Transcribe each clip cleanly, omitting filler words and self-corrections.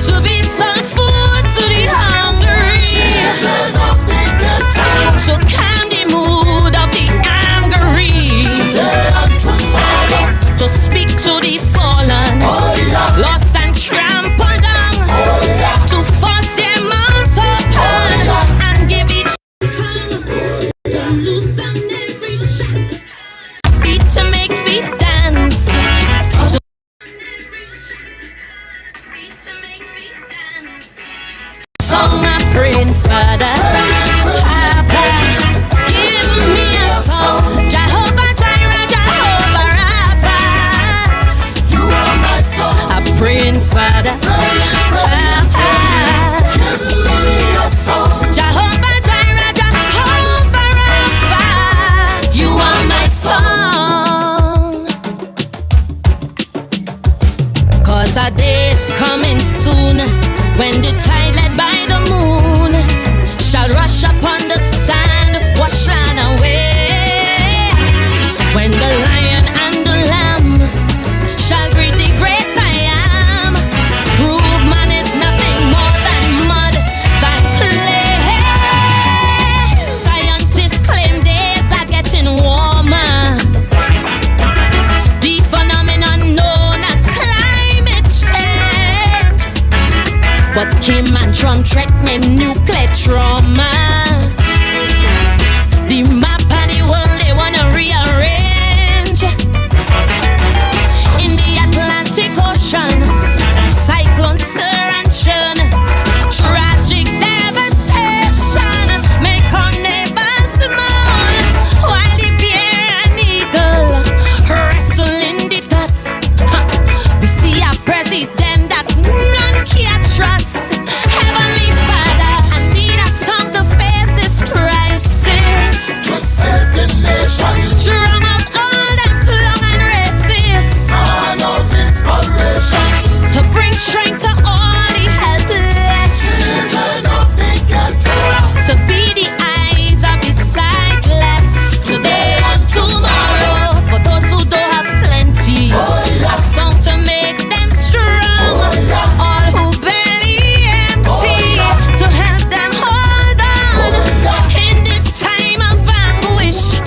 to be some food to the hungry, children of the ghetto, to calm the mood of the angry, today and tomorrow, to speak to the fallen, oh yeah, lost and trampled down, oh yeah, to force them out open and give each beat to make feet dance. Song I'm praying, Father, Papa, give me a song. Jehovah Jireh, Jehovah Rapha, you are my song. I'm praying, Father, Papa, Give me a song. Jehovah Jireh, Jehovah Rapha, you are my song. 'Cause our day is coming soon, when the tide led by the moon shall rush upon the sand, wash land away. When the lion and the lamb shall greet the great I am, prove man is nothing more than mud, than clay. Scientists claim days are getting warmer. The phenomenon known as climate change. But Kim and Trump threatening nuclear trauma. The map of the world they wanna rearrange. In the Atlantic Ocean, cyclones stir and churn. Tragic devastation make our neighbors mourn, while the bear and eagle wrestle in the dust. We see a president that none can trust. Heavenly Father, I need a song to face this crisis, To save the nation, drown out all that clung and racist, son of inspiration, to bring strength to all the helpless, children of the ghetto, to be the eyes of the sightless, today and tomorrow, for those who don't have plenty, oh yeah, a song to make them strong, oh yeah, all who belly empty, to help them hold on, in this time of anguish,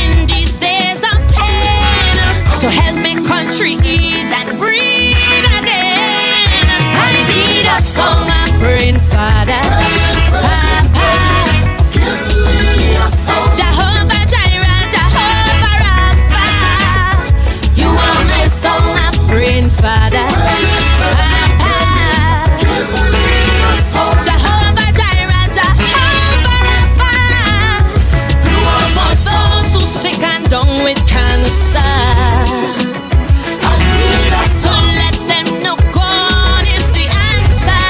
in these days of pain, to help make country ease and breathe again. I need a song, I'm praying, Father, Papa, give me a song. Jehovah Jireh, Jehovah Rapha, you are my song, I'm praying, Father, Papa, Give me a song. Jehovah Jireh, Jehovah Rapha, You are for my song. those who sick and down with cancer, I need a so song. let them know God is the answer.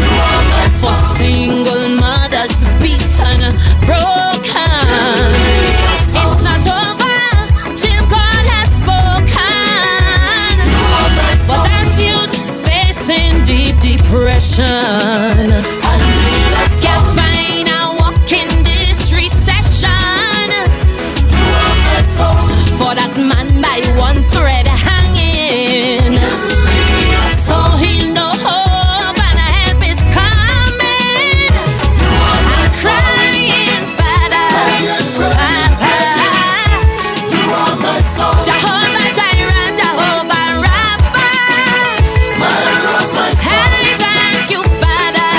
You are my For song. single mothers beaten, broken, it's not over till God has spoken. You are my But song. that youth facing deep depression I need a can't song. find a walk in this recession. You are my song. For that man by one thread hanging, Give me a so song. he'll know hope and help is coming. You are my I'm song. crying, Father, Papa, You are my song. Jehovah Jireh, Jehovah Rapha, My rock, my song. I thank you, Father,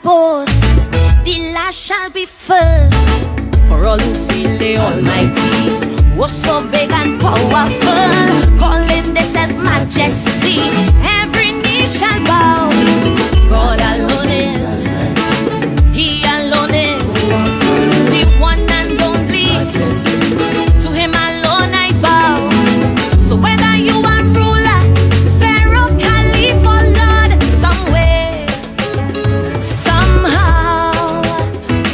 boast, the last shall be first. For all who feel the Almighty was so big and powerful, calling themselves majesty. Every knee shall bow. God alone is, He alone is the one and only. To Him alone I bow. So whether you are ruler, Pharaoh, Caliph, or Lord, somewhere, somehow,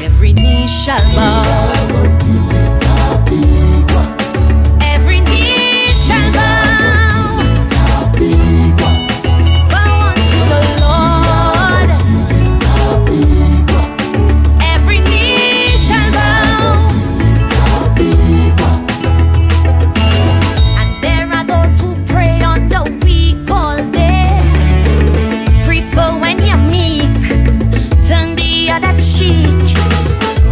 every knee shall bow. Every knee shall bow. Bow unto the Lord. Every knee shall bow. And there are those who pray on the weak all day. Prefer when you're meek, turn the other cheek.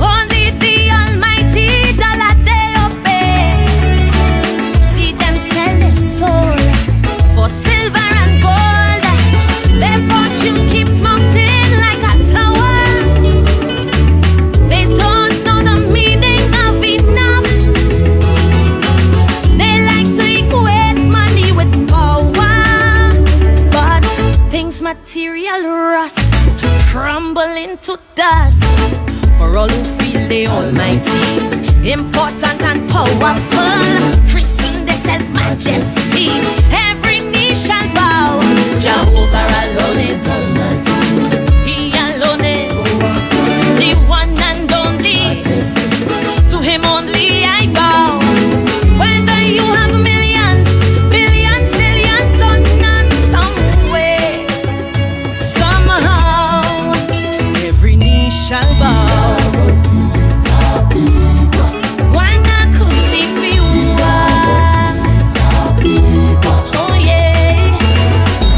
Only the Almighty dollar they obey. See them sell their soul for silver and gold. Their fortune keeps mounting like a tower. They don't know the meaning of enough. They like to equate money with power. But things material rust, crumble into dust. For all who feel the Almighty, important and powerful, christen themselves majesty. Every knee shall bow. Jehovah alone is Almighty. He alone is the one and only. To Him only I bow. Whether you have millions, billions, zillions, or none, somewhere, somehow, every knee shall bow. Wana kusifiwa. Oh yeah.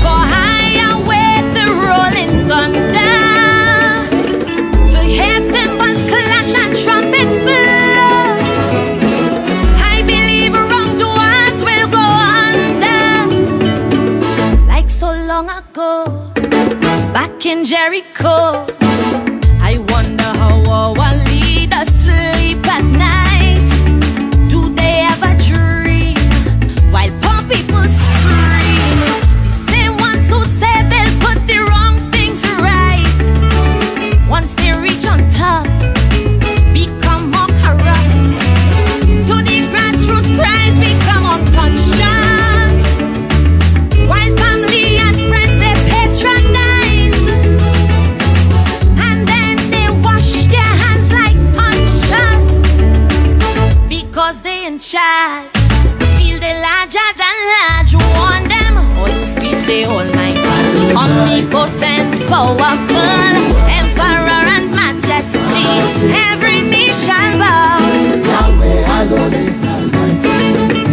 For high await the rolling thunder, to hear cymbals clash and trumpets blow. I believe wrongdoers will go under, like so long ago, back in Jericho. I wonder how our leaders sleep at night. Do they ever dream while poor people scream? The same ones who say they'll put the wrong things right, once they reach on top, become more corrupt. To the grassroots cries become unconscious, while family and friends they patronize, and then they wash their hands like unconscious, because they in charge. Feel the larger than large, warn them. All who feel the Almighty, omnipotent, powerful, emperor and majesty. Every knee shall bow. Yahweh alone is Almighty.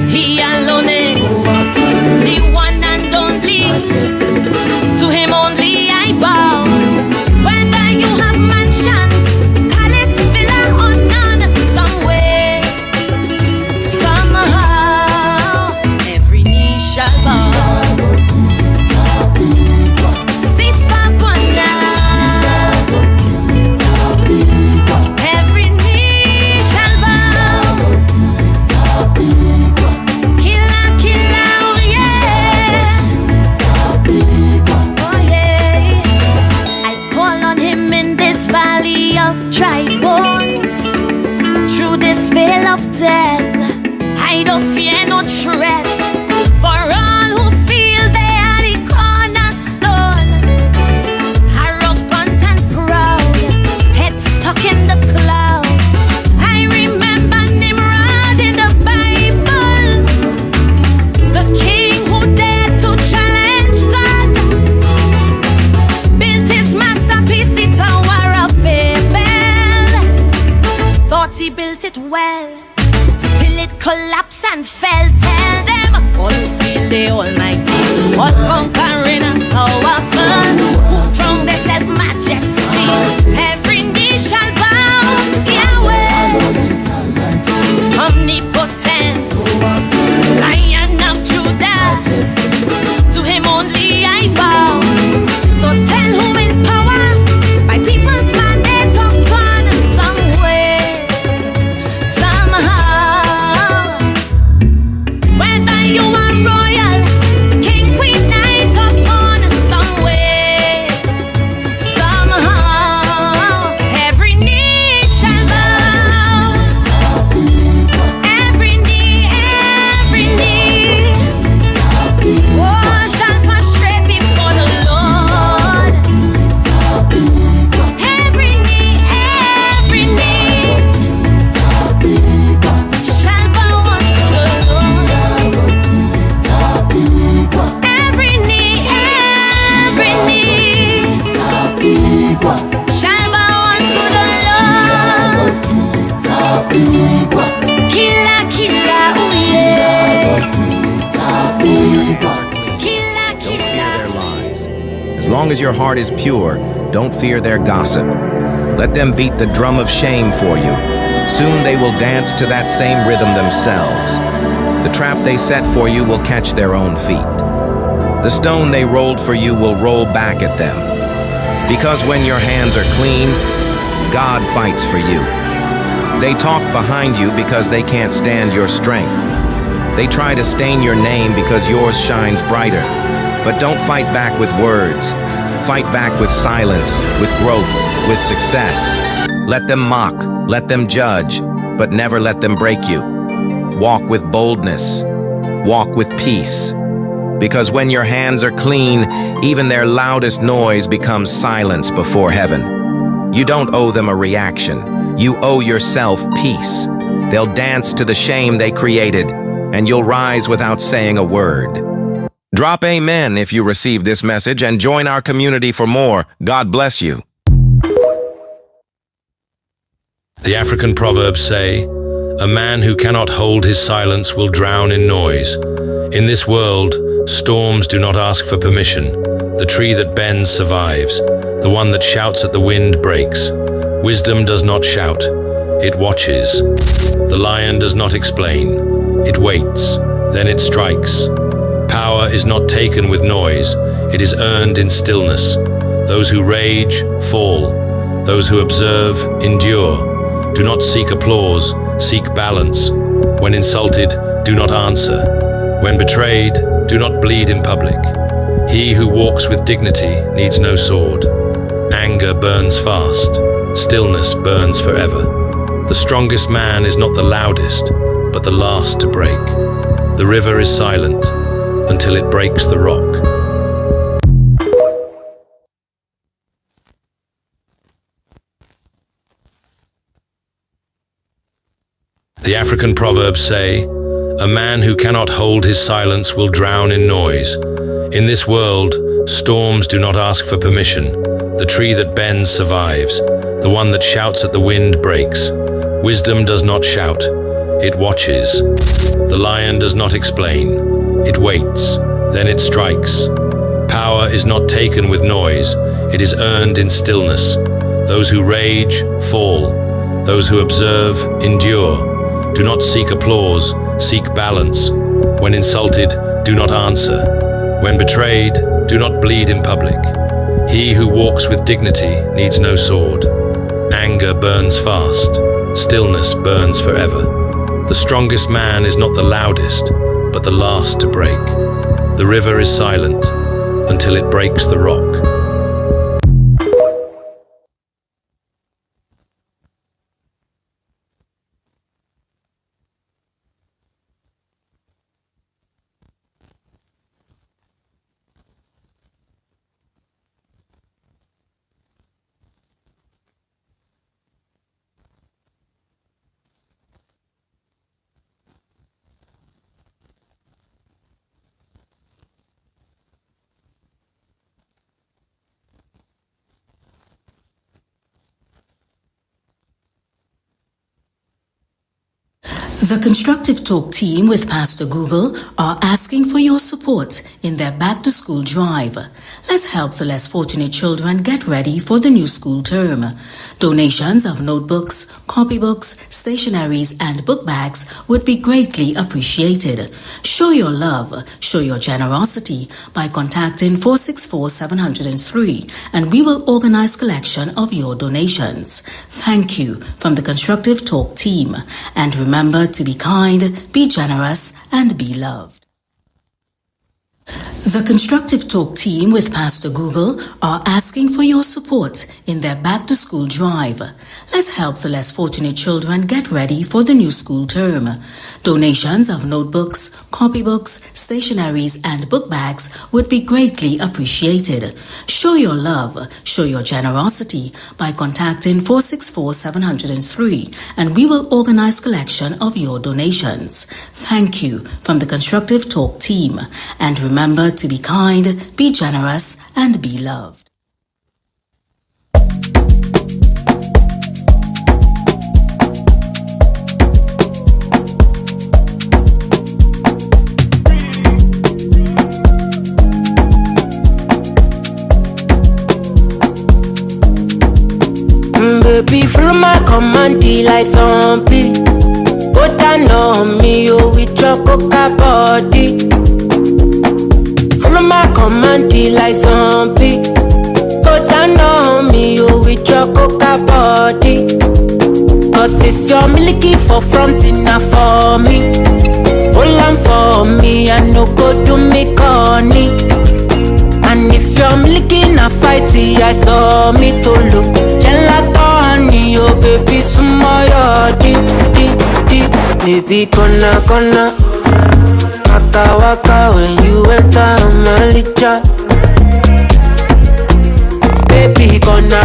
He alone is the one and only. To Him only I bow. Whether you have mansions, palace, villa, or none, somewhere, somehow, every knee shall bow. Sifa Bwana. As long as your heart is pure, don't fear their gossip. Let them beat the drum of shame for you. Soon they will dance to that same rhythm themselves. The trap they set for you will catch their own feet. The stone they rolled for you will roll back at them. Because when your hands are clean, God fights for you. They talk behind you because they can't stand your strength. They try to stain your name because yours shines brighter. But don't fight back with words. Fight back with silence, with growth, with success. Let them mock, let them judge, but never let them break you. Walk with boldness. Walk with peace. Because when your hands are clean, even their loudest noise becomes silence before heaven. You don't owe them a reaction. You owe yourself peace. They'll dance to the shame they created, and you'll rise without saying a word. Drop amen if you receive this message and join our community for more. God bless you. The African proverbs say, "A man who cannot hold his silence will drown in noise." In this world, storms do not ask for permission. The tree that bends survives. The one that shouts at the wind breaks. Wisdom does not shout, it watches. The lion does not explain, it waits, then it strikes. Power is not taken with noise, it is earned in stillness. Those who rage, fall. Those who observe, endure. Do not seek applause, seek balance. When insulted, do not answer. When betrayed, do not bleed in public. He who walks with dignity needs no sword. Anger burns fast. Stillness burns forever. The strongest man is not the loudest, but the last to break. The river is silent until it breaks the rock. The African proverbs say, "A man who cannot hold his silence will drown in noise." In this world, storms do not ask for permission. The tree that bends survives. The one that shouts at the wind breaks. Wisdom does not shout, it watches. The lion does not explain, it waits, then it strikes. Power is not taken with noise, it is earned in stillness. Those who rage, fall. Those who observe, endure. Do not seek applause, seek balance. When insulted, do not answer. When betrayed, do not bleed in public. He who walks with dignity needs no sword. Anger burns fast. Stillness burns forever. The strongest man is not the loudest, but the last to break. The river is silent until it breaks the rock. The Constructive Talk team with Pastor Google are asking for your support in their back-to-school drive. Let's help the less fortunate children get ready for the new school term. Donations of notebooks, copybooks, stationeries, and book bags would be greatly appreciated. Show your love, show your generosity by contacting 464-703, and we will organize collection of your donations. Thank you from the Constructive Talk team, and remember to be kind, be generous, and be loved. The Constructive Talk team with Pastor Google are asking for your support in their back-to-school drive. Let's help the less fortunate children get ready for the new school term. Donations of notebooks, copybooks, stationeries, and book bags would be greatly appreciated. Show your love, show your generosity by contacting 464-703, and we will organize collection of your donations. Thank you from the Constructive Talk team, and remember to be kind, be generous, and be loved. Baby, follow my command, like zombie. Go down on me, oh, with your coca body. Follow my command, like zombie. Go down on me, oh, with your coca body. Cause this your milky for front enough for me. Hold on for me, I no go do me corny. And if you're milky na fighty, I saw me to look. Gelato honey, oh baby, sumoyo deep. Baby, gonna waka when you enter my licha. Baby, gonna.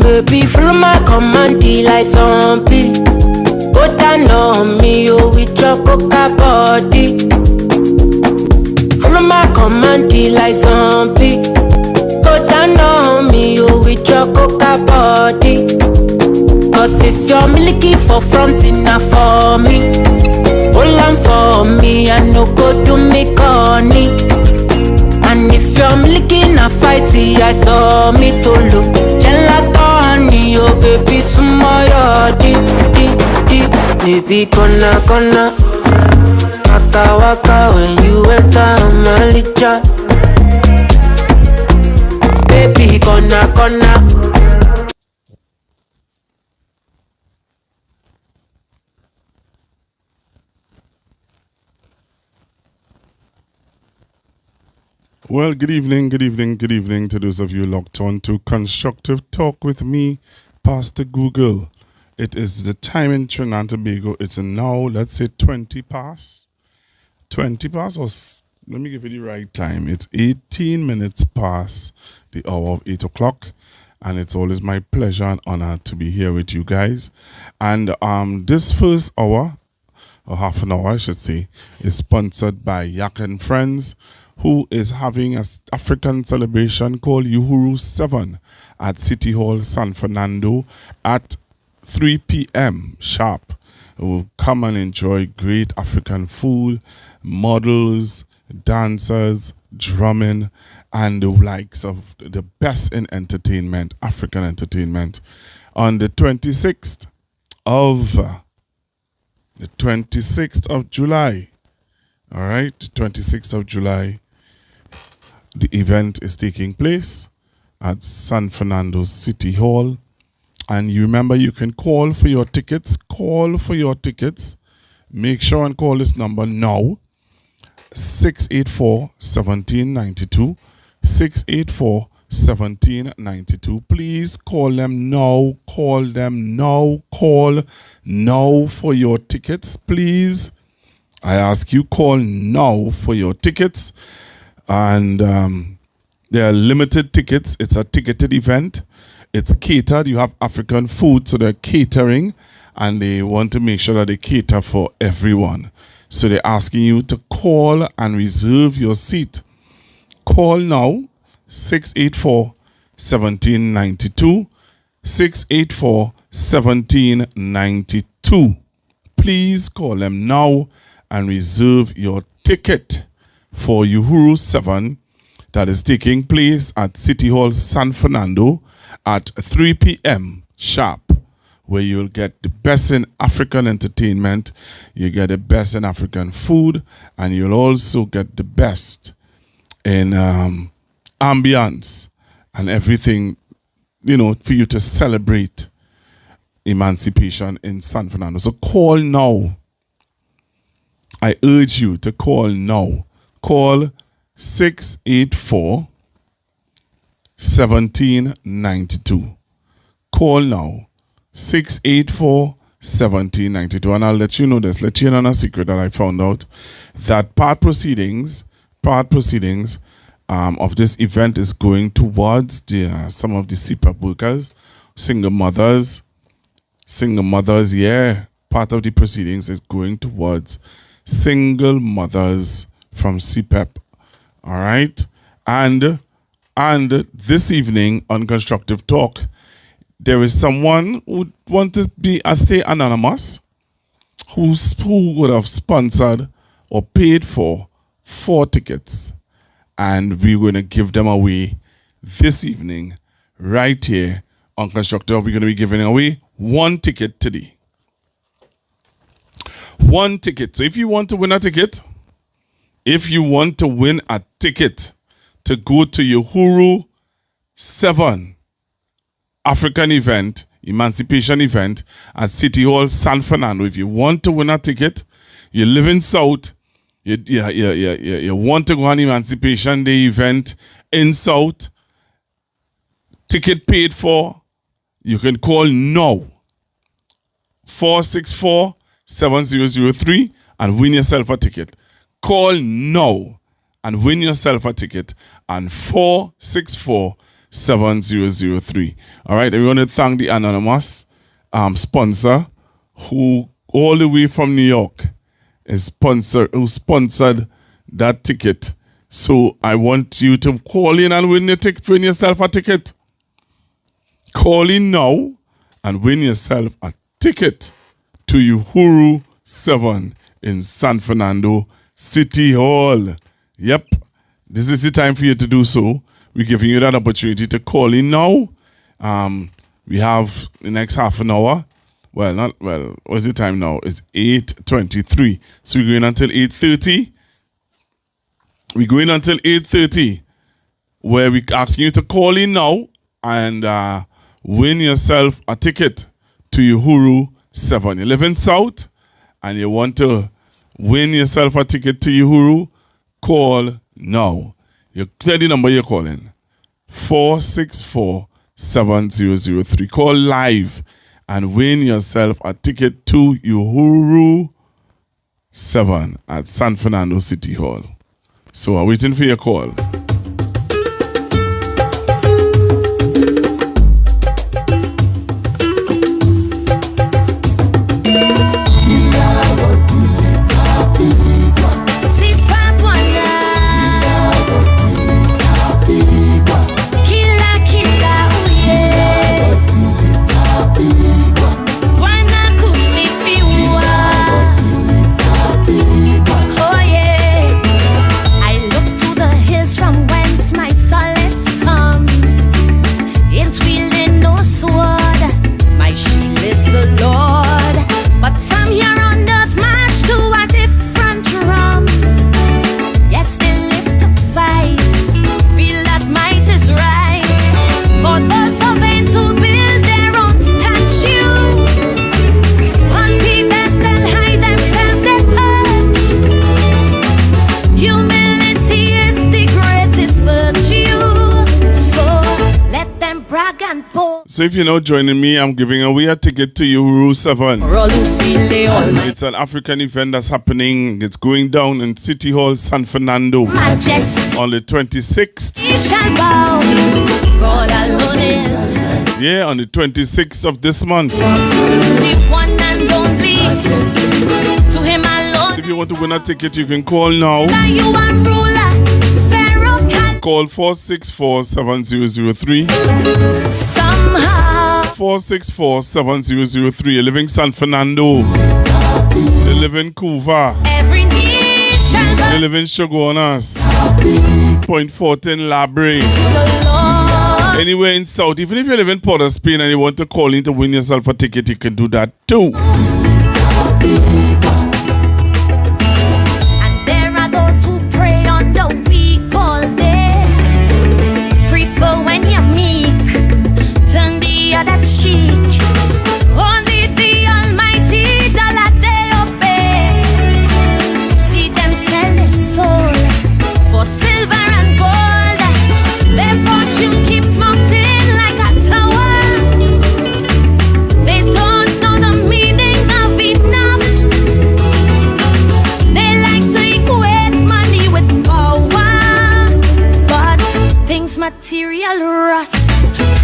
Baby, follow my command, like zombie. Go down on me, oh, with your coca body. Follow my command, like zombie. Go down on me, oh, with your coca body. Cause this your milky for front enough for me. Hold on for me, I no go do me corny. And if you're milky na fighty, I saw me to look. Gelato honey, oh baby, sumoyo deep. Baby, gonna waka when you enter my licha. Baby, gonna. Well, good evening to those of you locked on to Constructive Talk with me, Pastor Google. It is the time in Trinidad and Tobago. It's now, let's say, 20 past. 20 past, or let me give you the right time. It's 18 minutes past the hour of 8 o'clock. And it's always my pleasure and honor to be here with you guys. And this first hour, or half an hour, I should say, is sponsored by Yak and Friends, who is having an African celebration called Uhuru 7 at City Hall, San Fernando at 3 p.m. sharp. We'll come and enjoy great African food, models, dancers, drumming, and the likes of the best in entertainment, African entertainment, on the 26th of July. All right, 26th of July. The event is taking place at San Fernando City Hall. And you remember, you can call for your tickets. Make sure and call this number now. 684-1792. 684-1792. Please call them now. Call now for your tickets, please. I ask you, call now for your tickets. And there are limited tickets. It's a ticketed event. It's catered. You have African food, so they're catering, and they want to make sure that they cater for everyone. So they're asking you to call and reserve your seat. Call now, 684-1792. 684-1792. Please call them now and reserve your ticket for Uhuru 7 that is taking place at City Hall, San Fernando at 3 p.m. sharp, where you'll get the best in African entertainment, you get the best in African food, and you'll also get the best in ambience and everything, for you to celebrate emancipation in San Fernando. So call now. I urge you to call now. Call 684-1792. Call now, 684-1792. And I'll let you know this, let you in on a secret that I found out, that part proceedings of this event is going towards some of the CPAP workers, single mothers, yeah. Part of the proceedings is going towards single mothers from CPEP. All right. And this evening on Constructive Talk, there is someone who want to stay anonymous, who would have sponsored or paid for 4 tickets. And we're going to give them away this evening right here on Constructive Talk. We're going to be giving away 1 ticket today. 1 ticket. So if you want to win a ticket, to go to Uhuru 7 African event, emancipation event at City Hall, San Fernando. If you want to win a ticket, you live in South, you want to go on Emancipation Day event in South, ticket paid for, you can call now 464-7003 and win yourself a ticket. Call now and win yourself a ticket on 464-7003. All right, and we want to thank the anonymous sponsor who all the way from New York who sponsored that ticket. So I want you to call in and win yourself a ticket. Call in now and win yourself a ticket to Uhuru 7 in San Fernando City Hall. Yep, this is the time for you to do so. We're giving you that opportunity to call in now. We have the next half an hour. What's the time now? It's 8:23. So we're going until 8:30. We're going until 8:30, where we're asking you to call in now and win yourself a ticket to Uhuru 7. You live in South and you want to win yourself a ticket to Uhuru, call now. You tell the number you're calling. 464-7003. Call live and win yourself a ticket to Uhuru 7 at San Fernando City Hall. So I'm waiting for your call. So if you're now joining me, I'm giving away a ticket to Uhuru 7. It's an African event that's happening. It's going down in City Hall, San Fernando on the 26th. Yeah, on the 26th of this month. So if you want to win a ticket, you can call now. Call 464-7003. 464-7003. You live in San Fernando. You live in Couva. You live in Shogunas. Point Fortin, Labre. Anywhere in South. Even if you live in Port of Spain and you want to call in to win yourself a ticket, you can do that too. Only the Almighty dollar they obey. See them sell their soul for silver and gold. Their fortune keeps mounting like a tower. They don't know the meaning of enough. They like to equate money with power, but things material rust,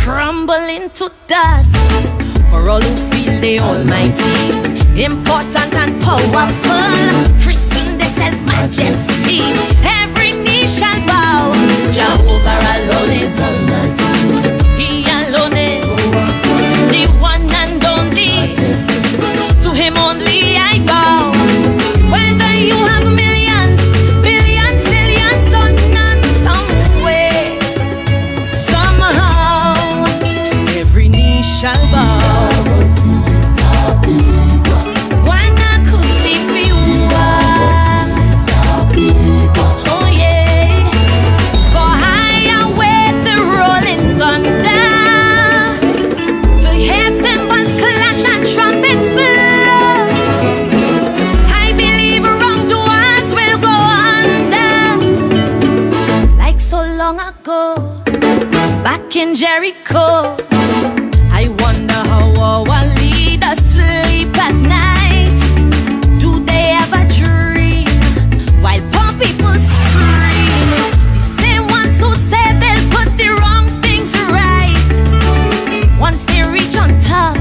crumble into dust. For all who feel the Almighty, important and powerful, christen themselves Majesty. in Jericho. I wonder how our leaders sleep at night. Do they ever dream while poor people scream? The same ones who say they'll put the wrong things right, once they reach on top,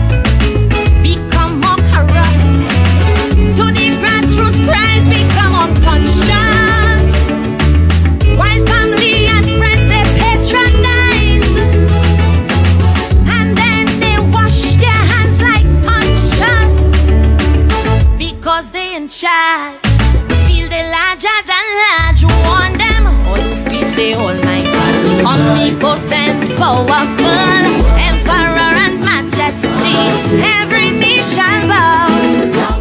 become more corrupt. To the grassroots, cries become unconscious, while family and friends they patronize, and then they wash their hands like unconscious, because they in charge. Feel they larger than large, warn them all who feel they almighty, omnipotent, powerful, emperor and majesty, every knee shall bow.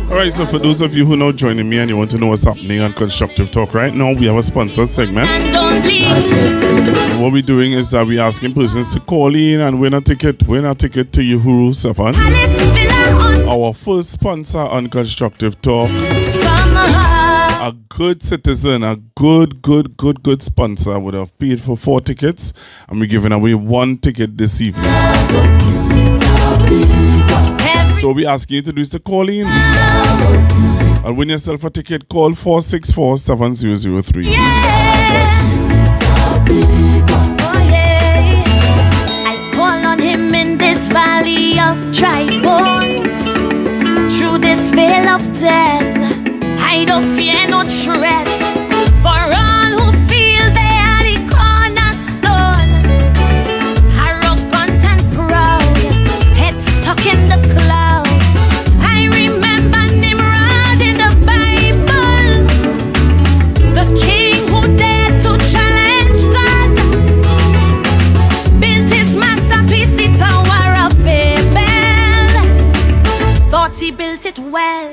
Alright, so for those of you who are now joining me and you want to know what's happening on Constructive Talk right now, we have a sponsored segment. And don't bleed. What we're doing is that we're asking persons to call in and win a ticket to Uhuru 7. Alice Villa on Our first sponsor on Constructive Talk, somehow. a good citizen, a good sponsor would have paid for 4 tickets, and we're giving away 1 ticket this evening. So what we're asking you to do is to call in and win yourself a ticket. Call 464-7003. Oh, yeah. I call on him in this valley of dry bones, through this veil of death. I don't fear no threat, for all who feel they are the cornerstone, arrogant and proud, head stuck in the clouds. I remember Nimrod in the Bible, the king who dared to challenge God, built his masterpiece, the Tower of Babel. Thought he built it well,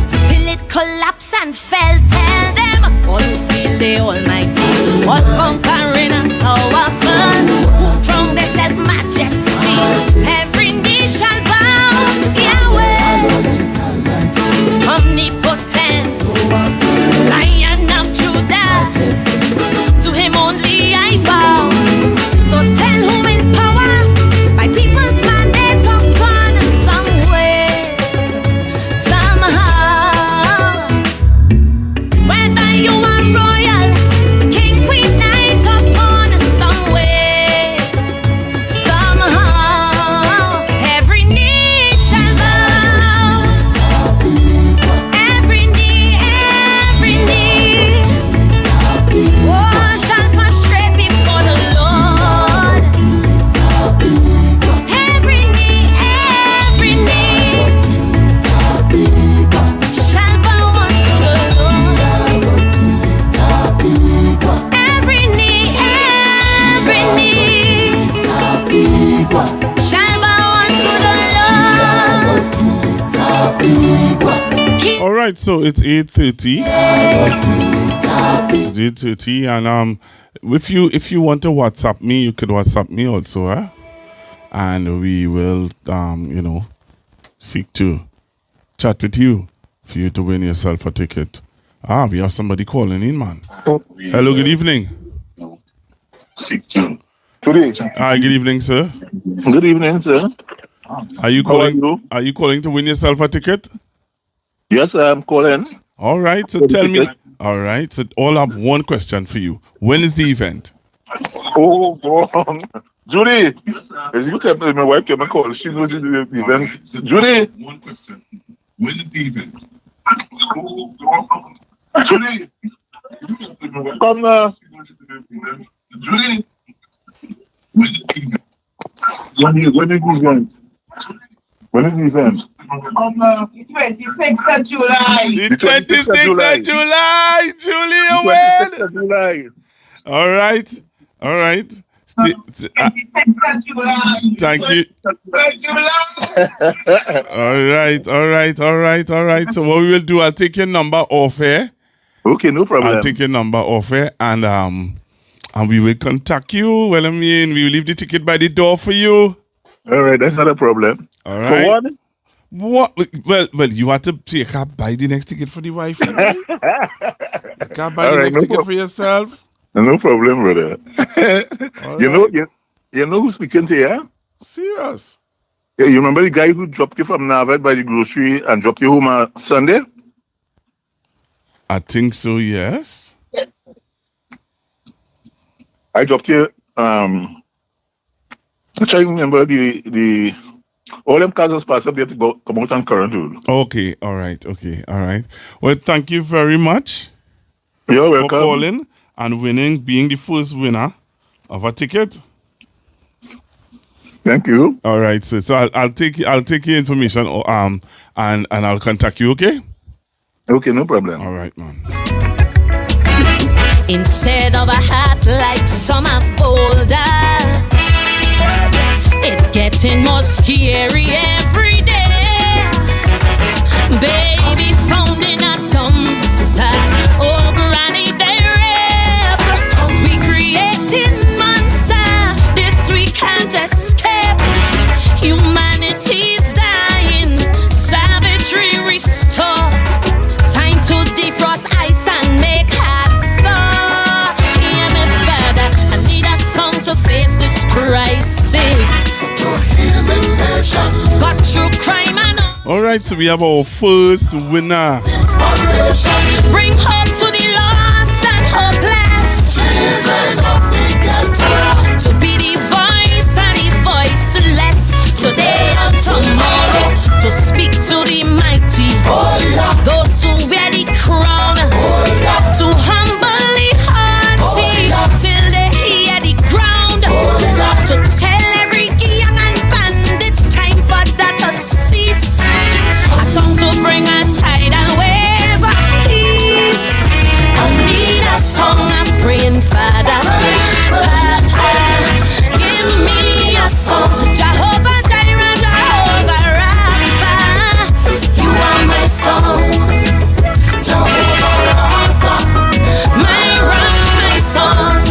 still it collapsed and fell. Tell them all who feel they almighty, all conquering and powerful, who crown themselves majesty, every knee shall bow. Yahweh, omnipotent, Lion of Judah, to him only I bow. So tell whom in power, by people's mandate upon some way, somehow. Whether you are royal, king, queen, knight, upon some way, somehow, every knee shall bow. Every knee, oh, shall prostrate before the Lord. Every knee shall bow unto the Lord. Every knee shall bow unto the Lord. Keep All right, so it's 8:30. It's 8:30, and if you want to WhatsApp me, you could WhatsApp me also, and we will seek to chat with you for you to win yourself a ticket. We have somebody calling in, man. Hello, good evening. Good Hi, good evening, sir. evening, sir. Are you How are calling? you? Are you calling to win yourself a ticket? Yes, I'm calling. All right, so tell me. All right, so all I have one question for you. When is the event? Oh, God. Judy, as you tell me, my wife came and called. She knows the event. Judy. One question. When is the event? Oh, God. Judy. Come now. Judy. When is the event? When is the event? When is the event? 26th of July. The 26th of July, Julie Owen. 26th of July. All right, all right. 26th of July. Thank you. July. All right. So what we will do, I'll take your number off here. Okay, no problem. I'll take your number off here, and we will contact you. Well, I mean, we will leave the ticket by the door for you. All right, that's not a problem. All right. For what? What? Well, you have to. You can't buy the next ticket for the wife. You know? You can't buy All the right, next no ticket problem. for yourself. No problem, brother. All You right. know, You know who's speaking to you? Serious? Yeah, you remember the guy who dropped you from Narvet by the grocery and dropped you home on Sunday? I think so, yes. I dropped you. I'm trying to remember the all them cars pass up there to go come out on Current Road. Okay, all right. Well, thank you very much You're for welcome. calling and winning, being the first winner of a ticket. Thank you. All right, so I'll take your information and I'll contact you, okay? Okay, no problem. All right, man. Instead of a hat like some have older, it getting more scary every day. Baby found in a dumpster, oh granny they rap. We creating monster, this we can't escape. Humanity's dying, savagery restore. Time to defrost ice and make hearts thaw. Yeah, me father, I need a song to face this crisis. Got through crime and All right, so we have our first winner. bring hope to the lost and hopeless. To be the voice and the voiceless. Today and tomorrow, to speak to the mighty. Those who wear the crown, to humbly haughty, till they hear the ground. To tell every young and bandit, time for that to cease. A song to bring a tidal wave of peace. I need a song, I'm praying, Father. Give me a song, Jehovah Jireh, Jehovah Rapha. You are my song, Jehovah Rapha. My rock, my song.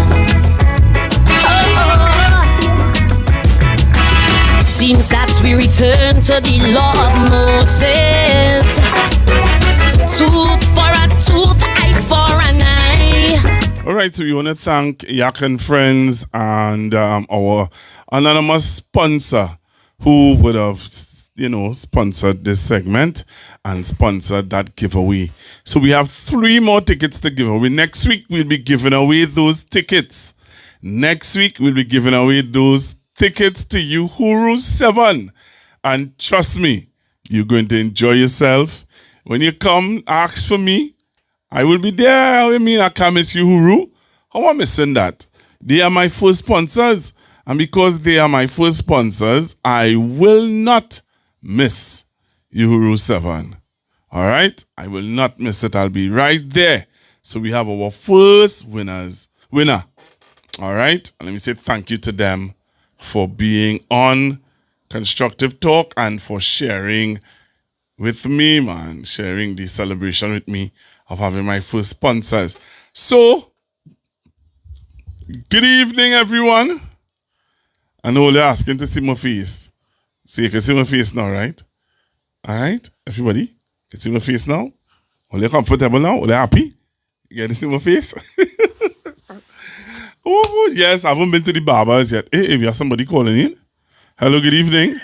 Seems that we return to the law of Moses. Tooth for a tooth, eye for an eye. All right, so we want to thank Yak and Friends and our anonymous sponsor who would have, sponsored this segment and sponsored that giveaway. So we have 3 more tickets to give away. Next week, we'll be giving away those tickets. Next week, we'll be giving away those tickets to Uhuru 7. And trust me, you're going to enjoy yourself. When you come, ask for me. I will be there. I mean, I can't miss Uhuru. How am I missing that? They are my first sponsors. And because they are my first sponsors, I will not miss Uhuru 7. All right? I will not miss it. I'll be right there. So we have our first winner. All right? And let me say thank you to them for being on Constructive Talk and for sharing with me, man. Sharing the celebration with me of having my first sponsors. So, good evening, everyone. I know they're asking to see my face. So you can see my face now, right? All right, everybody? You can see my face now? Are you comfortable now? Are you happy? You can see my face? Oh, yes, I haven't been to the barbers yet. Hey, we have somebody calling in. Hello, good evening.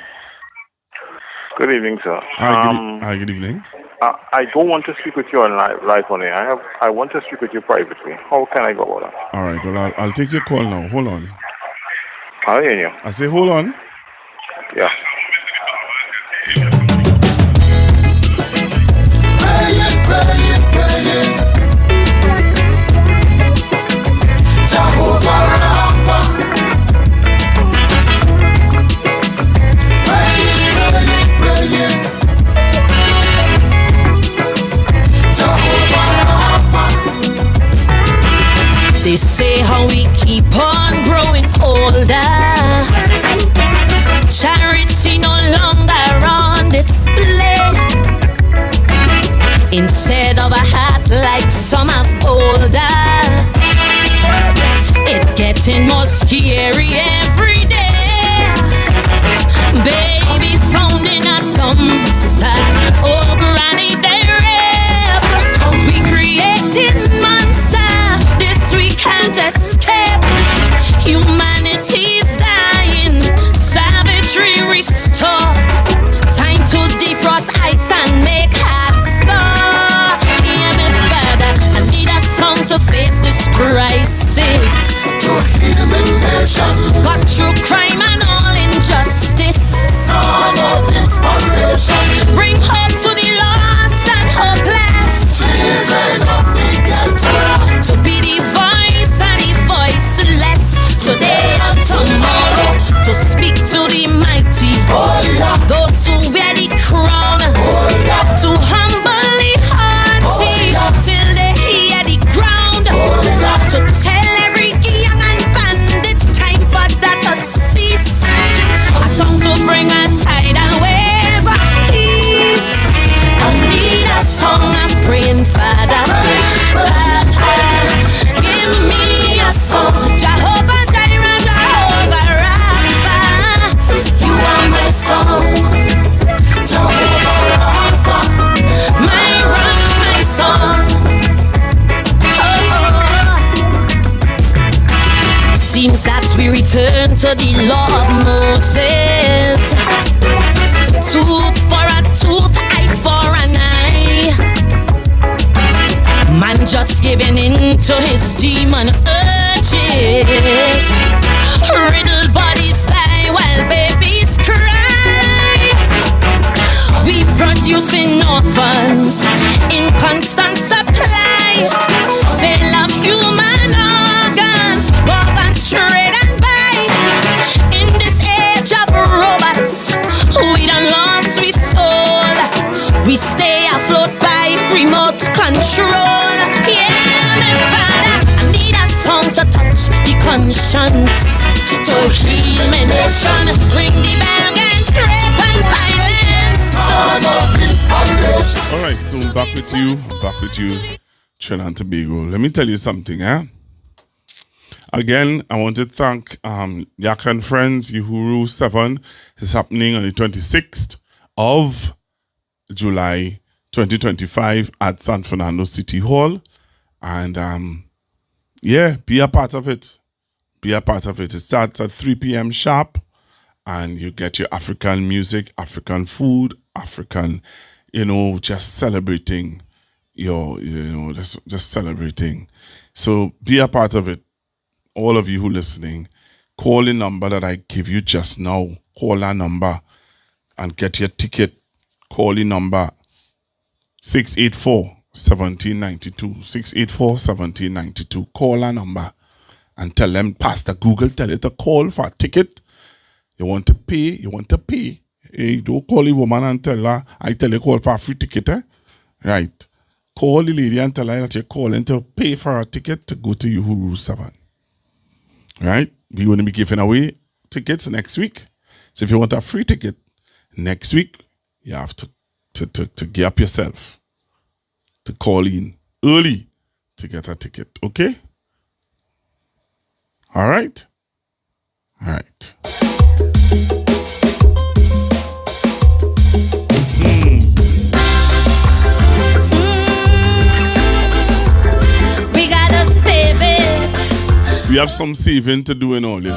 Good evening, sir. Hi, good evening. I don't want to speak with you on live on air. I want to speak with you privately. How can I go about that? All right, well, I'll take your call now. Hold on. I'll hear you. I say, hold on. Yeah. Praying. Jehovah Rapha. Praying. Jehovah Rapha. They say how we keep on growing older. Charity no longer on display. Instead of a hat like some have older, it getting more scary every day. Baby found in a dumpster, oh granny they rap. We creating monster, this we can't escape. Humanity's dying. turn to the law of Moses. Tooth for a tooth, eye for an eye. Man just giving in to his demon urges. Riddle bodies die while babies cry. We producing orphans in constant supply. Sale of human organs, organs trade and buy. In this age of robots, we done lost we soul. We stay afloat by remote control. Yeah, my father, I need a song to touch the conscience, to heal my nation, bring the Belgians rape and violence. Son of inspiration. All right, so back with you, Trinidad and Tobago. Let me tell you something, Again, I want to thank Yak and Friends. Uhuru 7 is happening on the 26th of July 2025 at San Fernando City Hall. And yeah, be a part of it. Be a part of it. It starts at 3 p.m. sharp, and you get your African music, African food, African, just celebrating just celebrating. So be a part of it. All of you who are listening, call the number that I give you just now. Call that number and get your ticket. Call the number 684-1792. 684-1792. Call that number and tell them, Pastor Google, tell it to call for a ticket. You want to pay. Hey, don't call the woman and tell her, I tell you call for a free ticket, Right. Call the lady and tell her that you're calling to pay for a ticket to go to Uhuru 7. Right? We're going to be giving away tickets next week. So if you want a free ticket next week, you have to gear up yourself to call in early to get a ticket. Okay? All right? All right. We gotta save it. We have some saving to do and all this.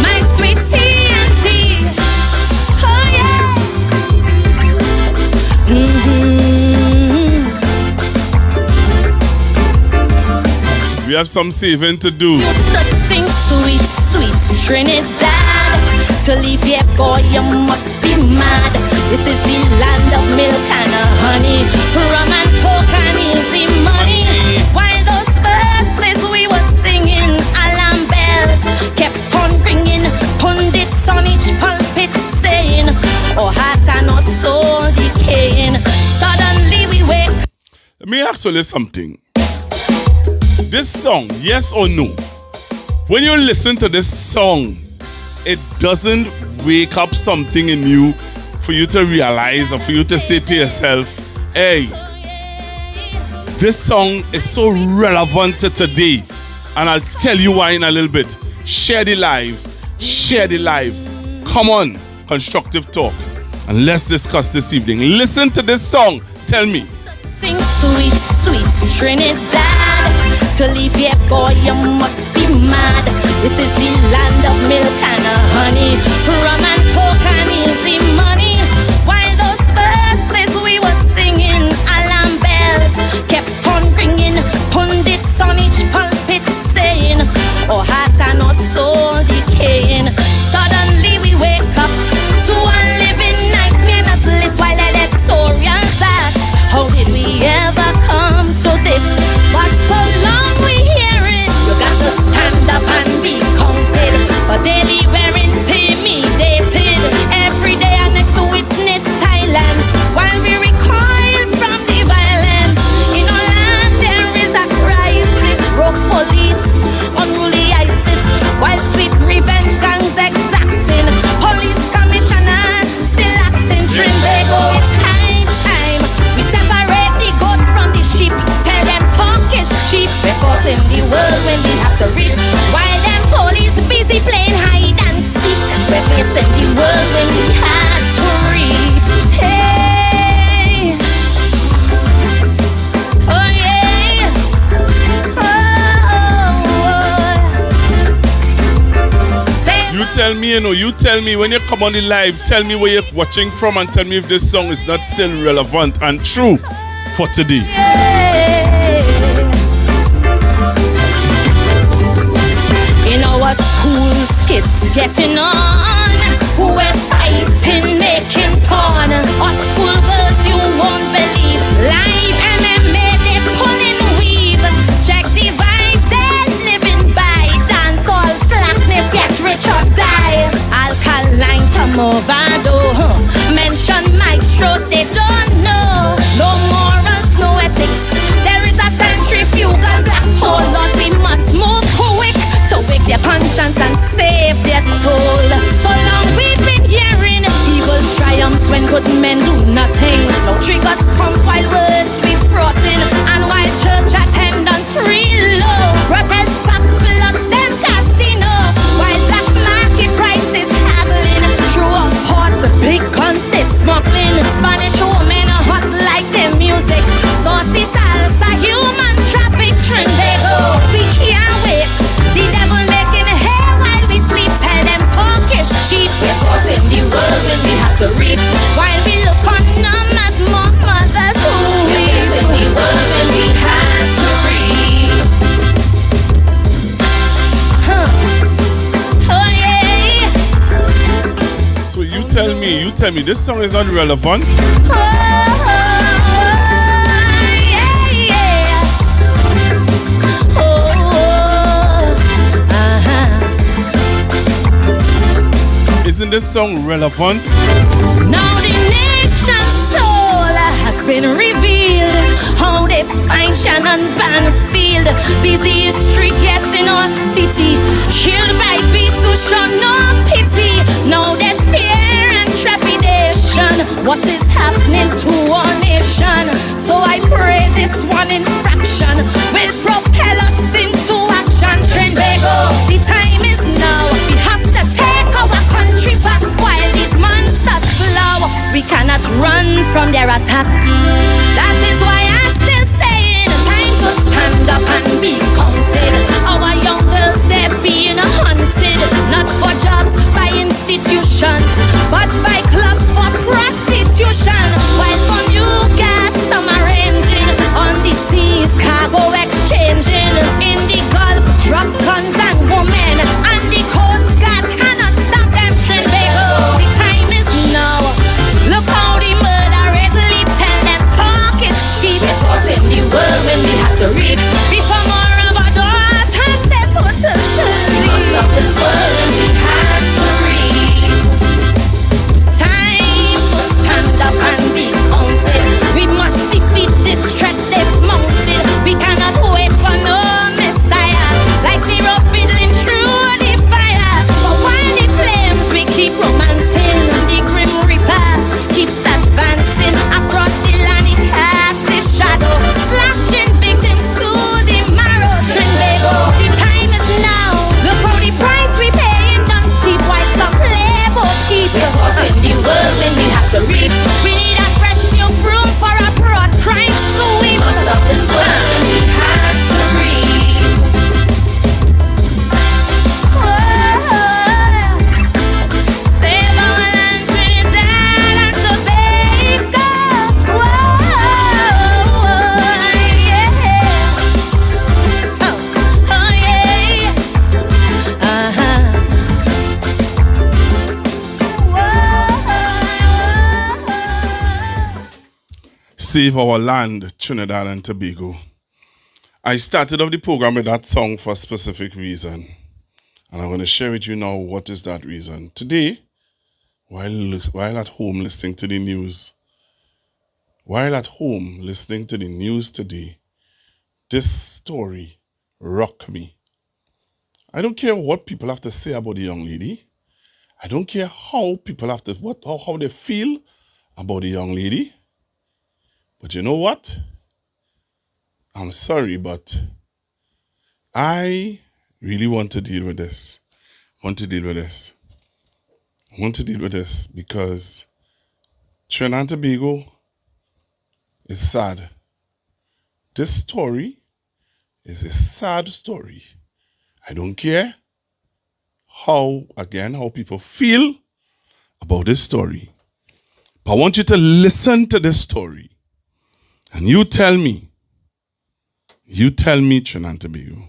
My sweet TNT. Oh yeah. We have some saving to do. Used to sing sweet, sweet Trinidad. To leave here, boy, you must be mad. This is the land of milk and honey, rum and coke and easy money. While those verses we were singing, alarm bells kept on ringing. Pundits on each pulpit saying, oh heart and our soul decaying. Suddenly we wake. Let me ask you something. This song, yes or no? When you listen to this song, it doesn't wake up something in you for you to realize or for you to say to yourself, hey, this song is so relevant to today. And I'll tell you why in a little bit. Share the live. Come on, Constructive Talk. And let's discuss this evening. Listen to this song. Tell me. Sing sweet, sweet Trinidad. To leave here, boy, you must be mad. This is the land of milk and honey, rum and coke and easy money. While those verses we were singing, alarm bells kept on ringing. Pundits on each pulpit saying, oh heart and our soul decaying. Suddenly we wake up to a living nightmare, not bliss while electorials ask, how did we ever come to this? But so long we hearing, you got to stand up and be counted. For daily we're intimidated. Every day an tell me, you tell me when you come on the live, tell me where you're watching from and tell me if this song is not still relevant and true for today. In our schools, kids getting on, we're fighting, making porn. Our school girls, you won't believe, live MMA, they pulling weave. Check the vibes, they're living by. Dance all slackness, get rich or die. Alkaline Tobago, mention maestro, they don't know. No morals, no ethics. There is a centrifugal black hole, Lord, we must move quick to wake their conscience and save their soul. So long we've been hearing evil triumphs when good men do nothing. No triggers pump while words be frothin', and while church attendance real low. Brothels pack plus them casino, while black market prices haggling. Through up ports, big guns they smuggling. Spanish women are hot like their music. Saucy salsa, human traffic, Tobago. We can't wait. The devil making hay while we sleep. Tell them talk is cheap. We're caught in the world when we have to reap, while we look on them as more mothers who weep. We're in the world when we have to reap. Oh yeah. So you tell me this song is not relevant? Isn't this song relevant? Now the nation's soul has been revealed. How they find Shannon Banfield. Busy street, yes, in our city. Killed by beasts who show no pity. Now there's fear and trepidation. What is happening to our nation? So I pray this one infraction will propel us into action. Tobago, the time is now. We have to take our country back while these monsters flow. We cannot run from their attack. That is why I'm still saying, time to stand up and be counted. Our young girls, they're being hunted, not for jobs by institutions, but by clubs for prostitution. While from you gas, some arranging on the seas, cargo exchanging in the Gulf, drugs, guns, and women, and the Coast Guard cannot stop them. Tobago, the time is now. Look how the murder rate leap. Tell them talk is cheap. We're caught in the world when we have to reap. Before more of our daughters they put us to sleep. We must stop this world when we have to reap. Time to stand up and be counted. We must defeat this threat they've mounted. We cannot wait for no messiah, like the rough fiddling through the fire. But while the flames we keep romancing, the grim reaper keeps advancing across the land. It casts the shadow, slashing victims to the marrow. Tobago, the time is now. Look how the price we pay in don't steep, while some labor keep. We're caught in the world when we have to reap. We need a fresh new broom for a broad crime sweep. We must stop this world when we have to reap. Save our land, Trinidad and Tobago. Yeah. Oh yeah. Save our land, Trinidad and Tobago. I started off the program with that song for a specific reason. And I'm going to share with you now what is that reason. Today, while at home listening to the news, today, this story rocked me. I don't care what people have to say about the young lady. I don't care how people have to, how they feel about the young lady. But you know what? I'm sorry, but I really want to deal with this. I want to deal with this because Trinidad and Tobago is sad. This story is a sad story. I don't care how people feel about this story. But I want you to listen to this story. And you tell me, Trinidad and Tobago.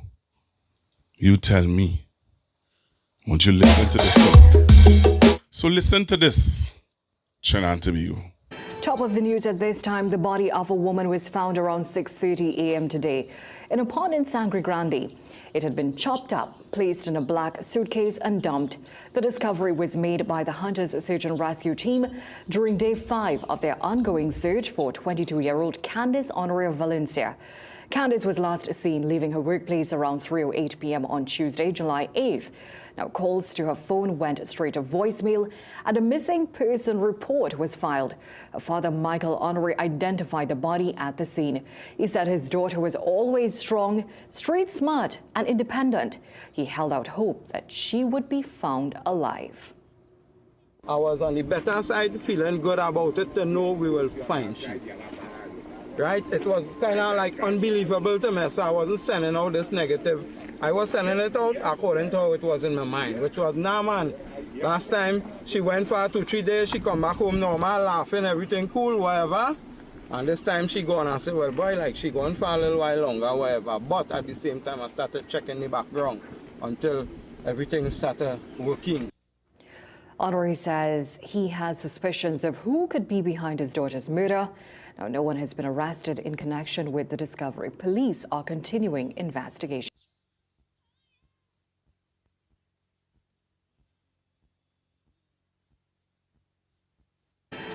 You tell me. I want you to listen to this story. So listen to this, Trinidad and Tobago. Top of the news at this time, the body of a woman was found around 6:30 a.m. today in a pond in Sangre Grande. It had been chopped up, placed in a black suitcase and dumped. The discovery was made by the Hunters Search and Rescue Team during day 5 of their ongoing search for 22-year-old Candice Honoria Valencia. Candice was last seen leaving her workplace around 3:08 p.m. on Tuesday, July 8th. Now, calls to her phone went straight to voicemail and a missing person report was filed. Father Michael Honoré identified the body at the scene. He said his daughter was always strong, street smart and independent. He held out hope that she would be found alive. I was on the better side, feeling good about it to know we will find she. Right? It was kind of like unbelievable to me, so I wasn't sending out this negative. I was sending it out according to how it was in my mind, which was, nah man, last time she went for 2-3 days, she come back home normal, laughing, everything cool, whatever. And this time she gone and said, well boy, like she gone for a little while longer, whatever. But at the same time I started checking the background until everything started working. Honoré says he has suspicions of who could be behind his daughter's murder. Now, no one has been arrested in connection with the discovery. Police are continuing investigation.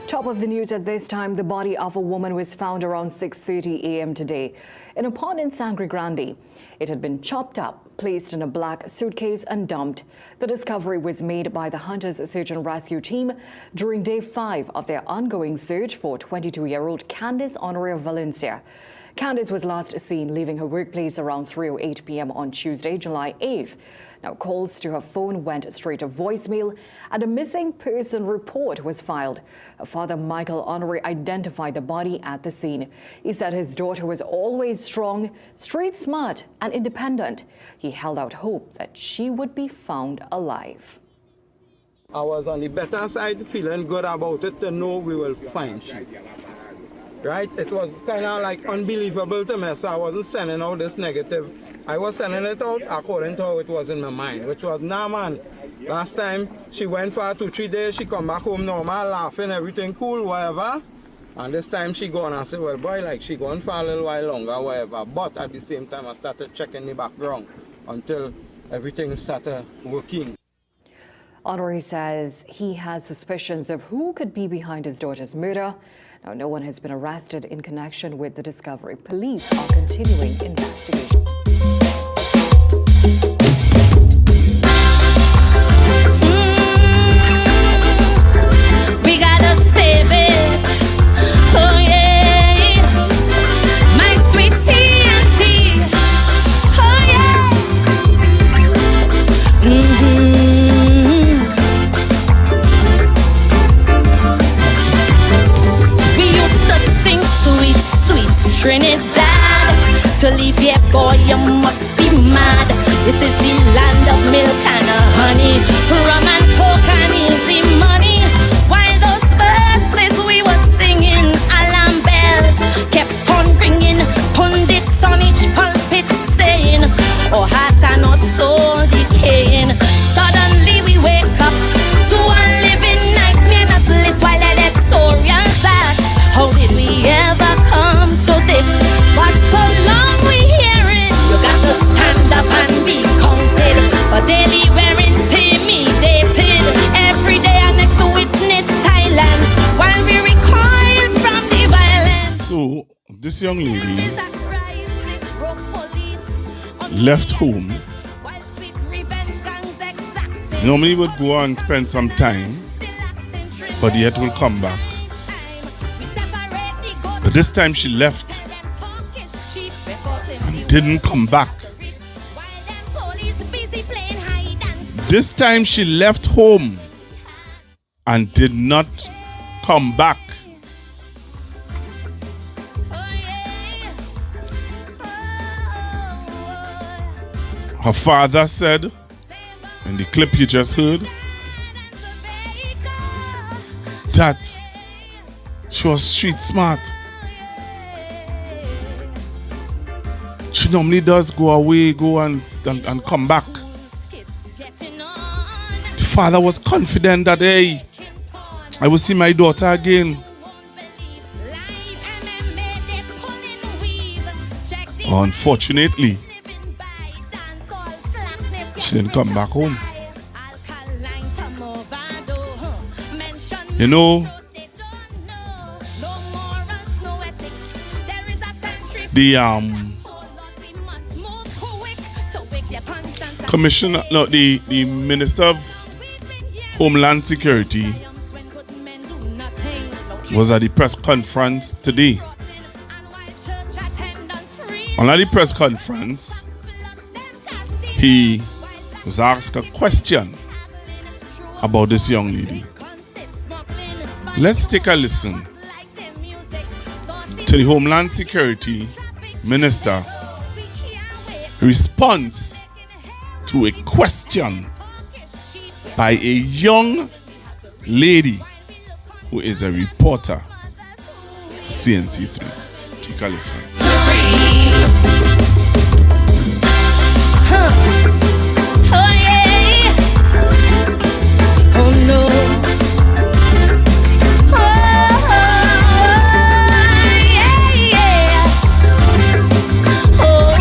Top of the news at this time, the body of a woman was found around 6:30 a.m. today in a pond in Sangre Grande. It had been chopped up, placed in a black suitcase and dumped. The discovery was made by the Hunters Search and Rescue Team during day 5 of their ongoing search for 22-year-old Candice Honoria Valencia. Candice was last seen leaving her workplace around 3:08 p.m. on Tuesday, July 8th. Now, calls to her phone went straight to voicemail and a missing person report was filed. Father Michael Honoré identified the body at the scene. He said his daughter was always strong, street smart and independent. He held out hope that she would be found alive. I was on the better side, feeling good about it to know we will find she. Right? It was kind of like unbelievable to me, so I wasn't sending out this negative. I was sending it out according to how it was in my mind, which was, nah man, last time she went for 2-3 days, she come back home normal, laughing, everything cool, whatever. And this time she gone and said, well boy, like she gone for a little while longer, whatever. But at the same time I started checking the background until everything started working. Honoré says he has suspicions of who could be behind his daughter's murder. Now, no one has been arrested in connection with the discovery. Police are continuing investigation. We gotta save it. Oh yeah, my sweet TNT. Oh yeah. We used to sing sweet, sweet Trinidad. To leave here, boy, you must be mad. This is the land of milk and honey, rum and coke and easy money. While those verses we were singing, alarm bells kept on ringing. Pundits on each pulpit saying, our heart and our soul decaying. Suddenly we wake up to a living nightmare, not bliss while electorals ask, how did we ever come to this? But so long we hear it, you got to stand up and be counted. But daily we're intimidated. Every day our next witness silence while we recoil from the violence. So this young lady left home. Normally would go and spend some time, but yet will come back. But this time she left and didn't come back. This time she left home and did not come back. Her father said in the clip you just heard, that she was street smart. She normally does go away, go and come back. The father was confident that, hey, I will see my daughter again. Unfortunately, she didn't come back home. You know, the commissioner, no, the Minister of Homeland Security was at the press conference today. And at the press conference, he was asked a question about this young lady. Let's take a listen to the Homeland Security Minister response to a question by a young lady who is a reporter for CNC3. Take a listen. Oh yeah. Oh no. Oh yeah, yeah. Oh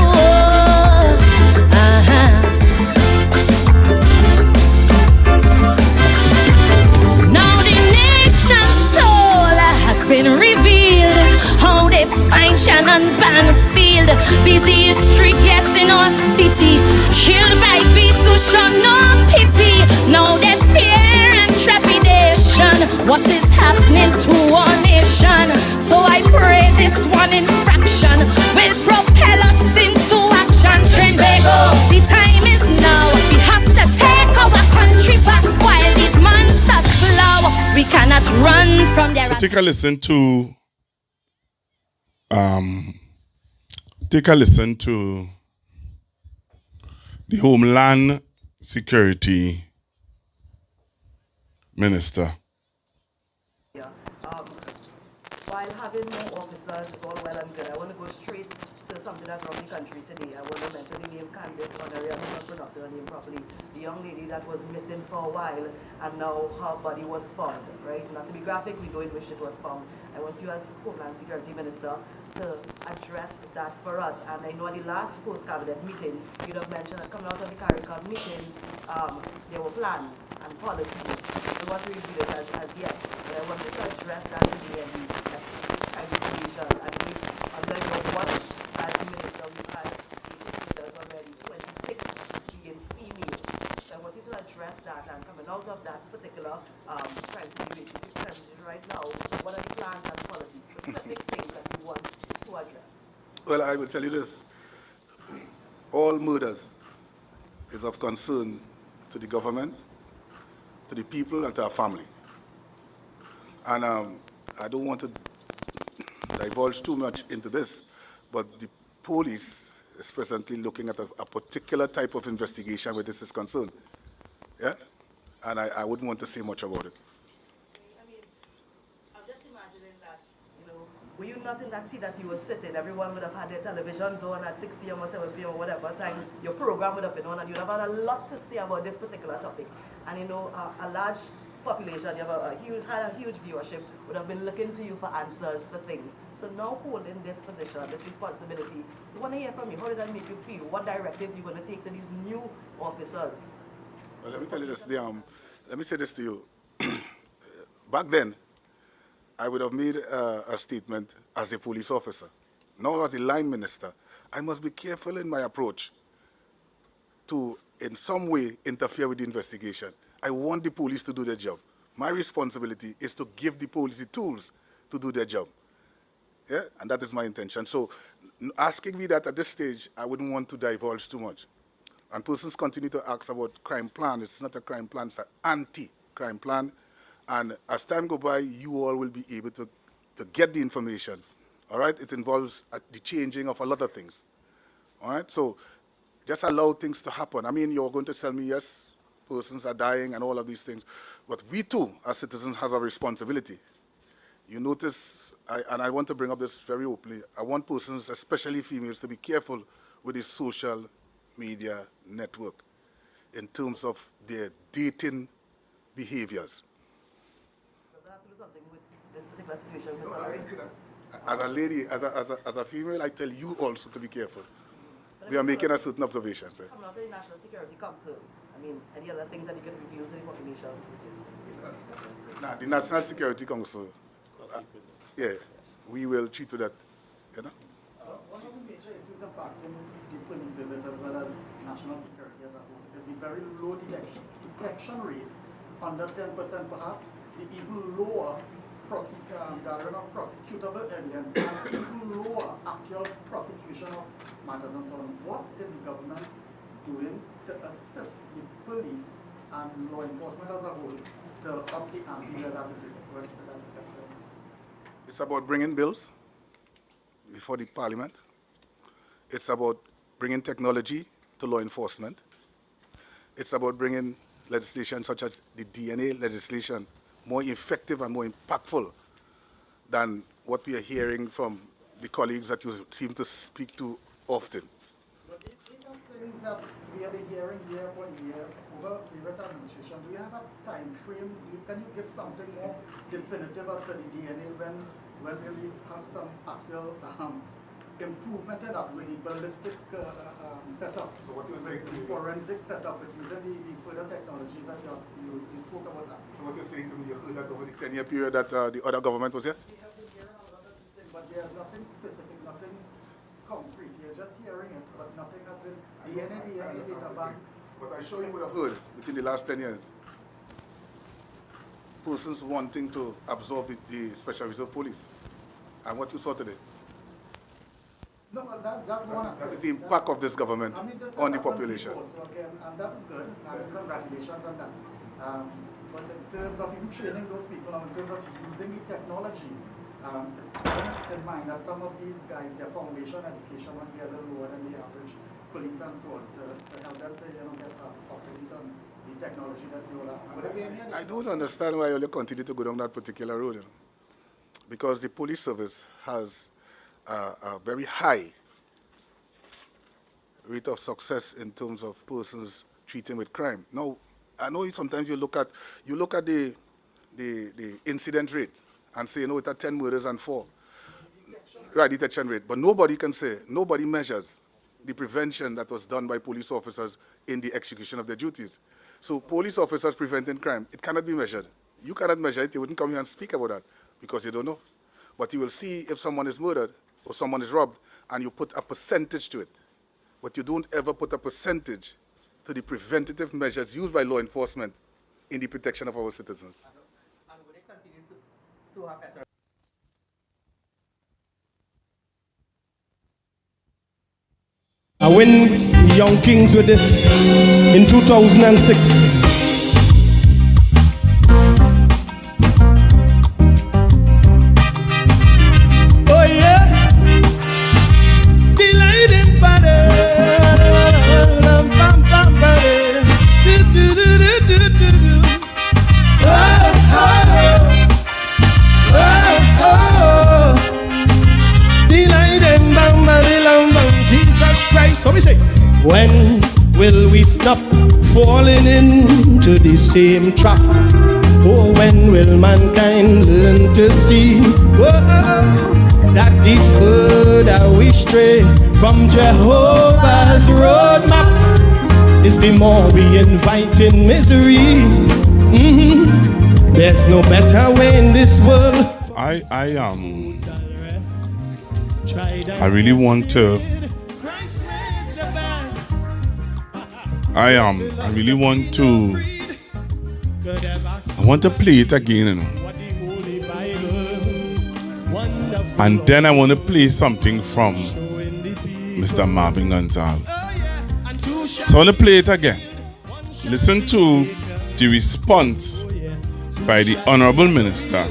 Now the nation's soul has been revealed. How they find Shannon Banfield, busy street, yes, in our city, killed by beasts who show no pity. Now there's fear and trepidation. What is happening to our nation? So I pray this one infraction will propel us into action. Tobago, the time is now. We have to take our country back while these monsters flow. We cannot run from their. So take a listen to the Homeland Security Minister. While having more officers is all well and good, I want to go straight to something that's wrong in the country today. I want to mention the name Candace Connery. I'm not pronouncing her name properly. The young lady that was missing for a while, and now her body was found, right? Not to be graphic, we know in which it was found. I want you as Homeland Security Minister to address that for us. And I know at the last post-cabinet meeting, you'd have mentioned that coming out of the CARICOM meetings, there were plans and policies. We want to review it as yet, but I want you to address that today and under your watch as minister, we've had leaders already, 26 being female. So I want you to address that, and coming out of that particular crime situation right now, what are the plans and policies, specific things that you want to address? Well, I will tell you this. All murders is of concern to the government, to the people, and to our family. And I don't want to divulge too much into this, but the police is presently looking at a particular type of investigation where this is concerned. Yeah? And I wouldn't want to say much about it. I mean, I'm just imagining that, were you not in that seat that you were sitting, everyone would have had their televisions on at 6 p.m. or 7 p.m. or whatever time your program would have been on, and you'd have had a lot to say about this particular topic. And a large population, you have had a huge viewership, would have been looking to you for answers for things. So now holding this position, this responsibility, we want to hear from you. How did that make you feel? What directives are you going to take to these new officers? Well, let me tell you this. Let me say this to you. Back then, I would have made a statement as a police officer. Now as a line minister, I must be careful in my approach to, in some way, interfere with the investigation. I want the police to do their job. My responsibility is to give the police the tools to do their job. Yeah, and that is my intention. So asking me that at this stage, I wouldn't want to divulge too much. And persons continue to ask about crime plan. It's not a crime plan, it's an anti-crime plan. And as time goes by, you all will be able to get the information. All right? It involves the changing of a lot of things. All right? So just allow things to happen. I mean, you're going to tell me, yes, persons are dying and all of these things. But we too, as citizens, has a responsibility. You notice, and I want to bring up this very openly, I want persons, especially females, to be careful with this social media network in terms of their dating behaviors. Does that have to do something with this particular situation, Mr. Larry? As a lady, as a female, I tell you also to be careful. We are making a certain observation. Sir. Coming out of the National Security Council, I mean, any other things that you can reveal to the population? Now, the National Security Council, yeah, we will treat to that, you know. One of the major issues impacting the police service as well as national security as a whole is the very low detection rate, under 10% perhaps, the even lower gathering of prosecutable evidence, and even lower actual prosecution of matters and so on. What is the government doing to assist the police and law enforcement as a whole to up the ante where that is concerned? It's about bringing bills before the parliament. It's about bringing technology to law enforcement. It's about bringing legislation such as the DNA legislation more effective and more impactful than what we are hearing from the colleagues that you seem to speak to often. But these are things that we have been hearing year on year over previous administration. Do you have a time frame? Can you give something more definitive as to the DNA when we at least have some actual improvement in that with the ballistic setup? So what you're saying, the forensic setup, with using the further technologies that you spoke about last. So what you're saying to me, you heard that over the 10-year period that the other government was here? We have been hearing a lot of these things, but there's nothing specific, nothing concrete. You're just hearing it, but nothing has been. DNA data bank. But I sure you would have heard within the last 10 years, persons wanting to absorb the Special Reserve Police. And what you saw today. No, that's one aspect. That is the impact of this government on the population. So again, and that is good, and congratulations on that. But in terms of you training those people, and in terms of using the technology, in mind that some of these guys, their foundation education will be a little lower than the average police and so on, to help them to get up to date on the technology that you all have. I don't understand why you continue to go down that particular road, because the police service has a very high rate of success in terms of persons treating with crime. Now, I know sometimes you look at the incident rate and say, it's at 10 murders and 4. Right, detection rate. But nobody measures the prevention that was done by police officers in the execution of their duties. So police officers preventing crime, it cannot be measured. You cannot measure it. You wouldn't come here and speak about that because you don't know. But you will see if someone is murdered or someone is robbed, and you put a percentage to it. But you don't ever put a percentage to the preventative measures used by law enforcement in the protection of our citizens. And will they continue to have SR? I win Young Kings with this in 2006. So we say, when will we stop falling into the same trap? Oh, when will mankind learn to see that the further we stray from Jehovah's roadmap is the more we invite in misery. There's no better way in this world. I really want to. I want to play it again, And then I want to play something from Mr. Marvin Gonzalez. So I want to play it again. Listen to the response by the Honorable Minister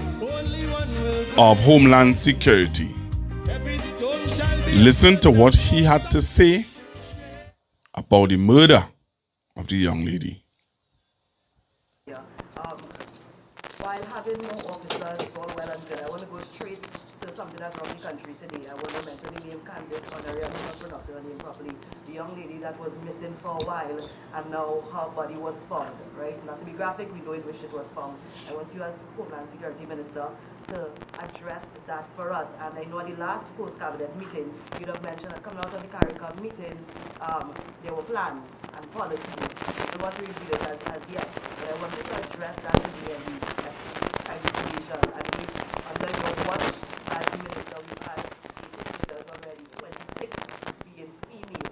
of Homeland Security. Listen to what he had to say about the murder of the young lady. having more officers is all well and good. I want to go straight to something that's wrong in the country today. I want to mention the name Candice Honorary, I'm not pronouncing her name properly. The young lady that was missing for a while and now her body was found, right? Not to be graphic, we know in which it was found. I want you as Homeland Security Minister to address that for us. And I know at the last post-cabinet meeting, you'd have mentioned that coming out of the CARICOM meetings, there were plans and policies. We want to review it as yet, but I want you to address that today and and if under your watch as minister, we've had 8 leaders already, 26 being female.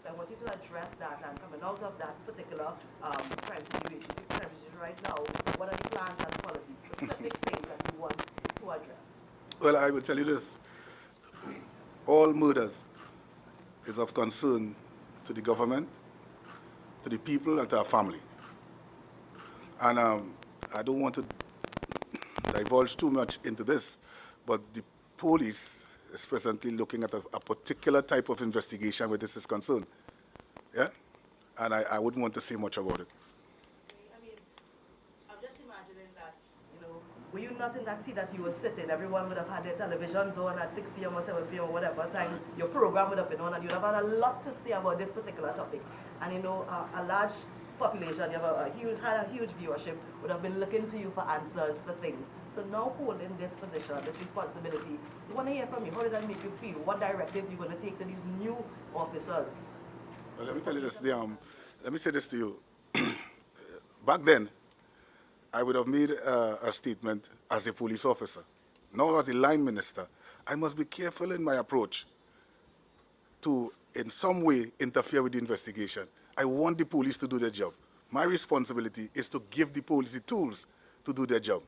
So I want you to address that, and coming out of that particular crime situation right now, what are the plans and policies, specific things that you want to address? Well, I will tell you this. All murders is of concern to the government, to the people, and to our family. And I don't want to divulge too much into this, but the police is presently looking at a particular type of investigation where this is concerned. Yeah? And I wouldn't want to say much about it. I mean, I'm just imagining that, were you not in that seat that you were sitting, everyone would have had their televisions on at 6 p.m. or 7 p.m. or whatever time your program would have been on, and you'd have had a lot to say about this particular topic. And a large population, you have had a huge viewership, would have been looking to you for answers for things. So now holding this position, this responsibility, we want to hear from you. How did that make you feel? What directives are you going to take to these new officers? Well, let me tell you this. Let me say this to you. Back then, I would have made a statement as a police officer. Now, as a line minister, I must be careful in my approach to, in some way, interfere with the investigation. I want the police to do their job. My responsibility is to give the police the tools to do their job.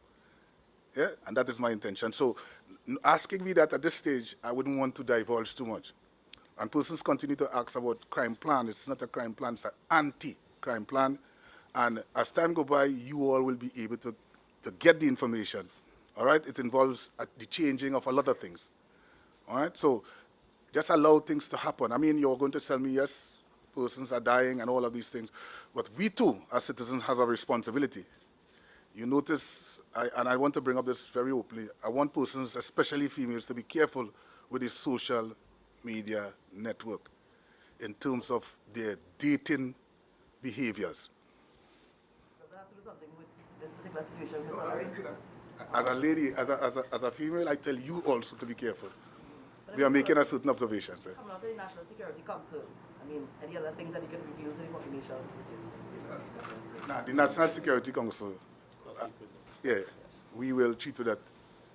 Yeah? And that is my intention. So asking me that at this stage, I wouldn't want to divulge too much. And persons continue to ask about crime plan. It's not a crime plan, it's an anti-crime plan. And as time goes by, you all will be able to get the information. All right? It involves the changing of a lot of things. All right? So just allow things to happen. I mean, you're going to tell me, yes, persons are dying and all of these things. But we too, as citizens, have a responsibility. You notice, and I want to bring up this very openly, I want persons, especially females, to be careful with this social media network in terms of their dating behaviors. Does that have to do something with this particular situation, Ms. Honorary? As a lady, as a female, I tell you also to be careful. We are making a certain observations. Coming out of the National Security Council, I mean, any other things that you can reveal to the population? Now, the National Security Council, yeah, we will treat to that,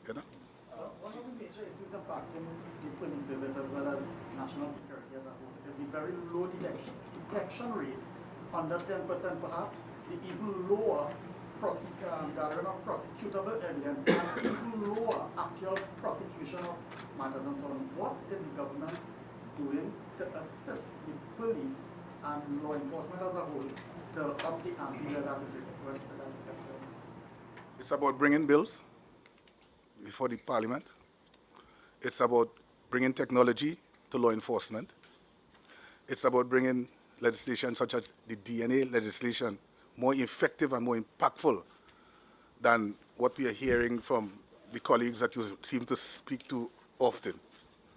One of the major issues impacting the police service as well as national security as a whole is the very low detection rate, under 10% perhaps, the even lower gathering of prosecutable evidence, and even lower actual prosecution of matters and so on. What is the government doing to assist the police and law enforcement as a whole to up the ante where that is concerned? It's about bringing bills before the parliament. It's about bringing technology to law enforcement. It's about bringing legislation such as the DNA legislation more effective and more impactful than what we are hearing from the colleagues that you seem to speak to often.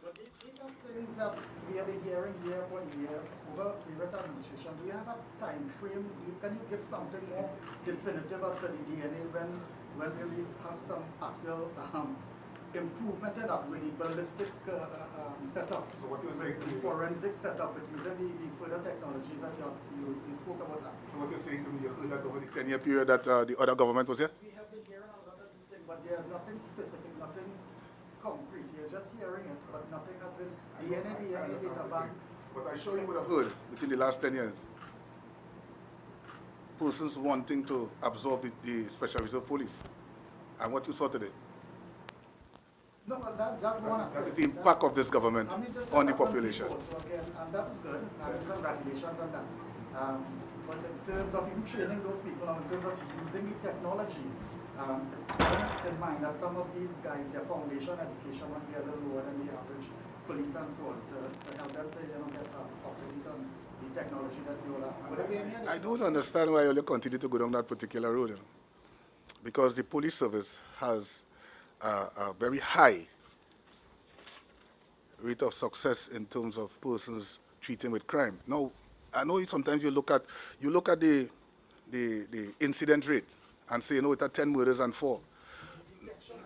But these are things that we have been hearing year for year over previous administration. Do you have a time frame? Can you give something more definitive as to the DNA when we have some actual improvement in that with the ballistic setup? So what you're saying, the forensic setup, but using the further technologies that you spoke about last year. So what you're saying to me, you heard that over the 10-year period that the other government was here? We have been hearing a lot of this thing, but there's nothing specific, nothing concrete. You're just hearing it, but nothing has been DNA data bank. But I sure you would have heard within the last 10 years, persons wanting to absorb the Special Reserve Police. And what you saw today. No, but that's one aspect. That is the impact of this government on the population. Again, and that's good, and congratulations on that. But in terms of even training those people, and in terms of using the technology, keep in mind that some of these guys, their foundation education might be a little lower than the average police and so on, to help them to get operate on the technology that you all have. I don't understand why you continue to go down that particular road. because the police service has a very high rate of success in terms of persons treating with crime. Now, I know sometimes you look at the incident rate and say, it's at 10 murders and 4.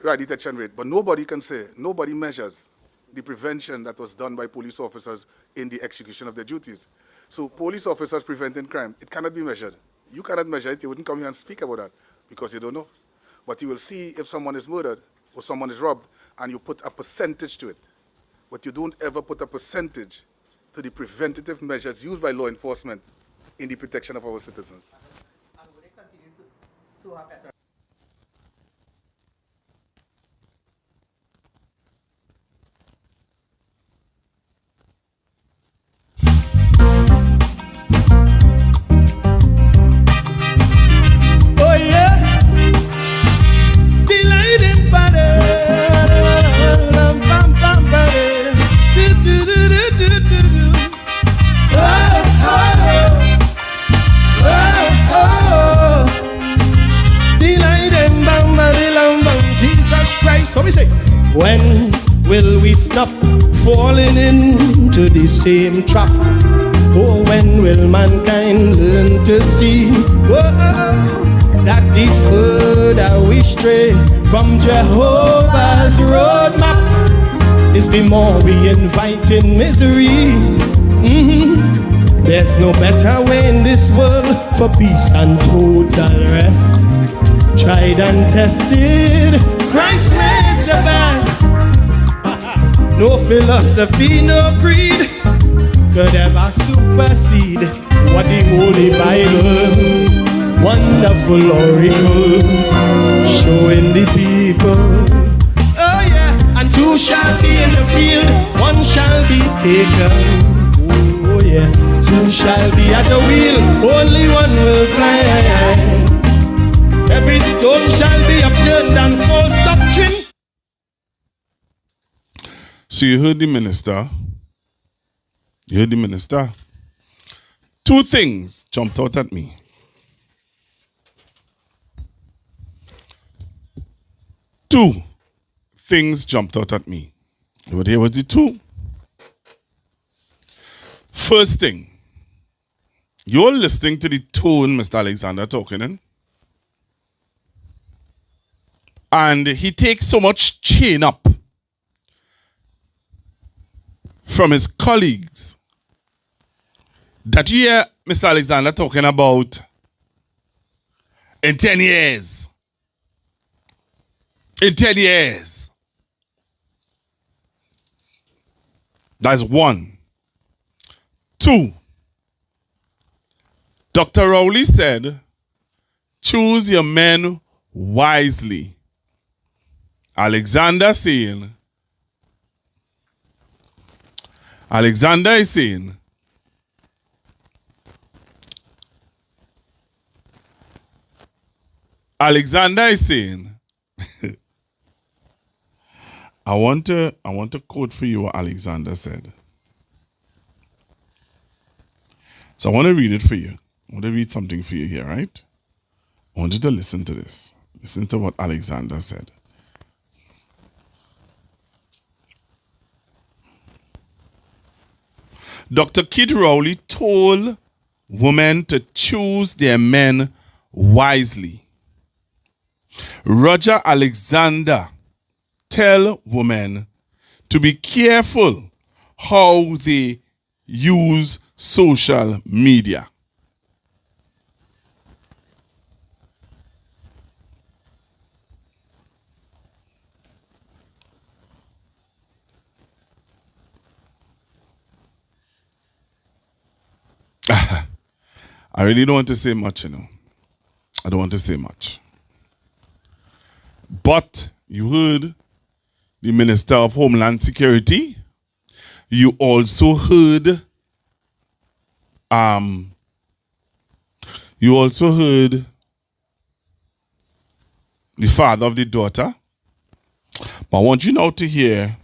Right, detection rate. But nobody measures the prevention that was done by police officers in the execution of their duties. So police officers preventing crime, it cannot be measured. You cannot measure it. You wouldn't come here and speak about that because you don't know. But you will see if someone is murdered or someone is robbed and you put a percentage to it. But you don't ever put a percentage to the preventative measures used by law enforcement in the protection of our citizens. And will they continue to have better? Oh yeah, delighted by Jesus Christ. What we say? When will we stop falling into the same trap? Oh, when will mankind learn to see that the further we stray from Jehovah's roadmap is the more we invite in misery. There's no better way in this world for peace and total rest. Tried and tested, Christ is the best. No philosophy, no creed could ever supersede what the Holy Bible, wonderful oracle, showing the people. Oh yeah, and two shall be in the field, one shall be taken. Oh yeah, two shall be at the wheel, only one will fly. Every stone shall be upturned and false doctrine. So you heard the minister. You heard the minister. Two things jumped out at me. Two things jumped out at me. But here was the two. First thing, you're listening to the tone Mr. Alexander talking in. And he takes so much chain up from his colleagues that you hear Mr. Alexander talking about in 10 years. In 10 years. That's one. Two. Dr. Rowley said, choose your men wisely. Alexander is saying, I want to quote for you what Alexander said. So I want to read it for you. I want to read something for you here, right? I want you to listen to this. Listen to what Alexander said. Dr. Kid Rowley told women to choose their men wisely. Roger Alexander tell women to be careful how they use social media. I really don't want to say much, you know. I don't want to say much. But you heard the Minister of Homeland Security. You also heard the father of the daughter. But I want you now to hear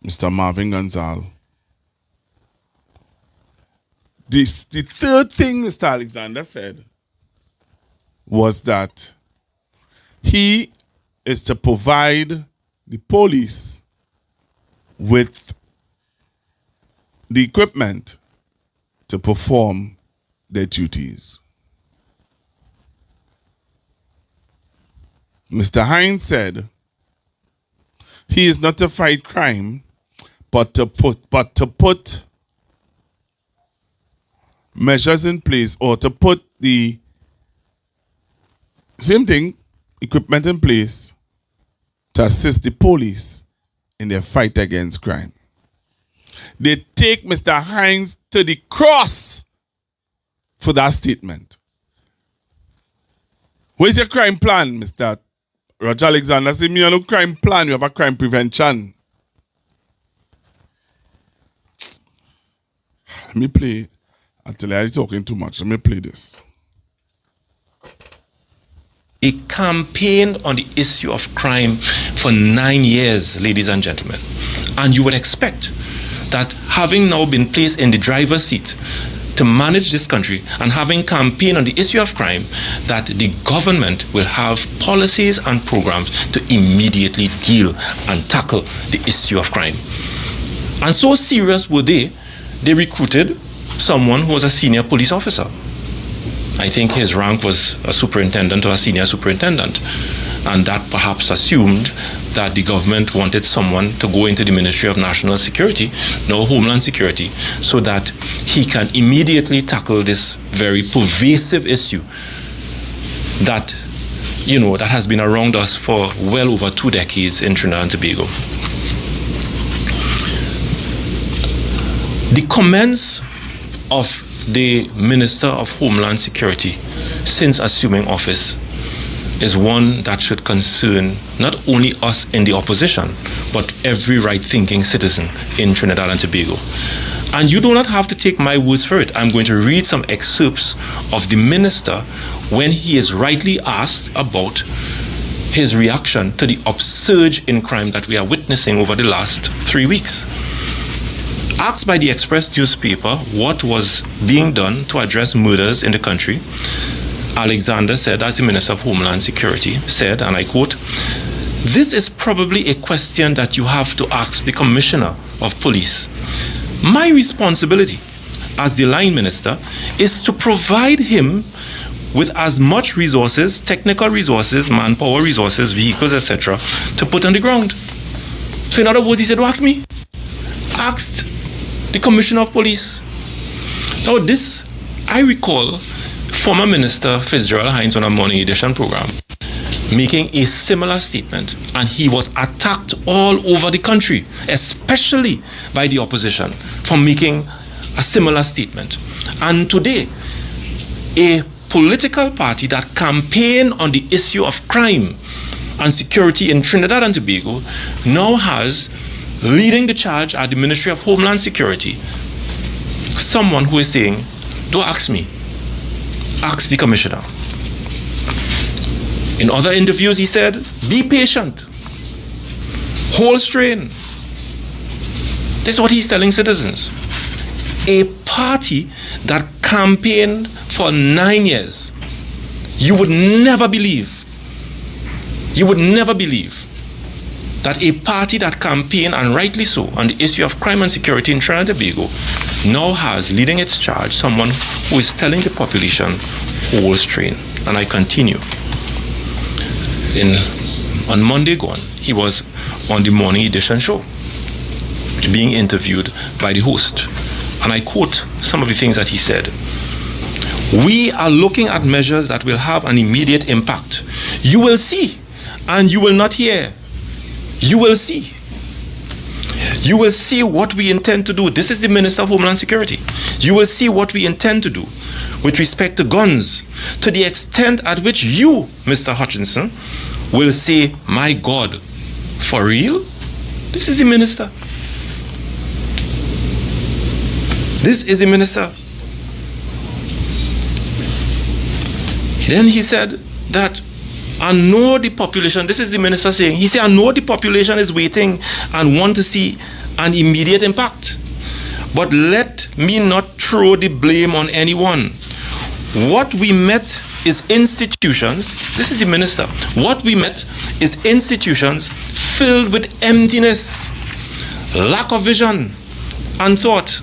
Mr. Marvin Gonzalez. The third thing Mr. Alexander said was that he is to provide the police with the equipment to perform their duties. Mr. Hines said he is not to fight crime, but to put measures in place, or to put the same thing, equipment in place to assist the police in their fight against crime. They take Mr. Hines to the cross for that statement. Where's your crime plan, Mr. Roger Alexander? Say, me have no crime plan, you have a crime prevention. Let me play. Until I'm talking too much, let me play this. A campaign on the issue of crime for 9 years, ladies and gentlemen. And you would expect that having now been placed in the driver's seat to manage this country and having campaigned on the issue of crime, that the government will have policies and programs to immediately deal and tackle the issue of crime. And so serious were they recruited someone who was a senior police officer. I think his rank was a superintendent or a senior superintendent, and that perhaps assumed that the government wanted someone to go into the Ministry of National Security, no Homeland Security, so that he can immediately tackle this very pervasive issue that, you know, that has been around us for well over 2 decades in Trinidad and Tobago. The comments of the Minister of Homeland Security since assuming office is one that should concern not only us in the opposition, but every right-thinking citizen in Trinidad and Tobago. And you do not have to take my words for it. I'm going to read some excerpts of the minister when he is rightly asked about his reaction to the upsurge in crime that we are witnessing over the last 3 weeks. Asked by the Express newspaper what was being done to address murders in the country, Alexander said, as the Minister of Homeland Security, said, and I quote, "This is probably a question that you have to ask the Commissioner of Police. My responsibility as the line minister is to provide him with as much resources, technical resources, manpower resources, vehicles, etc., to put on the ground." So in other words, he said, "Ask me." Asked the Commissioner of Police. Now this, I recall former Minister Fitzgerald Hines on a Morning Edition program making a similar statement, and he was attacked all over the country, especially by the opposition, for making a similar statement. And today, a political party that campaigned on the issue of crime and security in Trinidad and Tobago now has, leading the charge at the Ministry of Homeland Security, someone who is saying, "Don't ask me, ask the Commissioner." In other interviews he said, "Be patient, hold strain." This is what he's telling citizens. A party that campaigned for 9 years, you would never believe that a party that campaigned, and rightly so, on the issue of crime and security in Trinidad and Tobago now has, leading its charge, someone who is telling the population, hold strain. And I continue. On Monday gone, he was on the Morning Edition show being interviewed by the host. And I quote some of the things that he said. "We are looking at measures that will have an immediate impact. You will see, and you will not hear. You will see. You will see what we intend to do." This is the Minister of Homeland Security. "You will see what we intend to do with respect to guns, to the extent at which you, Mr. Hutchinson, will say, 'My God, for real?'" This is the minister. This is the minister. Then he said that, "I know the population," this is the minister saying, he said, "I know the population is waiting and want to see an immediate impact. But let me not throw the blame on anyone. What we met is institutions, this is the minister, what we met is institutions filled with emptiness, lack of vision and thought.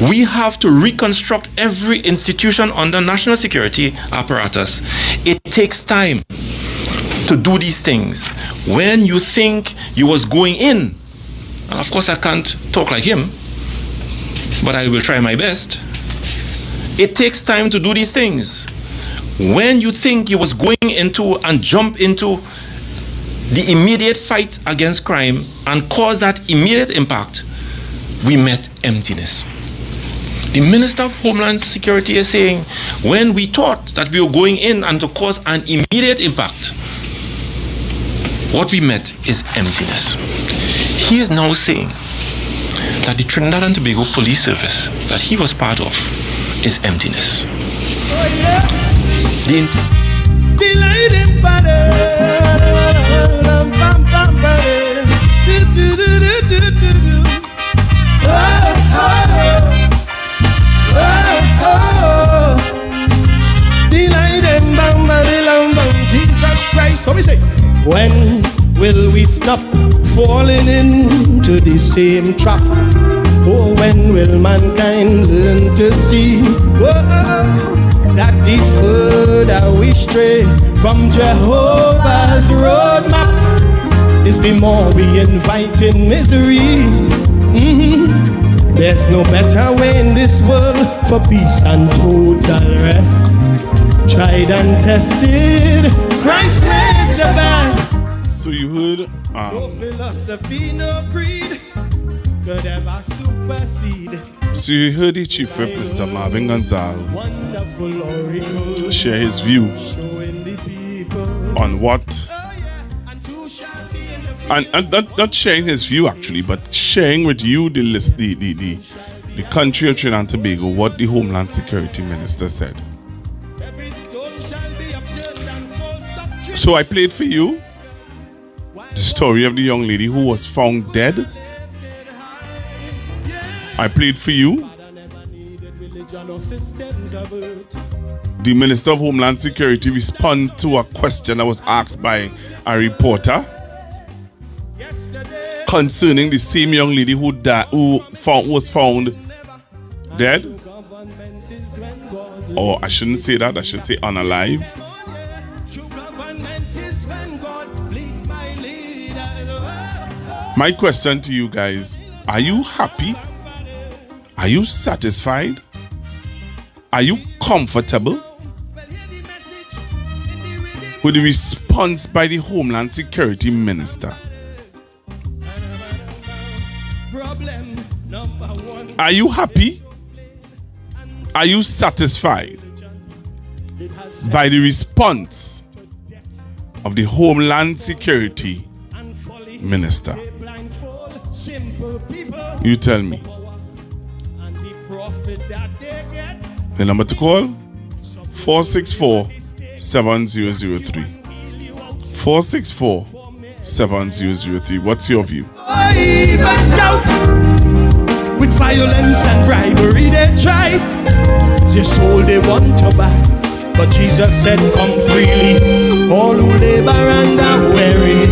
We have to reconstruct every institution under national security apparatus. It takes time to do these things. When you think you was going in, and of course I can't talk like him, but I will try my best. It takes time to do these things. When you think you was going into and jump into the immediate fight against crime and cause that immediate impact, we met emptiness. The Minister of Homeland Security is saying, when we thought that we were going in and to cause an immediate impact, what we met is emptiness. He is now saying that the Trinidad and Tobago Police Service that he was part of is emptiness. Jesus Christ, what we say? When will we stop falling into the same trap? Oh, when will mankind learn to see that the further we stray from Jehovah's roadmap is the more we invite in misery. There's no better way in this world for peace and total rest. Tried and tested, Christ is the best. So you heard no philosophy, no creed could ever supersede. So you heard the Chief Whip, Mr. Marvin Gonzalez, share his view on what, and not sharing his view actually, but sharing with you the country of Trinidad and Tobago what the Homeland Security Minister said. So I played for you the story of the young lady who was found dead. I played for you the Minister of Homeland Security respond to a question that was asked by a reporter concerning the same young lady who was found dead. Or I shouldn't say that, I should say unalive. My question to you guys, are you happy? Are you satisfied? Are you comfortable with the response by the Homeland Security Minister? Are you happy? Are you satisfied by the response of the Homeland Security Minister? You tell me. The number to call 464-7003. 464-7003. What's your view? Even doubt with violence and bribery they try. Their soul they want to buy, but Jesus said, "Come freely, all who labor and are weary,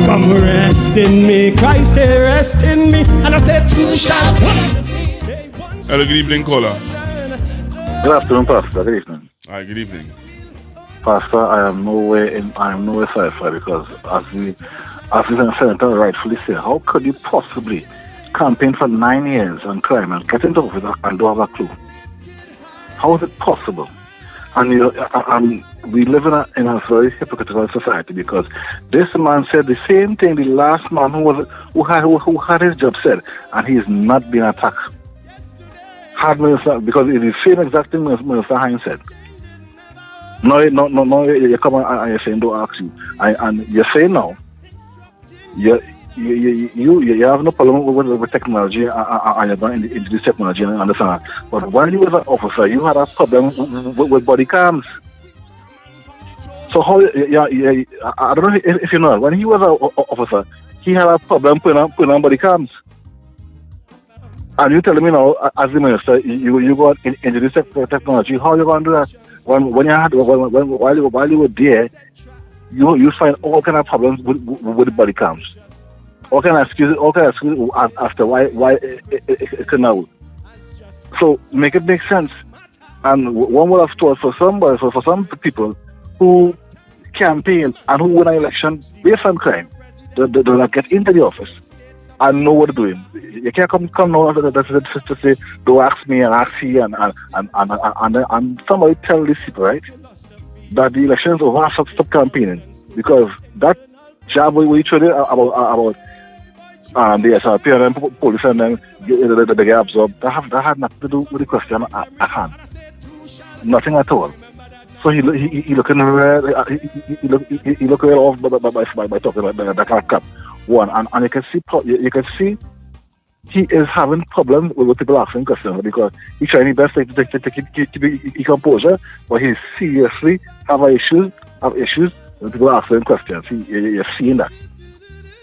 come rest in me." Christ say, "Rest in me," and I said, "Who shall?" Hello, good evening, caller. Good afternoon, Pastor. Good evening. Hi, good evening. Pastor, I am nowhere satisfied because as the Senator rightfully said, how could you possibly campaign for 9 years on crime and get into office and don't have a clue? How is it possible? And we live in a very hypocritical society because this man said the same thing the last man who had his job said, and he is not being attacked. Because it is the same exact thing Minister Hines said. No, you come and you're saying don't ask you, and you're saying now, you have no problem with technology and you're going into this technology and understand. But when you was an officer, you had a problem with body cams. So how? I don't know if you know. When he was an officer, he had a problem putting on body cams. And you telling me now, as the minister, you go into this technology, how you going to do that? when you had while you were there, you find all kind of problems with the body cams. All kind of excuses after why it can now. So make it make sense. And one would have thought for some people who campaign and who win an election based on crime, they not get into the office and know what they're doing. You can't come now to say, don't ask me and ask you and somebody tell these people, right, that the elections over, stop campaigning, because that job we told you about the SRP and then police and then they get absorbed, that had nothing to do with the question at hand. Nothing at all. So he looking off by talking about that kind of crap. One, and you can see he is having problems with people asking questions, because he's trying his best to keep his composure, but he seriously have issues with people asking questions. You're seeing that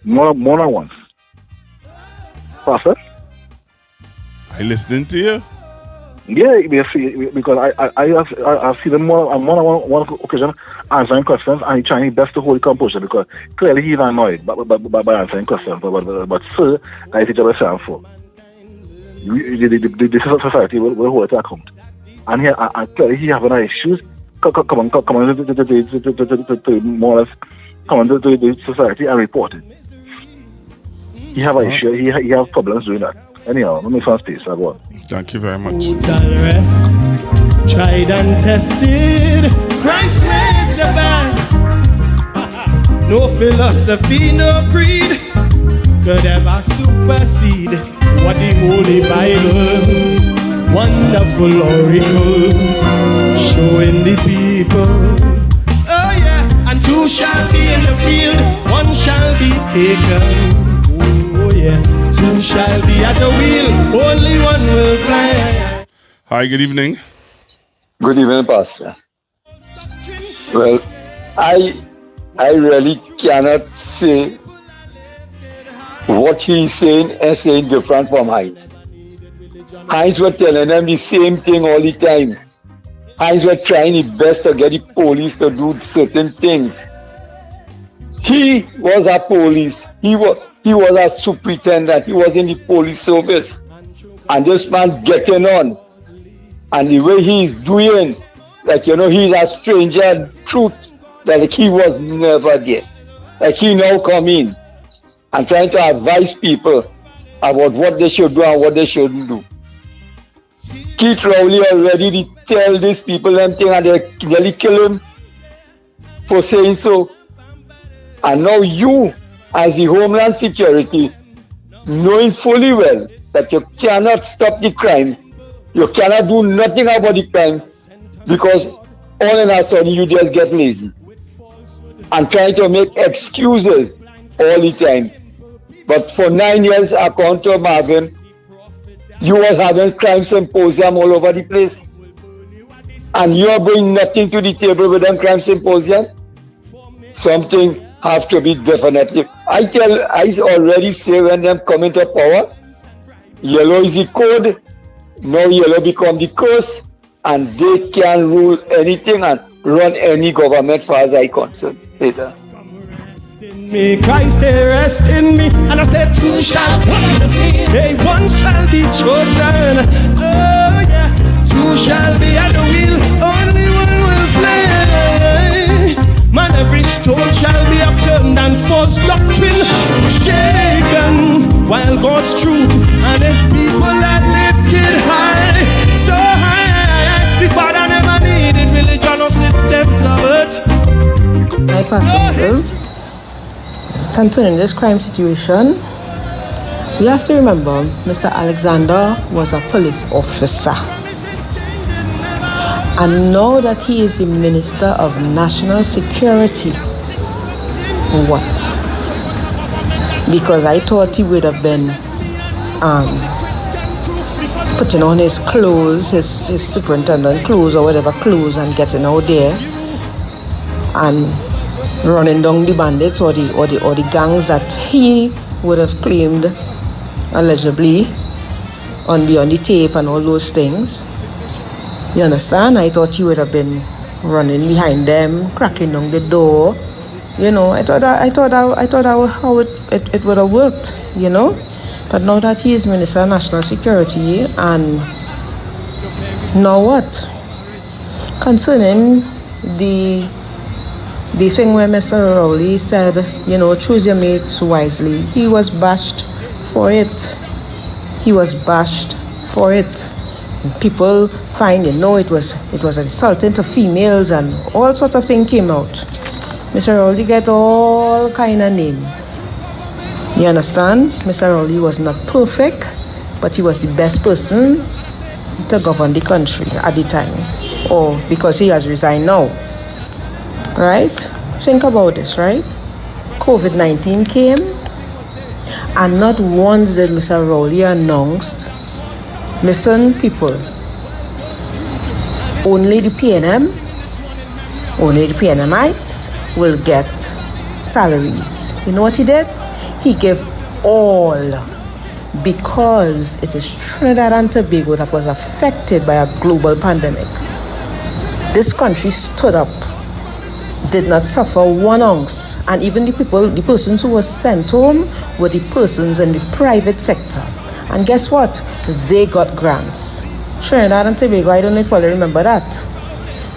more than once. Pastor? I listening to you. Yeah, because I've seen him more on one occasion answering questions, and he's trying his best to hold composure, because clearly he's annoyed by answering questions. But sir, that is the job I stand for. This society will hold it to account. And clearly he having issues. Come on to more or less come into the society and report it. He have an issue. He has problems doing that. Anyhow, let me find space. I go on. Thank you very much. Rest, tried and tested. Christ is the best. No philosophy, no creed could ever supersede what the Holy Bible, wonderful oracle, showing the people. Oh yeah, and two shall be in the field, one shall be taken. Oh yeah, two shall be at the wheel, only one will fly. Hi, good evening. Good evening, Pastor. Well, I really cannot say what he's saying and saying different from Heinz. Heinz were telling them the same thing all the time. Heinz were trying his best to get the police to do certain things. He was a police. He was a superintendent. He was in the police service. And this man getting on. And the way he is doing, like, he's a stranger in truth, that like he was never there. Like he now come in and trying to advise people about what they should do and what they shouldn't do. Keith Rowley already tell these people them thing, and they nearly kill him for saying so. And now you, as the Homeland Security, knowing fully well that you cannot stop the crime, you cannot do nothing about the crime, because all in a sudden you just get lazy and trying to make excuses all the time. But for 9 years, according to Marvin, you was having crime symposium all over the place, and you are bringing nothing to the table with them crime symposium. Something have to be definitely. I already say when them come into power, yellow is the code. Now yellow become the curse, and they can rule anything and run any government, far as I concerned. Later. Me, Christ say rest in me, and I said two shall be, hey, one shall be chosen. Oh yeah, two shall be at the wheel, only one will fly. Man, every stone shall be upturned and false doctrine shaken, while God's truth and his people are lifted high, so high. The Father never needed religion or system, love it. Hi, Pastor. Concerning this crime situation, we have to remember Mr. Alexander was a police officer, and now that he is the Minister of National Security, what? Because I thought he would have been putting on his clothes, his superintendent clothes or whatever clothes, and getting out there and running down the bandits or the gangs that he would have claimed allegedly on the tape and all those things. You understand? I thought you would have been running behind them, cracking down the door. You know, I thought how it would have worked, you know. But now that he is Minister of National Security, and now what? Concerning the thing where Mr. Rowley said, you know, choose your mates wisely, he was bashed for it. He was bashed for it. People find, you know, it was insulting to females and all sorts of things came out. Mr. Rowley get all kind of name. You understand? Mr. Rowley was not perfect, but he was the best person to govern the country at the time. Or because he has resigned now. Right? Think about this, right? COVID-19 came, and not once did Mr. Rowley announced, listen, people, only the PNMites will get salaries. You know what he did? He gave all, because it is Trinidad and Tobago that was affected by a global pandemic. This country stood up, did not suffer 1 ounce, and even the persons who were sent home were the persons in the private sector. And guess what? They got grants. Trinidad and Tobago, I don't know if you remember that.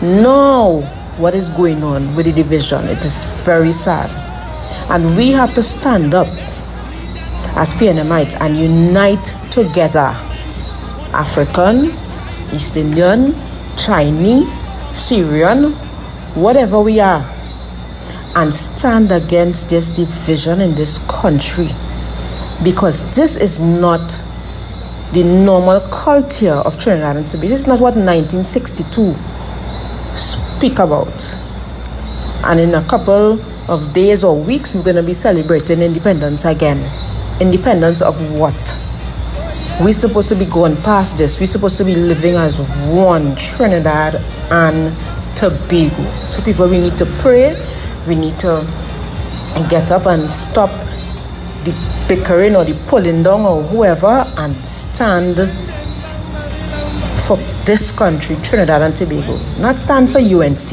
Now, what is going on with the division? It is very sad. And we have to stand up as PNMites and unite together. African, East Indian, Chinese, Syrian, whatever we are, and stand against this division in this country. Because this is not the normal culture of Trinidad and Tobago. This is not what 1962 speak about. And in a couple of days or weeks, we're going to be celebrating independence again. Independence of what? We're supposed to be going past this. We're supposed to be living as one, Trinidad and Tobago. So people, we need to pray. We need to get up and stop the bickering or the pulling down or whoever, and stand for this country, Trinidad and Tobago. Not stand for UNC.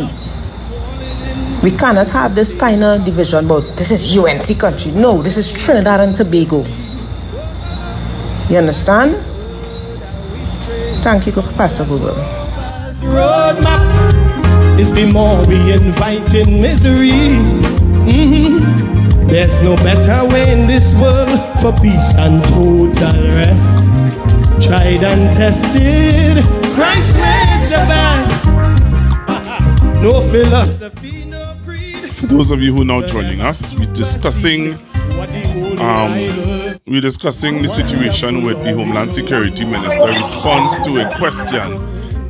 We cannot have this kind of division about this is UNC country. No, this is Trinidad and Tobago. You understand? Thank you, Pastor Google. Roadmap is the more we invite in misery. There's no better way in this world for peace and total rest. Tried and tested, Christ is the best. No philosophy, no creed. For those of you who are now joining us, we're discussing the situation with the Homeland Security Minister response to a question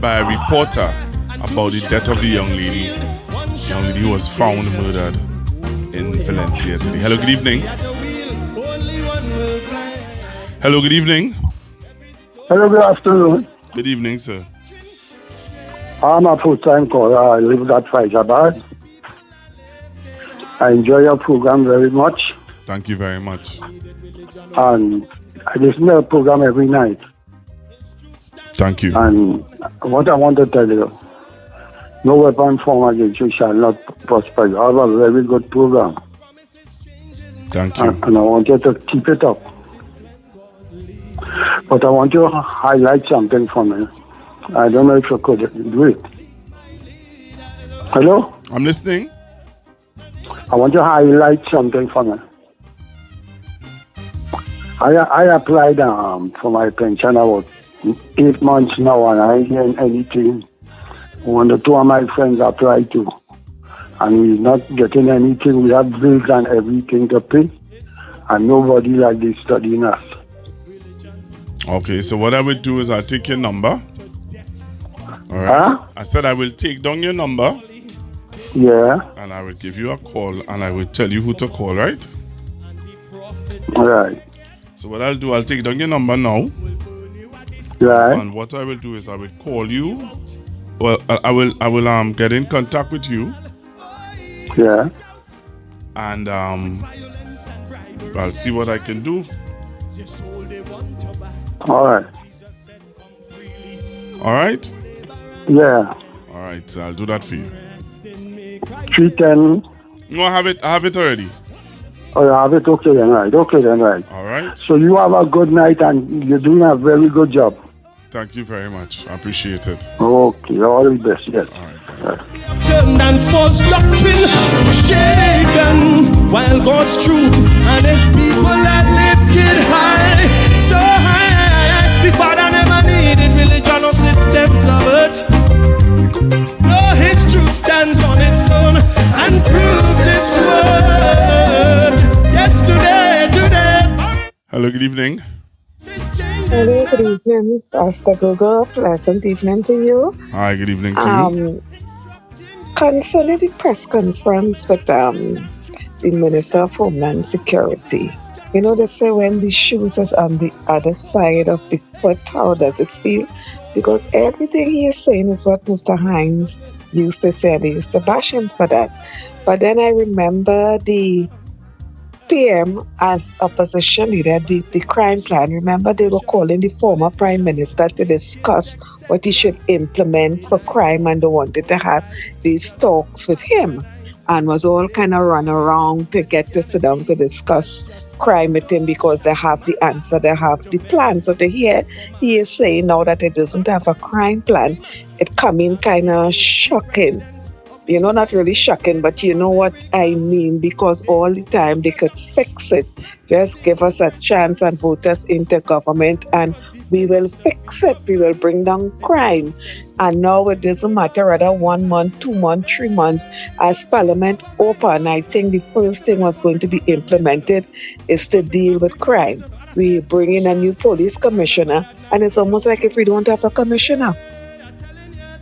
by a reporter about the death of the young lady who was found murdered in Valencia today. Hello, good evening. Hello, good evening. Hello, good afternoon. Good evening, sir. I'm a full-time caller. I live at Faizabad. I enjoy your program very much. Thank you very much. And I listen to the program every night. Thank you. And what I want to tell you, no weapon formed against you shall not prosper. You have a very good program. Thank you. And I want you to keep it up. But I want you to highlight something for me. I don't know if you could do it. Hello? I'm listening. I want you to highlight something for me. I applied for my pension about 8 months now, and I ain't getting anything. When the two of my friends applied to, and we're not getting anything. We have bills and everything to pay, and nobody like this studying us. Okay, so what I will do is I'll take your number. All right. Huh? I said I will take down your number. Yeah. And I will give you a call, and I will tell you who to call, right? All right. So what I'll do, I'll take down your number now. Right. And what I will do is I will call you. Well, I will get in contact with you. Yeah. And I'll see what I can do. All right. All right. Yeah. All right, so I'll do that for you. 310. No, I have it already. Oh, you have it? Okay then, right. Okay then, right. All right. So you have a good night and you're doing a very good job. Thank you very much. I appreciate it. Okay, all the best, yes. All right. Turned and false doctrine shaken, while God's truth and his people are lifted high, so high. The Father never needed religion or system of it. No, his truth stands on its own and proves its worth. Yesterday. Hello, good evening. Hello, good evening, Pastor Google. Pleasant evening to you. Hi, good evening to you. Concerning the press conference with the Minister of Homeland Security, you know, they say when the shoes is on the other side of the foot, how does it feel? Because everything he is saying is what Mr. Hines used to say, and they used to bash him for that. But then I remember the PM as opposition leader, the crime plan. Remember, they were calling the former prime minister to discuss what he should implement for crime, and they wanted to have these talks with him, and was all kind of run around to get to sit down to discuss crime with him because they have the answer, they have the plan. So to hear he is saying now that it doesn't have a crime plan, it coming kind of shocking. You know, not really shocking, but you know what I mean, because all the time they could fix it. Just give us a chance and vote us into government and we will fix it. We will bring down crime. And now it doesn't matter whether 1 month, 2 months, 3 months, as Parliament open, I think the first thing was going to be implemented is to deal with crime. We bring in a new police commissioner, and it's almost like if we don't have a commissioner.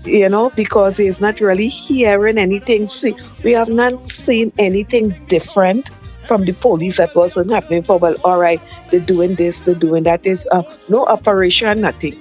You know, because he's not really hearing anything. See, we have not seen anything different from the police that wasn't happening for, well, all right, they're doing this, they're doing that. There's no operation, nothing.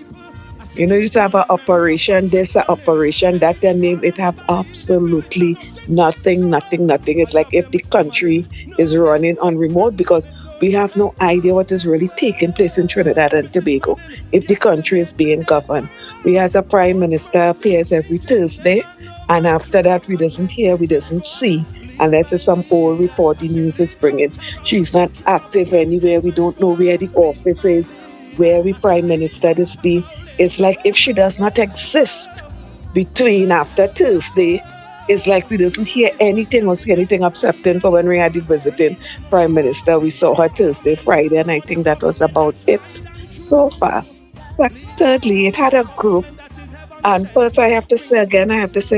You know, you used to have an operation, this, an operation, that, their name, it have absolutely nothing. It's like if the country is running on remote, because we have no idea what is really taking place in Trinidad and Tobago if the country is being governed. We have a prime minister appears every Thursday, and after that we doesn't hear, we doesn't see, unless it's some old report the news is bringing. She's not active anywhere. We don't know where the office is, where the prime minister is be. It's like if she does not exist between after Thursday, it's like we doesn't hear anything or see anything excepting for when we had the visiting prime minister. We saw her Thursday, Friday, and I think that was about it so far. So thirdly, it had a group, and first I have to say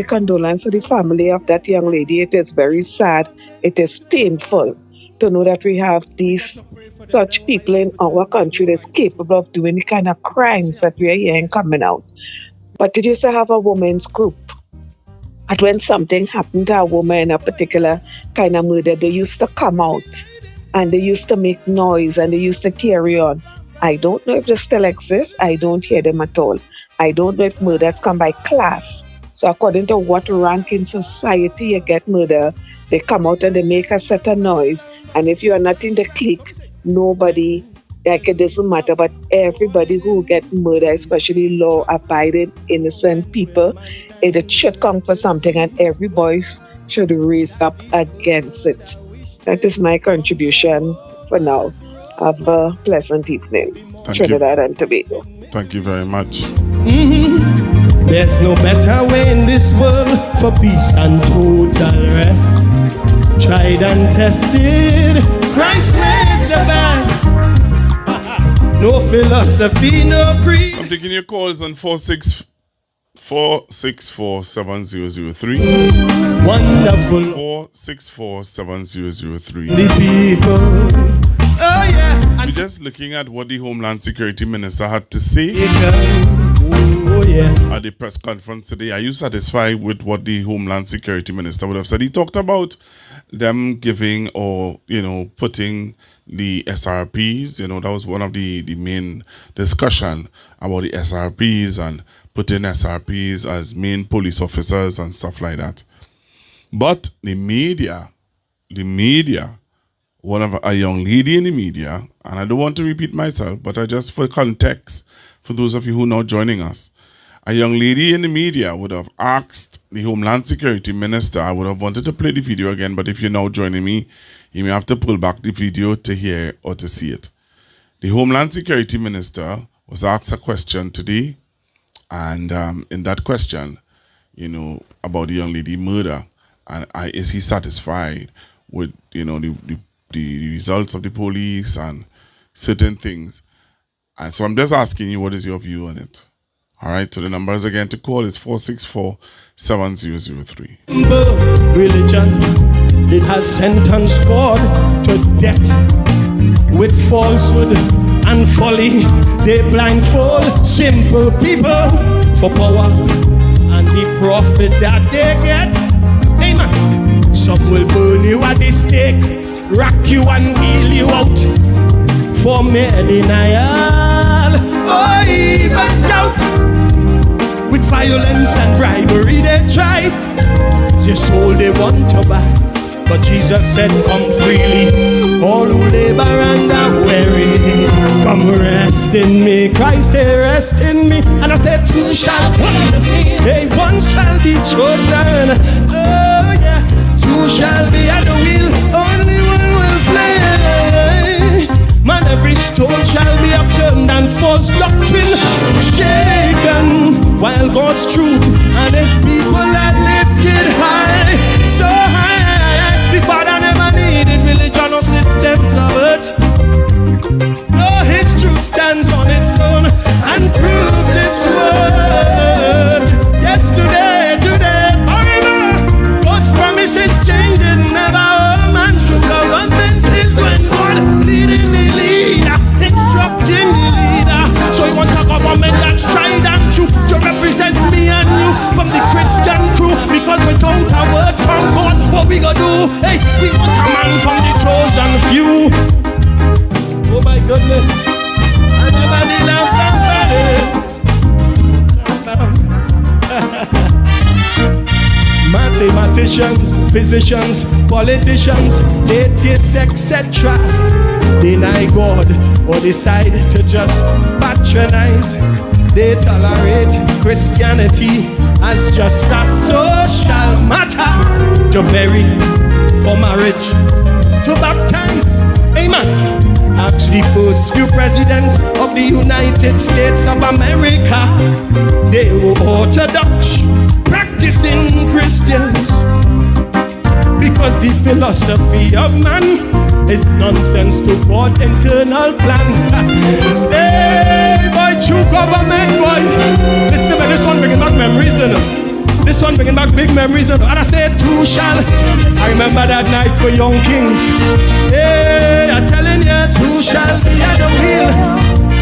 condolence to the family of that young lady. It is very sad. It is painful to know that we have these such people in our country that's capable of doing the kind of crimes that we are hearing coming out. But it used to have a women's group. And when something happened to a woman, a particular kind of murder, they used to come out and they used to make noise and they used to carry on. I don't know if they still exist. I don't hear them at all. I don't know if murders come by class. So according to what rank in society you get murder, they come out and they make a certain noise. And if you are not in the clique, nobody, like it doesn't matter, but everybody who get murder, especially law-abiding, innocent people, it should come for something and every voice should raise up against it. That is my contribution for now. Have a pleasant evening. Trinidad and Tobago. Thank you very much. There's no better way in this world for peace and total rest. Tried and tested, Christ is the best. No philosophy, no creed. So I'm taking your calls on 464-7003. Wonderful. 464-7003. The people. Oh yeah. We're just looking at what the Homeland Security Minister had to say at the press conference today. Are you satisfied with what the Homeland Security Minister would have said? He talked about them giving or, putting the SRPs, that was one of the main discussion about the SRPs and putting SRPs as main police officers and stuff like that. But the media, one of a young lady in the media, and I don't want to repeat myself, but I just for context, for those of you who are now joining us, a young lady in the media would have asked the Homeland Security Minister. I would have wanted to play the video again, but if you're now joining me, you may have to pull back the video to hear or to see it. The Homeland Security Minister was asked a question today, and in that question, about the young lady murder, and is he satisfied with, the results of the police and certain things. And so I'm just asking you, what is your view on it? All right, so the numbers again to call is 464-7003. Religion, it has sentenced God to death. With falsehood and folly, they blindfold simple people for power and the profit that they get. Amen. Some will burn you at the stake, rock you and wheel you out for mere denial or even doubt. With violence and bribery they try, their soul they want to buy. But Jesus said, come freely, all who labor and are weary, come rest in me. Christ said, rest in me. And I said, two shall come, they one shall be chosen. Oh yeah, two shall be at the wheel, only one will fly. Man, every stone shall be upturned and false doctrine shaken, while God's truth and his people are lifted high, so high. The Father never needed religion or system of it. No, his truth stands on its own and proves its worth. Yesterday, today, forever. God's promises change it never. Oh man, true government is when God leading the leader, instructing the leader. So he wants a government that's tried and true to represent me and you from the Christian crew. Because without a word from God, what we gonna do? Hey, we want a man from the chosen few. Oh my goodness, I never did love mathematicians, physicians, politicians, atheists, etc. deny God or decide to just patronize. They tolerate Christianity as just a social matter. To marry, for marriage, to baptize. Amen. Ask the first few presidents of the United States of America. They were Orthodox, practicing Christians. Because the philosophy of man is nonsense to God's internal plan. Hey, boy, true government, boy. Listen to me, this one bringing back memories, you know. This one bringing back big memories, you know. And I said, two shall. I remember that night for Young Kings. Hey, I'm telling you, two shall be at the wheel.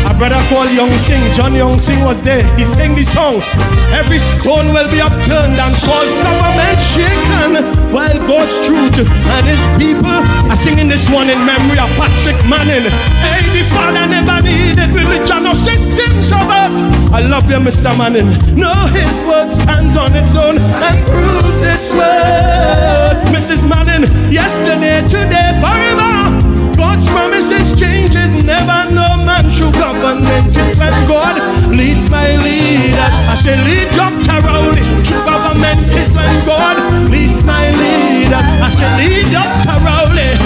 A brother called Young Sing, John Young Sing was there. He sang the song. Every stone will be upturned and false government shaken, while God's truth and his people are singing this one in memory of Patrick Manning. Hey, the Father never needed religion or systems of earth. I love you, Mr. Manning. No, his word stands on its own and proves its worth. Mrs. Manning, yesterday, today, forever. God's promises changes never. No man true government is when God leads my leader. I say lead Dr. Rowley. True government is when God leads my leader. I say lead Dr. Rowley.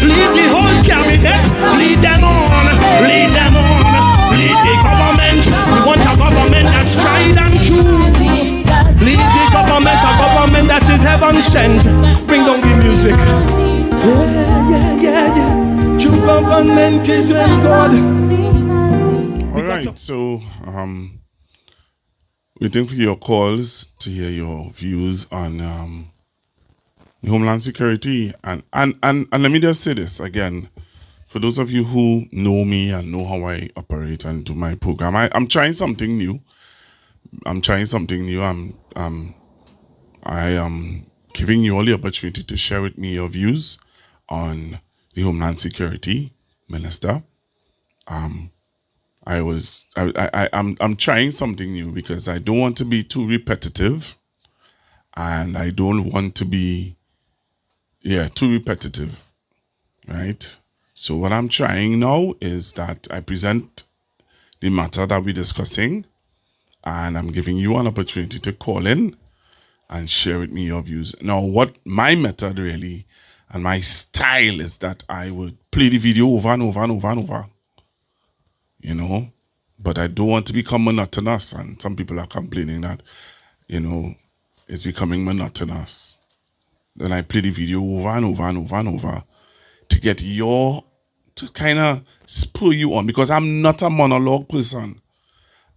Lead the whole cabinet. Lead them on. Lead them on. Lead the government. We want a government that's tried and true. Lead the government, a government that is heaven sent. Bring down the music. Yeah. True government is when God. All right, so waiting for your calls to hear your views on the Homeland Security. And let me just say this again. For those of you who know me and know how I operate and do my program, I'm trying something new. I am giving you all the opportunity to share with me your views on the Homeland Security Minister. I'm trying something new because I don't want to be too repetitive, and I don't want to be too repetitive, right? So what I'm trying now is that I present the matter that we're discussing, and I'm giving you an opportunity to call in and share with me your views. Now, what my method really and my style is that I would play the video over and over and over and over, you know, but I don't want to become monotonous, and some people are complaining that, you know, it's becoming monotonous. Then I play the video over and over and over and over to get to kind of spur you on, because I'm not a monologue person.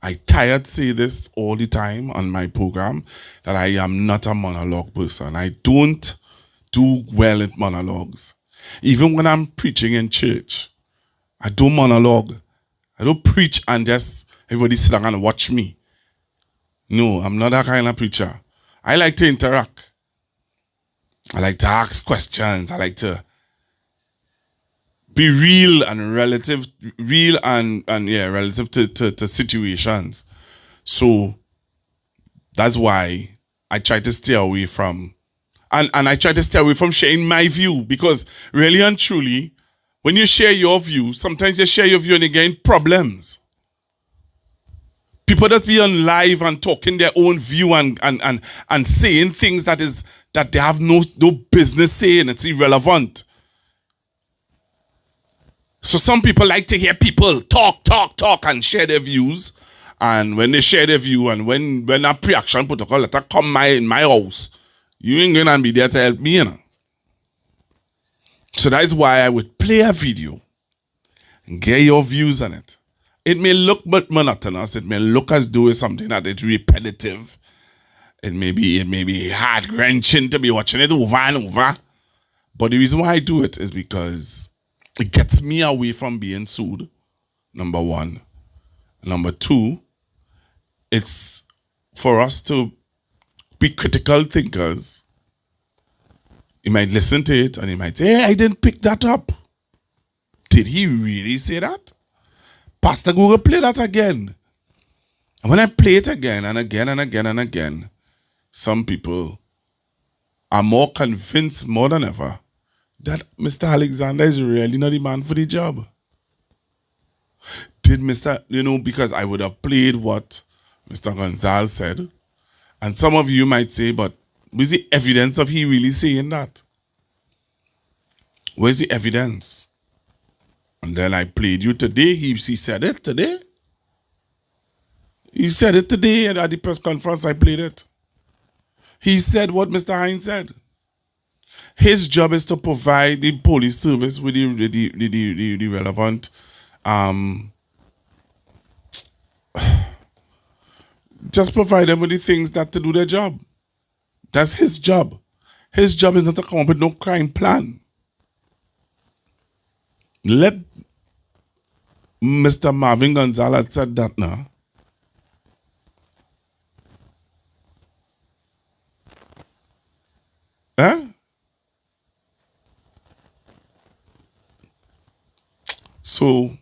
I tired say this all the time on my program, that I am not a monologue person. I don't do well at monologues. Even when I'm preaching in church, I don't monologue. I don't preach and just everybody sit down and watch me. No, I'm not that kind of preacher. I like to interact. I like to ask questions. I like to be real and relative to situations. So that's why I try to stay away from, and I try to stay away from sharing my view, because really and truly, when you share your view, sometimes you share your view and you get problems. People just be on live and talking their own view and saying things that they have no business saying. It's irrelevant. So some people like to hear people talk and share their views. And when they share their view, and when a pre-action protocol letter come in my house, you ain't gonna be there to help me, you know. So that's why I would play a video and get your views on it. It may look but monotonous. It may look as though it's something that is repetitive. It may be heart-wrenching to be watching it over and over. But the reason why I do it is because it gets me away from being sued, number one. Number two, it's for us to be critical thinkers. You might listen to it and you might say, hey, I didn't pick that up. Did he really say that? Pastor Google, play that again. And when I play it again and again and again and again, some people are more convinced more than ever that Mr. Alexander is really not the man for the job. Because I would have played what Mr. Gonzalez said. And some of you might say, but where's the evidence of he really saying that? Where's the evidence? And then I played you today. He said it today. He said it today at the press conference. I played it. He said what Mr. Hines said. His job is to provide the police service with the relevant just provide them with the things that to do their job. That's his job. His job is not to come up with no crime plan. Let Mr. Marvin Gonzalez said that now. Huh? So,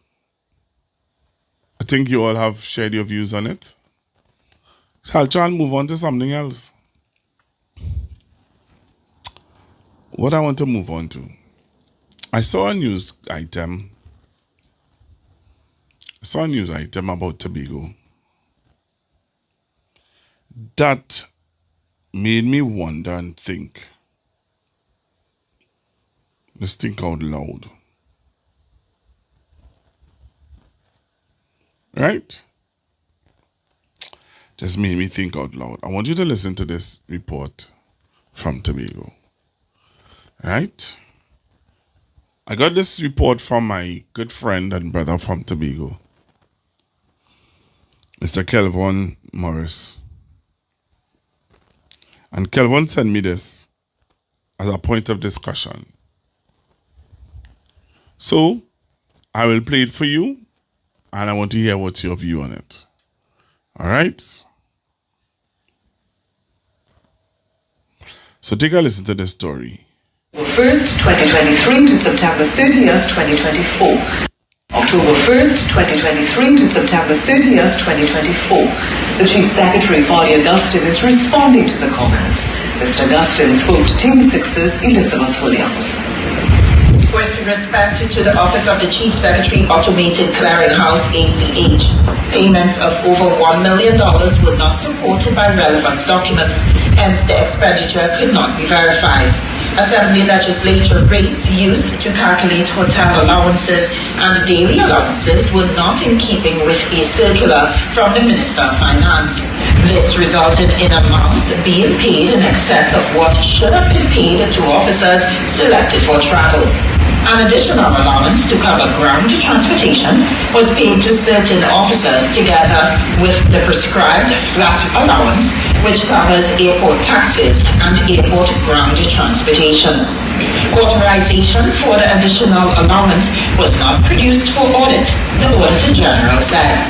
I think you all have shared your views on it. So I'll try and move on to something else. What I want to move on to. I saw a news item. About Tobago that made me wonder and think. Let's think out loud. Right? Just made me think out loud. I want you to listen to this report from Tobago. Right? I got this report from my good friend and brother from Tobago, Mr. Kelvin Morris. And Kelvin sent me this as a point of discussion. So, I will play it for you, and I want to hear what's your view on it. All right? So take a listen to this story. 1st, 2023 to September 30th, 2024. October 1st, 2023 to September 30th, 2024. The Chief Secretary, Fadi Augustine, is responding to the comments. Mr. Augustine spoke to TV6's Elizabeth Williams. With with respect to the Office of the Chief Secretary Automated Clearinghouse, ACH, payments of over $1 million were not supported by relevant documents, hence the expenditure could not be verified. Assembly legislature rates used to calculate hotel allowances and daily allowances were not in keeping with a circular from the Minister of Finance. This resulted in amounts being paid in excess of what should have been paid to officers selected for travel. An additional allowance to cover ground transportation was paid to certain officers together with the prescribed flat allowance, which covers airport taxes and airport ground transportation. Authorization for the additional allowance was not produced for audit, the Auditor General said.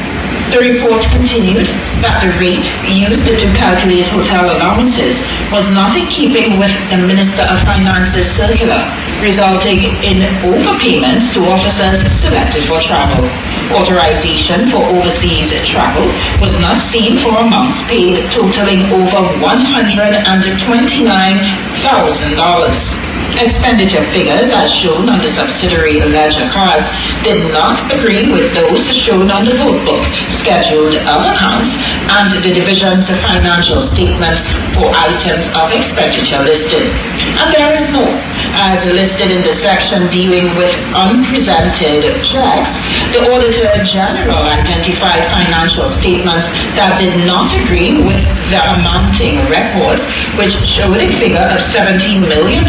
The report continued that the rate used to calculate hotel allowances was not in keeping with the Minister of Finance's circular, resulting in overpayments to officers selected for travel. Authorization for overseas travel was not seen for amounts paid totaling over $129,000. Expenditure figures as shown on the subsidiary ledger cards did not agree with those shown on the vote book, scheduled of accounts, and the division's financial statements for items of expenditure listed. And there is more. As listed in the section dealing with unpresented checks, the Auditor General identified financial statements that did not agree with the amounting records, which showed a figure of $17 million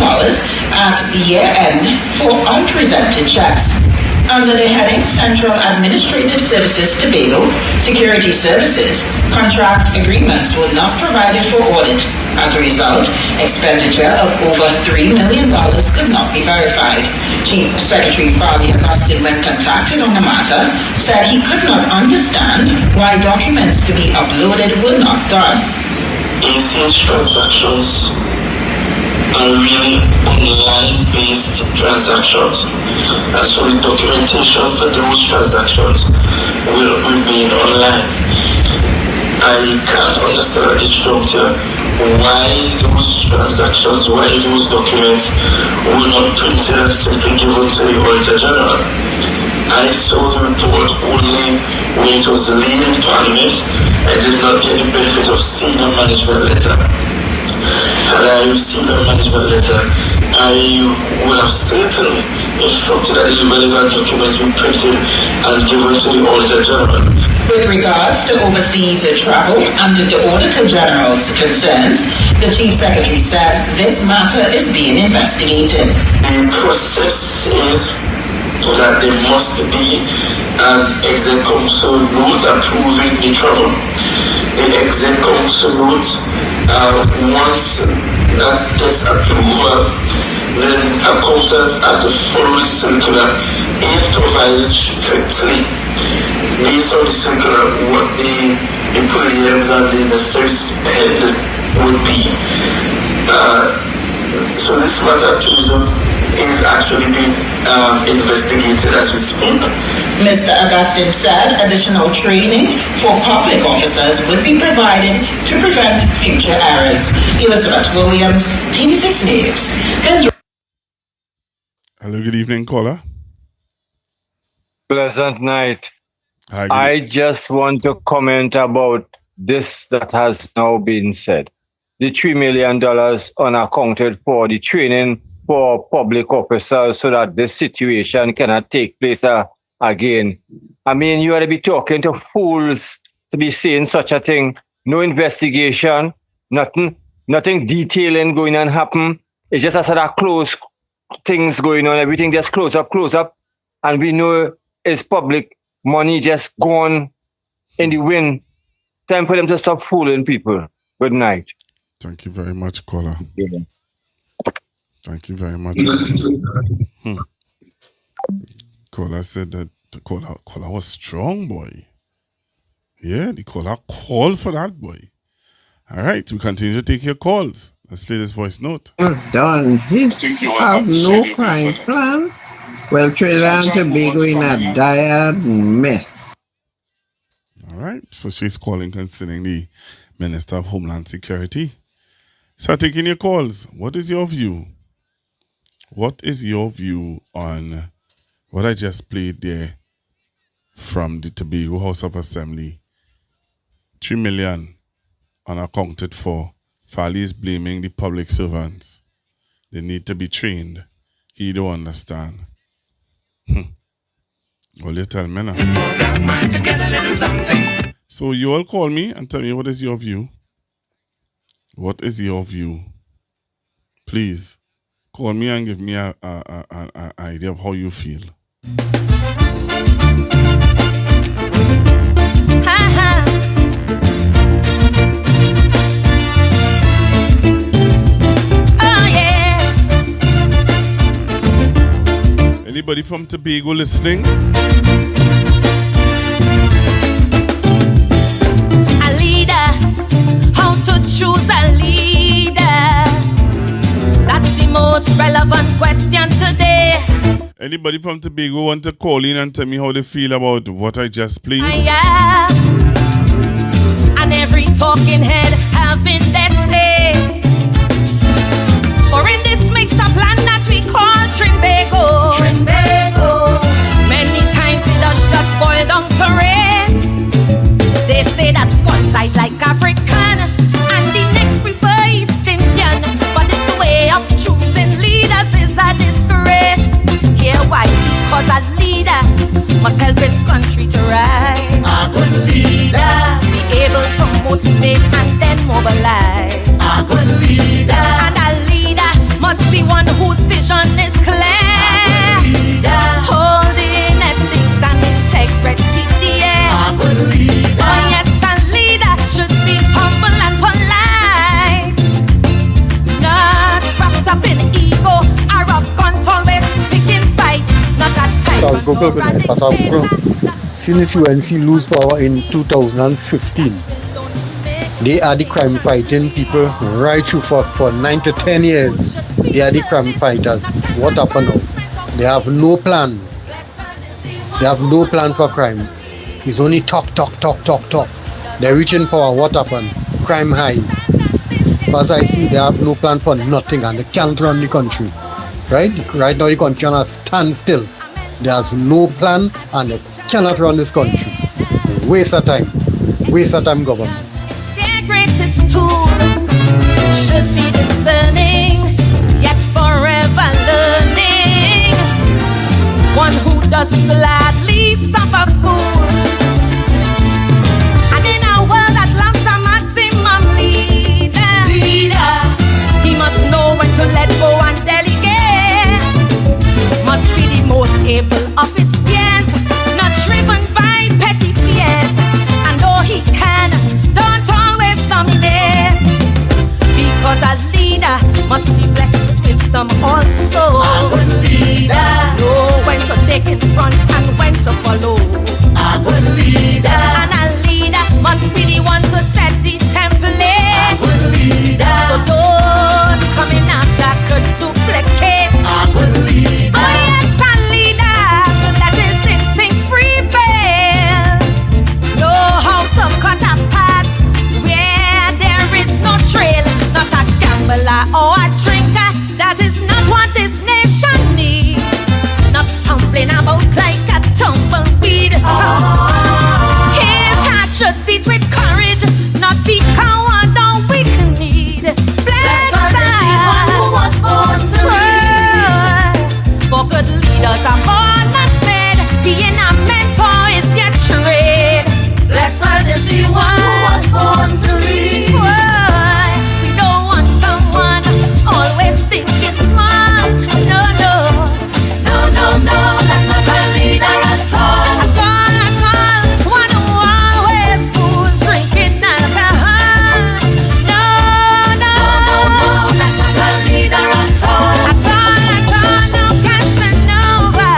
at year-end for unpresented checks. Under the heading Central Administrative Services Tobago, Security Services, contract agreements were not provided for audit. As a result, expenditure of over $3 million could not be verified. Chief Secretary Farley Augustine, when contacted on the matter, said he could not understand why documents to be uploaded were not done. ACH transactions are really online-based transactions, and so the documentation for those transactions will remain online. I can't understand at this juncture why those transactions, why those documents were not printed and simply given to the Auditor General. I saw the report only when it was laid in Parliament. I did not get the benefit of seeing a management letter. Had I received a management letter, I would have certainly instructed that the relevant documents be printed and given to the Auditor General. With regards to overseas travel and the Auditor General's concerns, the Chief Secretary said this matter is being investigated. The process is that there must be an exec council note approving the travel. The exec council note, once that gets approval, then accountants have to follow the circular and provide strictly based on the circular what the per diems and the necessary spend would be. So this matter is actually being investigated as we speak. Mr. Augustine said additional training for public officers would be provided to prevent future errors. Elizabeth Williams, TV6 News. Hello, good evening, caller. Pleasant night. Hi, I just want to comment about this that has now been said. The $3 million unaccounted for the training for public officers so that this situation cannot take place again. I mean, you ought to be talking to fools to be saying such a thing. No investigation, nothing detailing going on happen. It's just a sort of close things going on. Everything just close up. And we know it's public money just gone in the wind. Time for them to stop fooling people. Good night. Thank you very much, caller. Yeah. Thank you very much. Caller said that the caller was strong, boy. Yeah, the caller called for that, boy. All right, we continue to take your calls. Let's play this voice note. Done. This have no crime plan. Well, Trinidad and Tobago in a dire mess. All right, so she's calling concerning the Minister of Homeland Security. So taking your calls, what is your view? What is your view on what I just played there from the Tobago House of Assembly? 3 million unaccounted for. Fali is blaming the public servants. They need to be trained. He don't understand. Well, you tell me now. So you all call me and tell me what is your view. What is your view? Please call me and give me an idea of how you feel. Anybody from Tobago listening? A leader, how to choose a leader. That's the most relevant question today. Anybody from Tobago want to call in and tell me how they feel about what I just played? Yeah. And every talking head having their say. For in this mixed up land that we call Tobago, many times it does just boil down to race. They say that one side like African and the next prefer East Indian, but this way of choosing leaders is a disgrace. Here why? Because a leader must help his country to rise. A good leader be able to motivate and then mobilize. A good leader, and a leader must be one whose vision is clear. A good leader, holding ethics and integrity, yeah. A good leader, oh yes, a leader should be humble and polite, not wrapped up in ego, arrogant, always picking fight, not a type of Since UNC lose power in 2015, they are the crime fighting people right through for 9 to 10 years. They are the crime fighters. What happened now? They have no plan. They have no plan for crime. It's only talk. They reach in power. What happened? Crime high. As I see, they have no plan for nothing and they can't run the country. Right? Right now the country on a standstill. There's no plan and they cannot run this country. Waste of time. Waste of time, government. Their greatest tool should be discerning, yet forever learning. One who doesn't gladly suffer fools. And in a world that loves a maximum leader, he must know when to let go and delegate. Must be the most able of his peers, not driven by petty fears. And though he can, don't always dominate, because a leader must be blessed with wisdom also. A good leader know when to take in front and when to follow. A good leader, and a leader must be the one to set the template. A good leader, so those coming after could duplicate. A good leader, oh yes, a leader should let his instincts prevail. Know how to cut a path where there is no trail. Not a gambler or a drinker, that is not what this nation needs. Not stumbling about like a tumbleweed. His heart should beat with courage, not be coward or weak-kneed. Blessed is the one who was born to lead. For good leaders are born not made. Being a mentor is yet trade. Blessed is the one who was born to lead. We don't want someone always thinking smart. No, that's not a leader at all. One who always fools drinking alcohol. No, that's not a leader at all. No Casanova,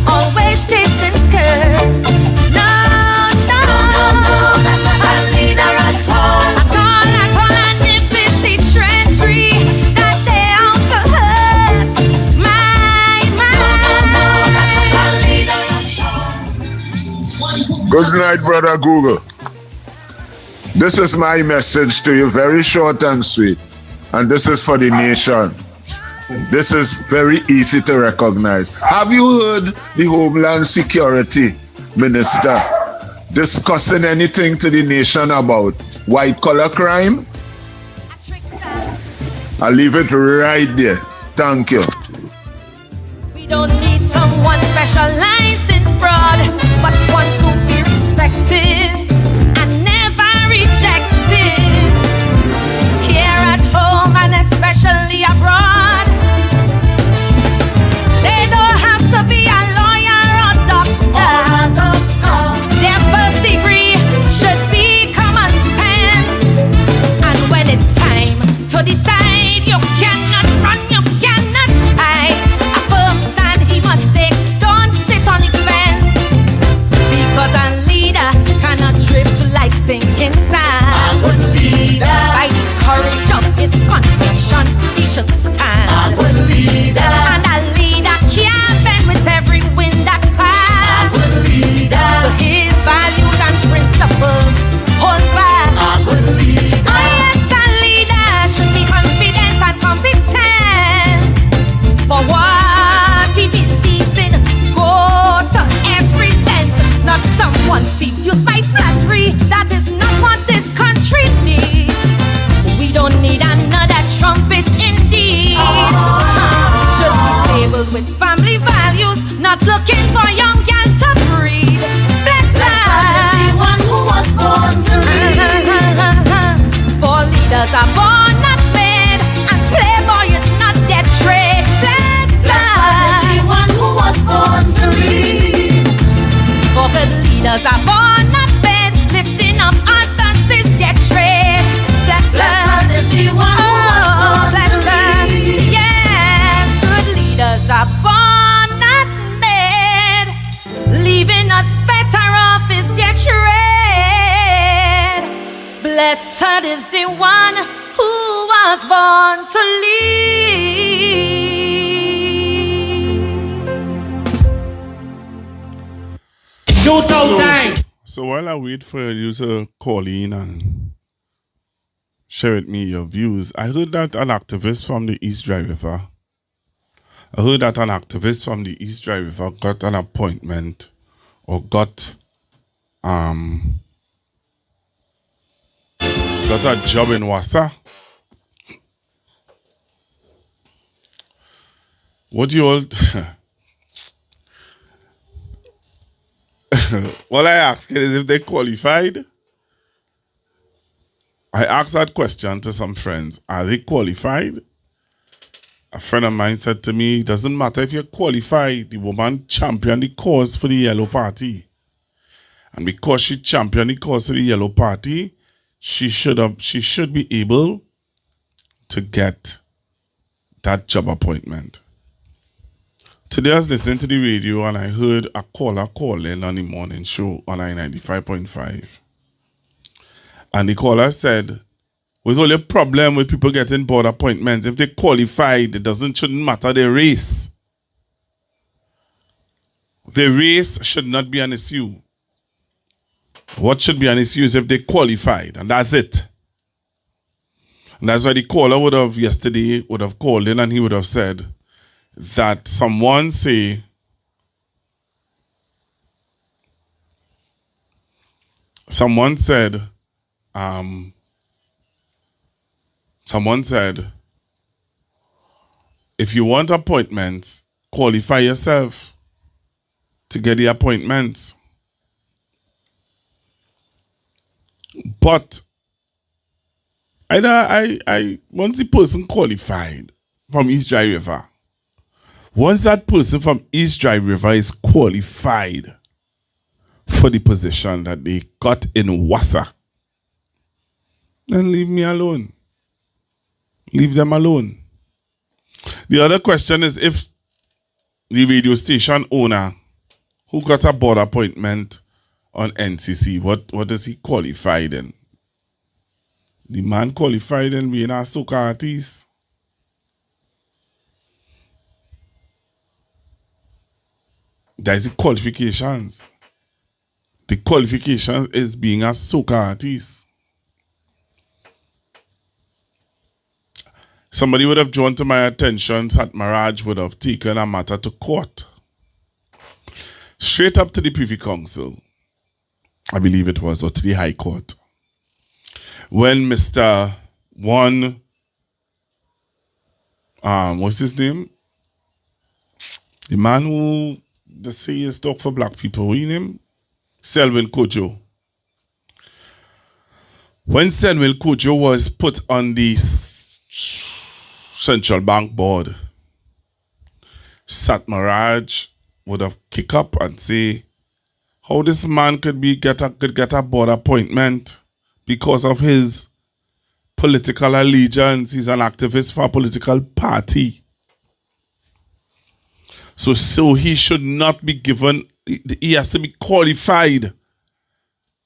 always chasing skirts. No, that's not a leader at all. And if it's the treachery that they out to hurt, Good night, brother Google. This is my message to you, very short and sweet. And this is for the nation. This is very easy to recognize. Have you heard the Homeland Security Minister discussing anything to the nation about white collar crime? I'll leave it right there. Thank you. We don't need someone specialized in fraud, but one to be respected and never rejected. Here at home and especially abroad, they don't have to be a lawyer or doctor. Their first degree should be common sense. And when it's time to decide, you cannot run, you cannot hide. A firm stand he must take, don't sit on the fence. Because a leader cannot drift like sinking sand. A good leader, by the courage of his convictions, he should stand. A good leader, and a leader can't bend with every wind that passes. A good leader, to his values and principles, hold fast. A good leader, oh yes, a leader should be confident and competent. For what he believes in, go to every tent. Not someone seduced by flattery, that is not what this country needs. We don't need another trumpet indeed. Should be stable with family values, not looking for young girl to breed. Blessed is the one who was born to lead. For leaders are born not made, and playboy is not their trade. Blessed is the one who was born to lead. For good leaders are born not made, lifting up others is their trade. Blessed is the one who was born to lead. Yes, good leaders are born not made, leaving us better off is their trade. Blessed is the one who was born to lead. So while I wait for you to call in and share with me your views, I heard that an activist from the East Dry River, got an appointment or got a job in Wassa. What do you all... All I ask is if they qualified. I asked that question to some friends. Are they qualified? A friend of mine said to me, it doesn't matter if you're qualified. The woman championed the cause for the Yellow Party. And because she championed the cause for the Yellow Party, she should be able to get that job appointment. Today I was listening to the radio and I heard a caller call in on the morning show on I-95.5. And the caller said, what's all your problem with people getting board appointments? If they qualified, shouldn't matter their race. Their race should not be an issue. What should be an issue is if they qualified, and that's it. And that's why the caller would have called in and he would have said that someone said if you want appointments, qualify yourself to get the appointments. But once the person qualified from East Dry River, once that person from East Dry River is qualified for the position that they got in Wassa, then leave me alone. Leave them alone. The other question is if the radio station owner who got a board appointment on NCC, what is he qualified in? The man qualified in being a soca artist. There's the qualifications. The qualification is being a soca artist. somebody would have drawn to my attention that Maraj would have taken a matter to court. Straight up to the Privy Council, I believe it was, or to the High Court. When Mr. One, what's his name? The man who, they say is talk for black people, what's his name? Selwyn Kojo. When Selwyn Kojo was put on the Central Bank Board, Satmaraj would have kicked up and say, how this man could get a board appointment because of his political allegiance. He's an activist for a political party. So he should not be given, he has to be qualified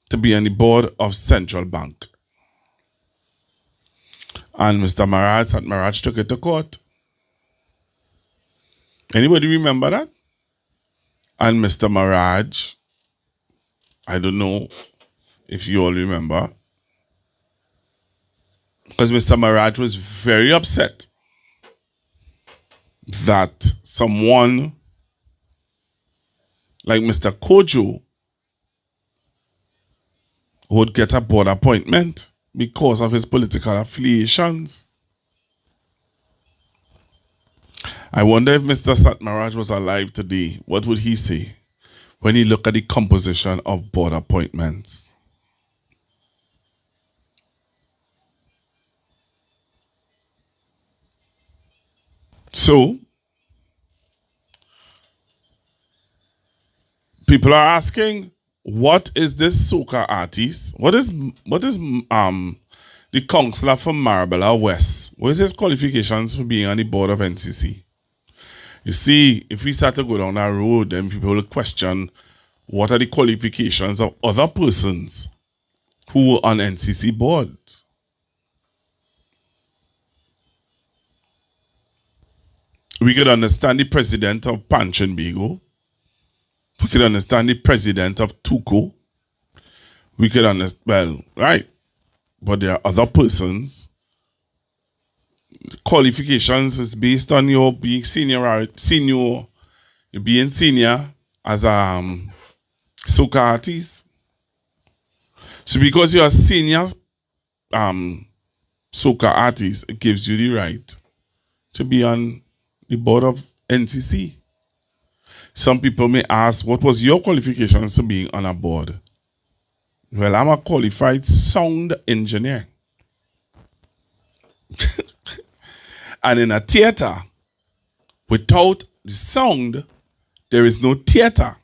to be on the board of Central Bank. And Mr. Maraj took it to court. Anybody remember that? And Mr. Maraj, I don't know if you all remember, because Mr. Maraj was very upset that someone like Mr. Kojo would get a board appointment because of his political affiliations. I wonder if Mr. Satmaraj was alive today, what would he say when he looked at the composition of board appointments? So, people are asking, what is this soca artist? What is the councillor from Marabella West? What is his qualifications for being on the board of NCC? You see, if we start to go down that road, then people will question what are the qualifications of other persons who are on NCC boards. We could understand the president of Tobago. We could understand the president of Tuco. We could understand, well, right. But there are other persons. Qualifications is based on your being senior, you being senior as a soca artist. So because you're a senior soca artist, it gives you the right to be on the board of NCC. Some people may ask, what was your qualifications to being on a board? Well, I'm a qualified sound engineer. And in a theater, without the sound, there is no theater.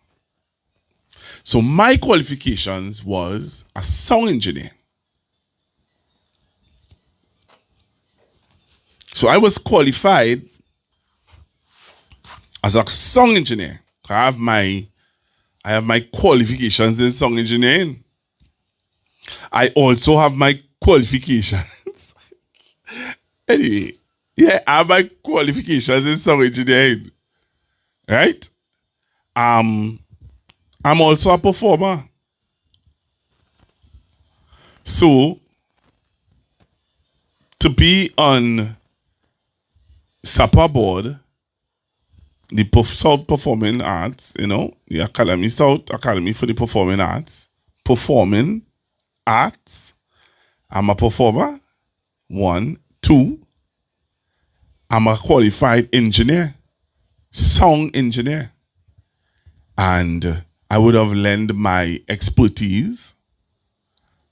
So my qualifications was a sound engineer. So I was qualified as a sound engineer. I have my qualifications in sound engineering. I also have my qualifications. Anyway, yeah, I have my qualifications in sound engineering. Right? I'm also a performer. So, to be on SAPA board, the South Performing Arts, the Academy, South Academy for the Performing Arts, I'm a performer. 1, 2, I'm a qualified engineer, sound engineer. And I would have lent my expertise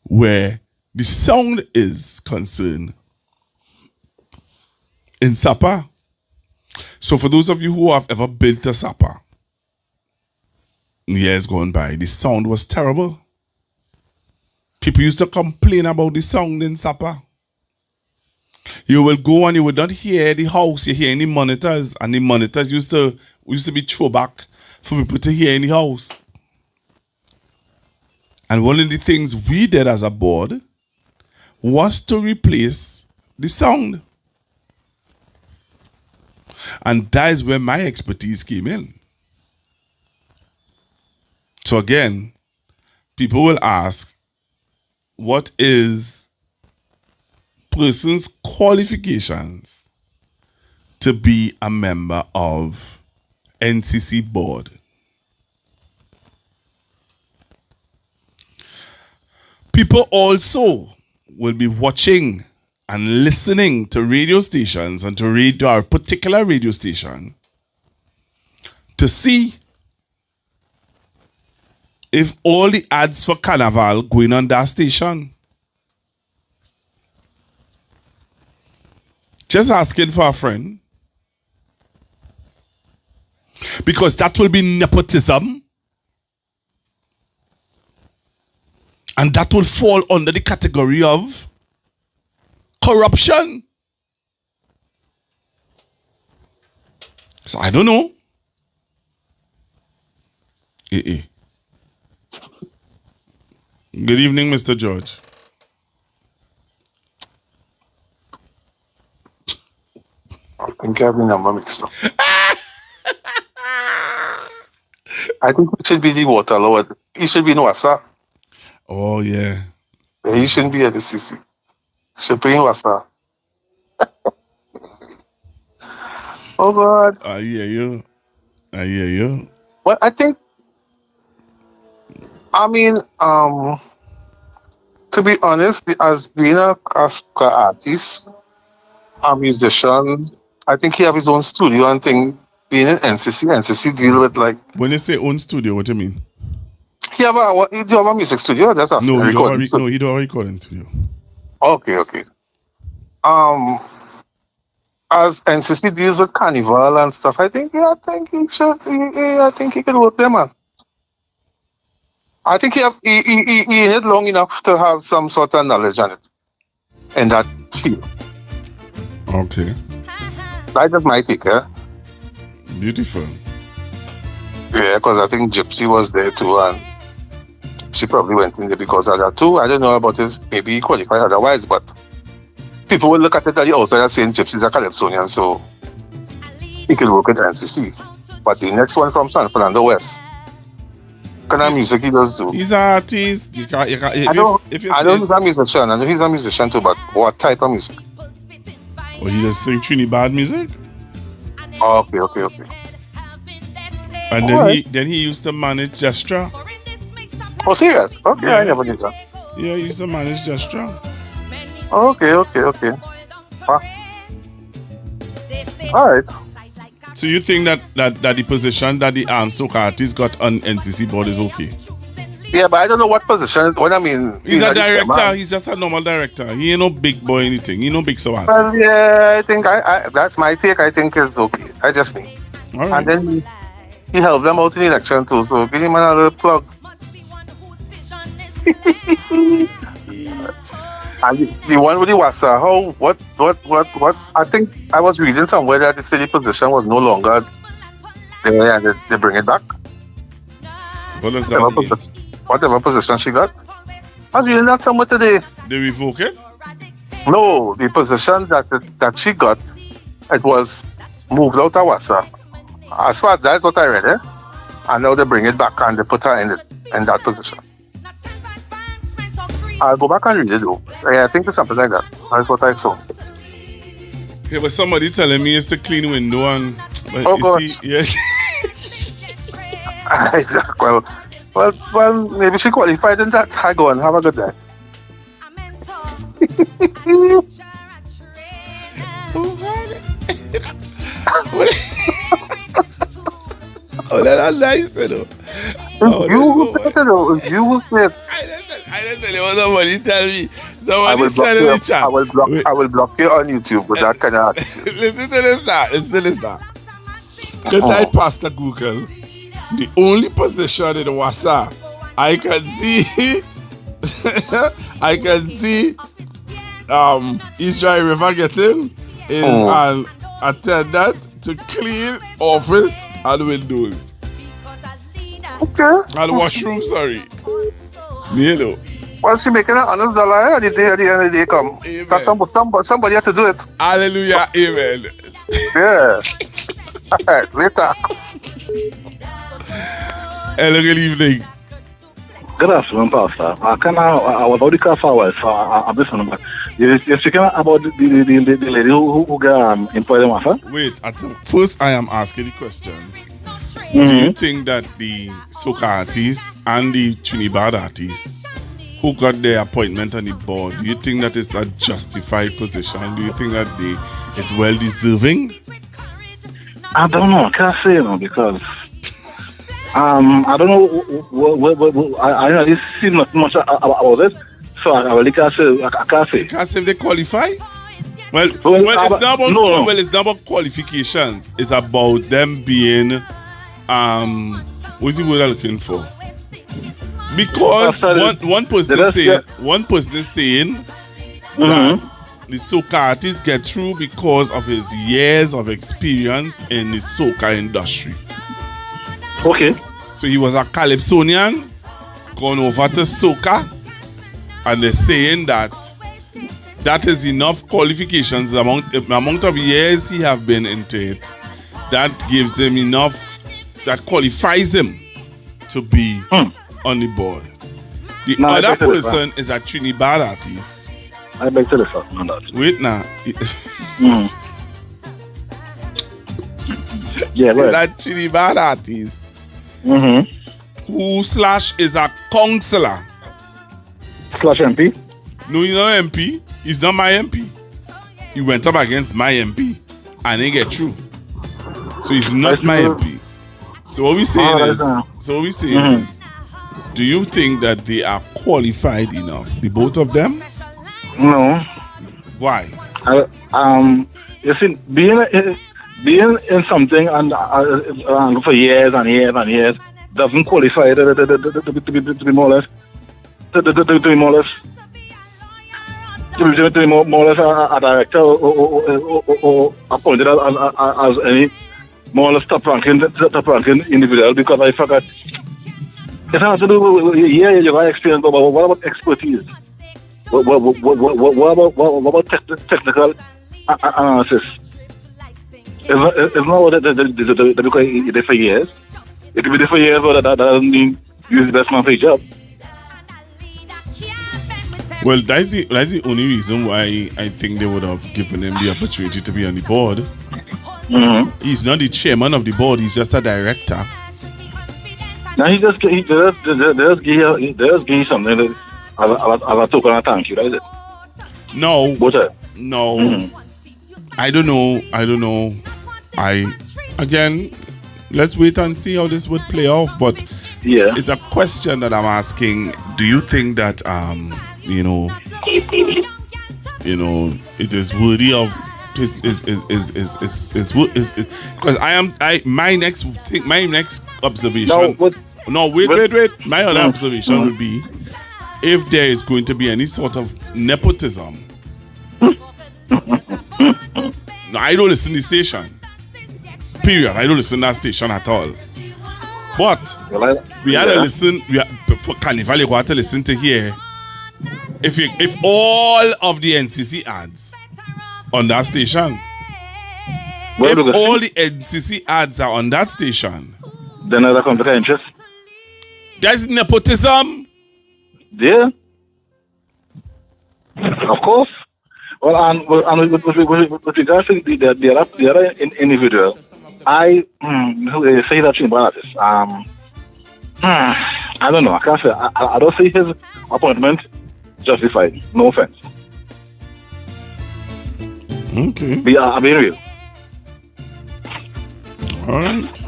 where the sound is concerned in SAPA. So for those of you who have ever built a SAPA, years gone by, the sound was terrible. People used to complain about the sound in SAPA. You will go and you would not hear the house, you hear the monitors, and the monitors used to be throwback for people to hear in the house. And one of the things we did as a board was to replace the sound. And that is where my expertise came in. So again, people will ask, what is person's qualifications to be a member of NCC board. People also will be watching and listening to radio stations and to read our particular radio station to see if all the ads for Carnival going on that station. Just asking for a friend. Because that will be nepotism. And that will fall under the category of corruption. So I don't know. Good evening, Mr. George. I think I have my number mixed up. I think it should be the water lord. He should be in Wassa. Oh, yeah. He shouldn't be at the CC. Should be in Wassa. Oh, God. I hear you. Well, I think, to be honest, as being a artist, a musician, I think he have his own studio and thing. Being in NCC deal with like. When you say own studio, what do you mean? He do have a music studio. That's no, he don't have a recording studio. Okay. As NCC deals with Carnival and stuff, I think he could work there, man. I think he in it long enough to have some sort of knowledge on it in that field. Okay. That is my take, yeah. Beautiful. Yeah, because I think Gypsy was there too, and she probably went in there because of that too. I don't know about it. Maybe he qualified otherwise, but people will look at it at the outside and saying Gypsy's a Calypsonian, so he could work at NCC. But the next one from San Fernando West, kind of music he does do. He's an artist. I know he's a musician. I know he's a musician too, but what type of music? Oh, he does sing Trinidad music? Okay. And then he used to manage Gestra. Oh, serious? Okay, yeah. I never knew that. Yeah, he used to manage Gestra. Okay. All right. So you think that the position that the soca artist got on NCC board is okay? Yeah, but I don't know what position. What I mean, he's a director. He's just a normal director. He ain't no big boy anything. He no big so artist. Well, yeah, I think I that's my take. I think it's okay. I just think. All right. And then he helped them out in the election too. So give him another plug. And the one with the Wassa, what? I think I was reading somewhere that the city position was no longer there and they bring it back. What does that mean? Whatever position she got. I was reading that somewhere today. They revoke it? No, the position that she got, it was moved out of Wassa. As far as that's what I read, and now they bring it back and they put her in that position. I'll go back and read it though. Yeah, I think it's something like that. That's what I saw. Yeah, but somebody telling me it's to clean window and gosh. Yes. Well, maybe she qualified in that. I go and have a good day. Oh, that's nice, you know. You will say it. I didn't tell you what somebody tell me. Somebody telling me, chat. I will block you on YouTube with that kind of attitude. Listen to this now. Good night, Pastor Google. The only position in Wassa I can see Israel River getting is an attendant to clean office and windows. Okay. And washroom, sorry. You know. Well, she making $100 the day at the end of the day come. Because somebody had to do it. Hallelujah, amen. Yeah. All right, later. Hello, good evening. Good afternoon, Pastor. I was already car for a while, so I'm listening. But you're speaking about the lady who got employed in Massa? Wait, first I am asking the question. Do you think that the soca artists and the Trinidad artists who got their appointment on the board, do you think that it's a justified position? Do you think that it's well deserving? I don't know. I can't say, because I don't know. I really see not much about it, so I really can't say. I can't say. You can't say if they qualify. Well, it's not about well, it's not about qualifications. It's about them being what's the word I'm looking for? Because one person is saying that the soca artist get through because of his years of experience in the soca industry. Okay. So he was a Calypsonian, gone over to soca, and they're saying that is enough qualifications, the amount of years he have been into it, that gives him enough, that qualifies him to be on the board. The other person is a Trinidad artist. I beg to differ on that. Wait now. Yeah, is a Trinidad artist who / is a councillor / MP? No, he's not MP. He's not my MP. He went up against my MP and he get through. So he's not my MP. So what we saying is, do you think that they are qualified enough, the both of them? No. Why? You see, being in something and for years and years and years doesn't qualify to be more or less a director or appointed as any more or less top ranking individual, because I forgot. It has to do with you got experience, but what about expertise? What about technical analysis? It's not what they there for years. It could be there for years, but that doesn't mean you're the best man for your job. Well, that's the only reason why I think they would have given him the opportunity to be on the board. He's not the chairman of the board, he's just a director. Now he does give something as a token of thank you, right? No. No. I don't know. Again, let's wait and see how this would play off. But it's a question that I'm asking. Do you think that it is worthy of because my next observation. Wait. My other observation would be if there is going to be any sort of nepotism. No, I don't listen to the station. Period. I don't listen to that station at all. But we had to listen. For Carnival, you got to listen to here. If all of the NCC ads on that station, if all the NCC ads are on that station, then there's a conflict of interest. There's nepotism. Yeah. Of course. Well, and with regards to the other individual, I say that in balance. I don't know. I can't say. I don't see his appointment justified. No offense. Okay. I'm being real. All right.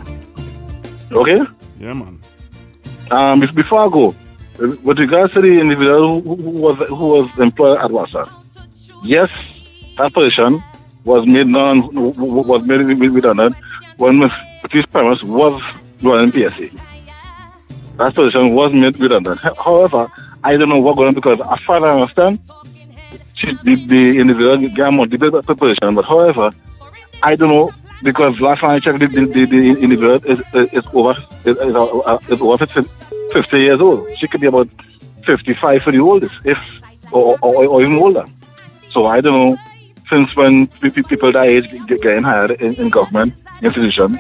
Okay. Yeah, man. Before I go, with regards to the individual who was employed at WASA, yes, that position was made redundant when Mr. Premise was running PSA. That position was made redundant. However, I don't know what's going on, because as far as I understand, the individual got more debate position. But however, I don't know, because last time I checked, the individual is over 50 years old. She could be about 55 for the oldest, or even older. So I don't know, since when people that age get getting hired in government institutions.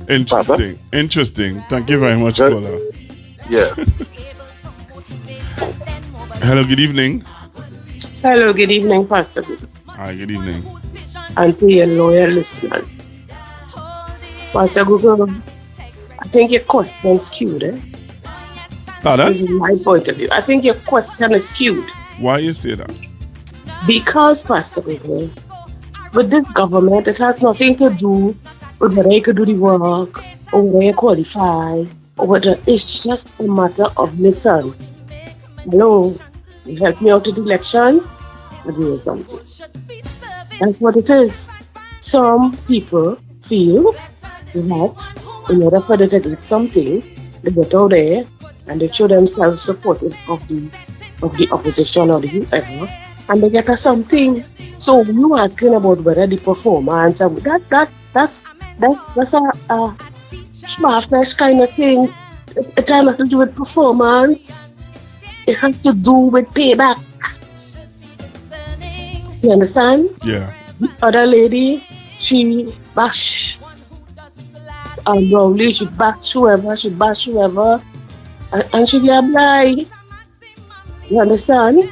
Interesting. Interesting. Thank you very much, caller. Yeah. Hello, good evening. Hello, good evening, Pastor. Hi, good evening. And to your loyal listeners. Pastor Google, I think your question is skewed, eh? Pardon? This is my point of view. I think your question is skewed. Why you say that? Because, Pastor Google, with this government, it has nothing to do with whether you could do the work or whether you qualify or whether it's just a matter of listen. Hello, you help me out with elections, I'll do you something. That's what it is. Some people feel that in order for them to get something, they get out there and they show themselves supportive of the opposition or the whoever, and they get us something. So you asking about whether the performance and that's a smart-flesh kind of thing. It has nothing to do with performance. It has to do with payback. You understand? Yeah. The other lady, she bash Rowley, she bash whoever, and she get blind. You understand?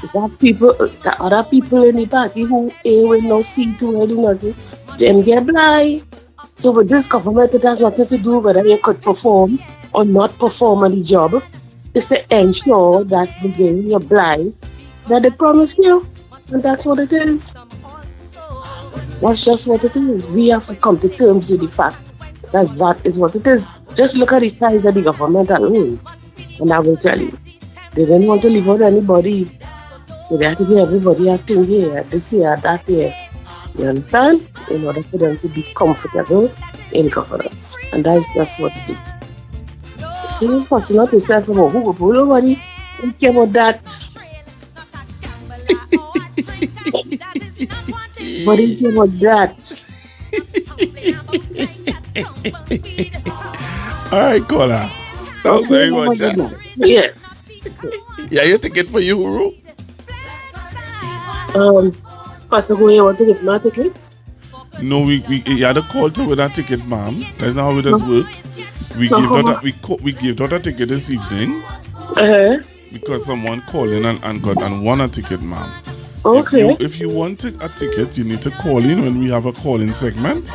The other people in the party who will no see to any nothing, them get blind. So with this government, it has nothing to do whether you could perform or not perform on the job. It's to ensure that when you're blind, that they promise you. And that's what it is. That's just what it is. We have to come to terms with the fact that that is what it is. Just look at the size of the government alone. And I will tell you, they didn't want to leave out anybody. So they have to be everybody acting here, this year, that year. You understand? In order for them to be comfortable in governance. And that's just what it is. So, it's not yourself about who nobody don't care about that. But don't care about that. All right, caller. That was very good. Yes. Yeah, you ticket for you, Huru? Pastor, you want to get my ticket? No, we had a call to with that ticket, ma'am. That's not how it does work. We gave her a ticket this evening. Because someone called in and won a ticket, ma'am. Okay. If you want a ticket, you need to call in when we have a call-in segment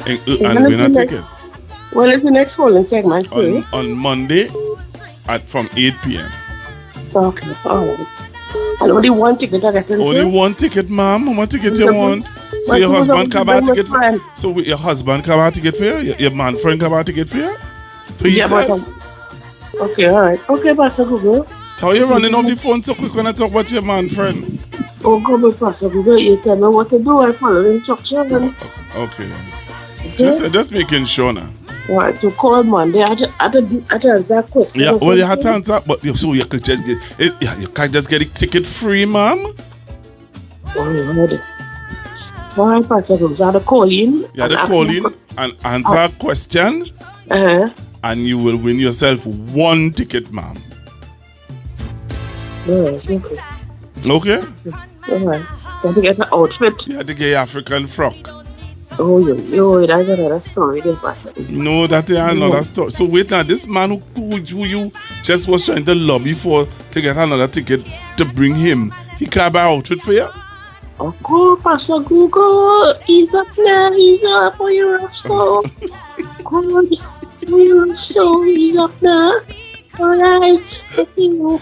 and win a ticket. When is the next call-in segment? On Monday from 8 p.m. Okay, all right. And only one ticket I get in. Only one ticket, ma'am. How much ticket you want? So your husband come out ticket for you? So your husband come out ticket for you? Your man friend come out ticket for you? For yourself? Okay, all right. Okay, Pastor Google. How you running off the phone so quick when I talk about your man friend? Oh, go Pastor Google. You tell me what to do. I follow the instructions. Okay then. Just making sure now. All right, so call Monday. I had to answer that question. Yeah, well, you had to answer, but so you could just get it. You can't just get the ticket free, ma'am. All right, Pastor Google. I had to call in. You had to call in and answer a question. And you will win yourself one ticket, ma'am. Okay. Okay? Alright. So I have to get an outfit. You had to get your African frock. Oh, that's another story then, Pastor. No, that is another story. So wait now, this man who you just was trying to lobby for to get another ticket to bring him, he can't buy outfit for you? Oh, Pastor Google, he's up there, he's up for your rough so. So he's up there. Alright.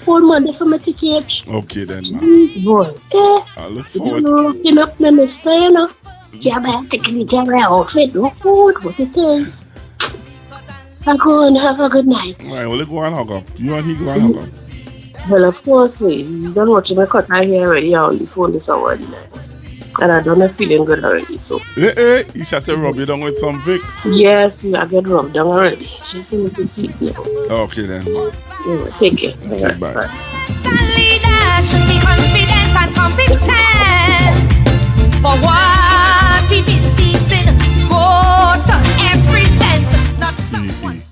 Phone Monday for my ticket. Okay then, man. Jeez, boy. I look forward to looking up Minister, you know. You have a ticket, you have an outfit, no food, what it is. I go and have a good night. Alright, well, go and hug up. You and he go and hug up. Well, of course, he's done watching my cut my hair already on the phone this hour night. And I don't feeling good already, so. You should to rub you down with some Vicks. Yes, I get rubbed down already. Just in the seat now. Okay then, man. Yeah, take care. Okay, bye. Leader should be confident and competent for what he believes in. Go to every tent, not someone.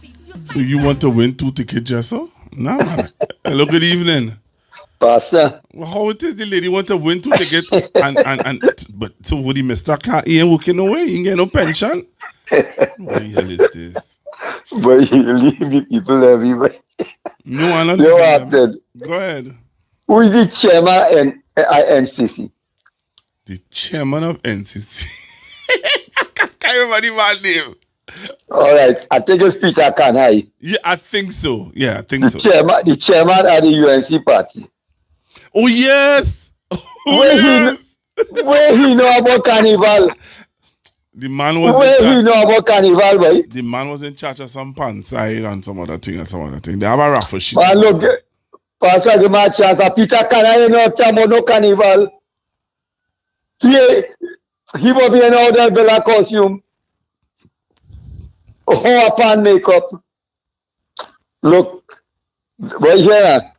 So you want to win 2 tickets, Jessa? No, man. Hello, good evening. Pastor. Well, how it is the lady want to win 2 tickets but so would he Mr. Car he ain't working away, he ain't get no pension. What the hell is this? But you leave the people everywhere. No, I'm not You know leaving what them. happened? Go ahead. Who is the chairman in NCC? The chairman of NCC. I can't remember the man name. All right, I think it's Peter Kanhai. Yeah, I think so. Yeah, I think The so. chairman of the UNC party. Oh, yes. Where he know about carnival? The man was Where he know about carnival, boy? The man was in charge of some panside and some other thing and some other thing. They have a raffle sheet. Man, look, Pastor, give me a chance. Peter Kanhai no time on no carnival. He will be in all that Bella costume. Oh, upon makeup. Look, boy, here,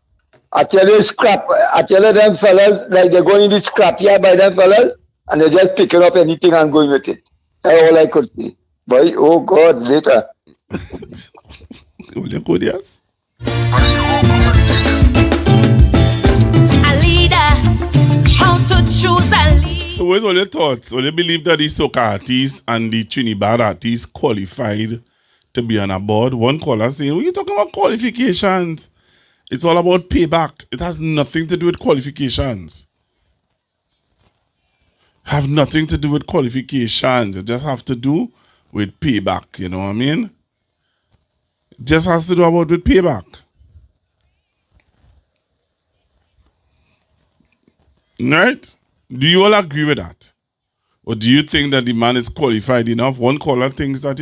I tell you, them fellas, like they're going in the scrap yard by them fellas, and they're just picking up anything and going with it. That's all I could see. Boy, oh God, later. Yes. A leader, how to choose a leader. So what's all your thoughts? Will you believe that the soca artists and the Trinidad artists qualified to be on a board? One caller saying, what are you talking about qualifications? It's all about payback. It has nothing to do with qualifications. Have nothing to do with qualifications. It just have to do with payback. You know what I mean? It just has to do about with payback. Right? Do you all agree with that? Or do you think that the man is qualified enough? One caller thinks that,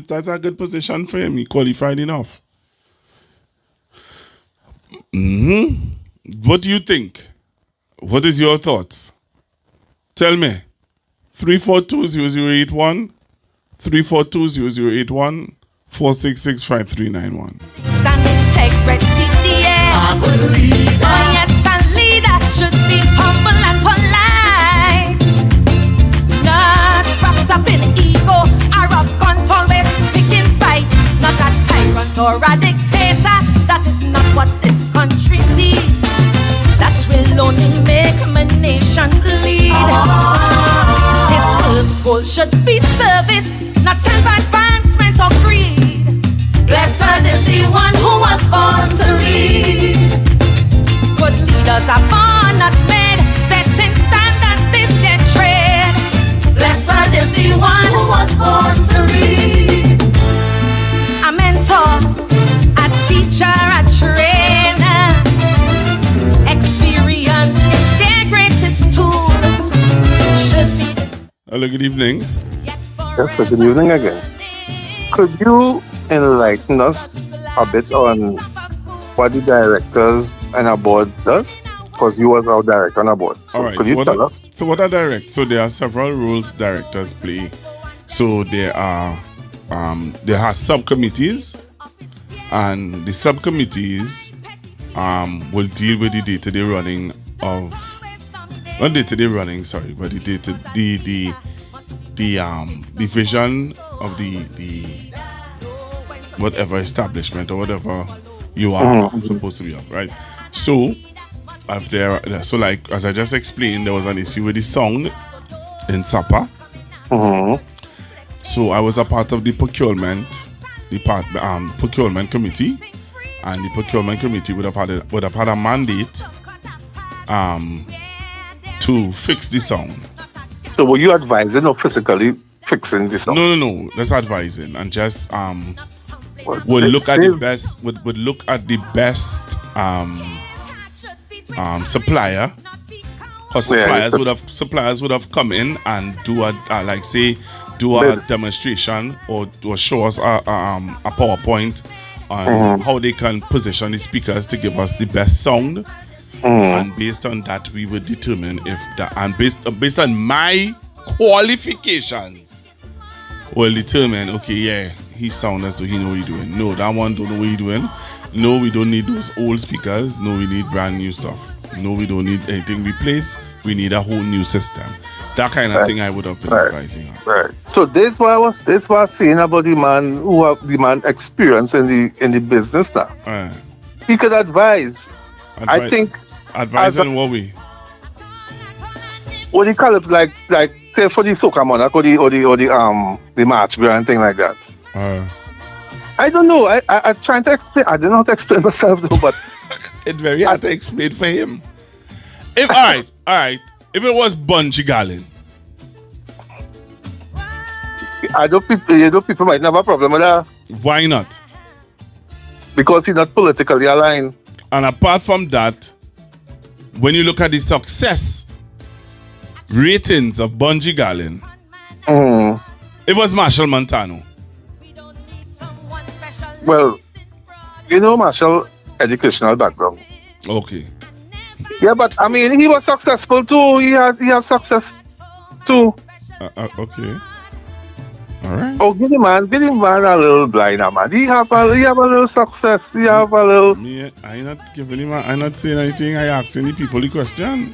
that's a good position for him. He qualified enough. What do you think? What is your thoughts? Tell me. 342-0081, 342-0081, 466-5391. Some integrity, yeah. I believe that. Oh, yes, a leader should be humble and polite. Not wrapped up in ego, arrogant, always picking fight. Not a tyrant or a dictator. That is not what this country needs. That will only make my nation bleed. His first goal should be service, not self-advancement or greed. Blessed is the one who was born to lead. Good leaders are born, not made. Setting standards is their trade. Blessed is the one who was born to lead. A mentor, a teacher, a trainer. Experience is their greatest tool. Should be this. Hello, good evening. Yes, sir, good evening again. Could you enlighten us a bit on what the directors and our board does? Because you was our director on our board. So all right, could you tell us? So what are direct? So there are several roles directors play. So there are subcommittees, and the subcommittees will deal with the day-to-day running of not day-to-day running, sorry, but the vision of the whatever establishment or whatever you are supposed to be of, right? So like as I just explained, there was an issue with the sound in Sapa. So I was a part of the procurement committee, and the procurement committee would have had a mandate to fix the sound. So were you advising or physically fixing the sound? No. That's advising, and just would look at the best. Would look at the best supplier. Because suppliers would have come in and do a demonstration or show us a PowerPoint on how they can position the speakers to give us the best sound. And based on that, we would determine if that, and based on my qualifications, we'll determine, okay, yeah, he sounds as though he know what he's doing. No, that one don't know what he's doing. No, we don't need those old speakers. No, we need brand new stuff. No, we don't need anything replaced. We need a whole new system. That kind of thing I would have been advising on. Right. So this what I was saying about the man who have the man experience in the business now. He could advise. I think advise in what way? What do you call it? Like care for the soca monarch or the march beer and thing like that. I don't know. I trying to explain. I don't know how to explain myself though, but it's very hard to explain for him. If all right. If it was Bunji Garlin, people might have a problem with that. Why not? Because he's not politically aligned. And apart from that, when you look at the success ratings of Bunji Garlin, it was Marshall Montano. Well, Marshall educational background. Okay. Yeah, but I mean, he was successful too. He had success too. Okay. All right. Oh, give him man a little blind, man. He have a little success. He have a little. Me, I not giving him. I not saying anything. I asking the people the question.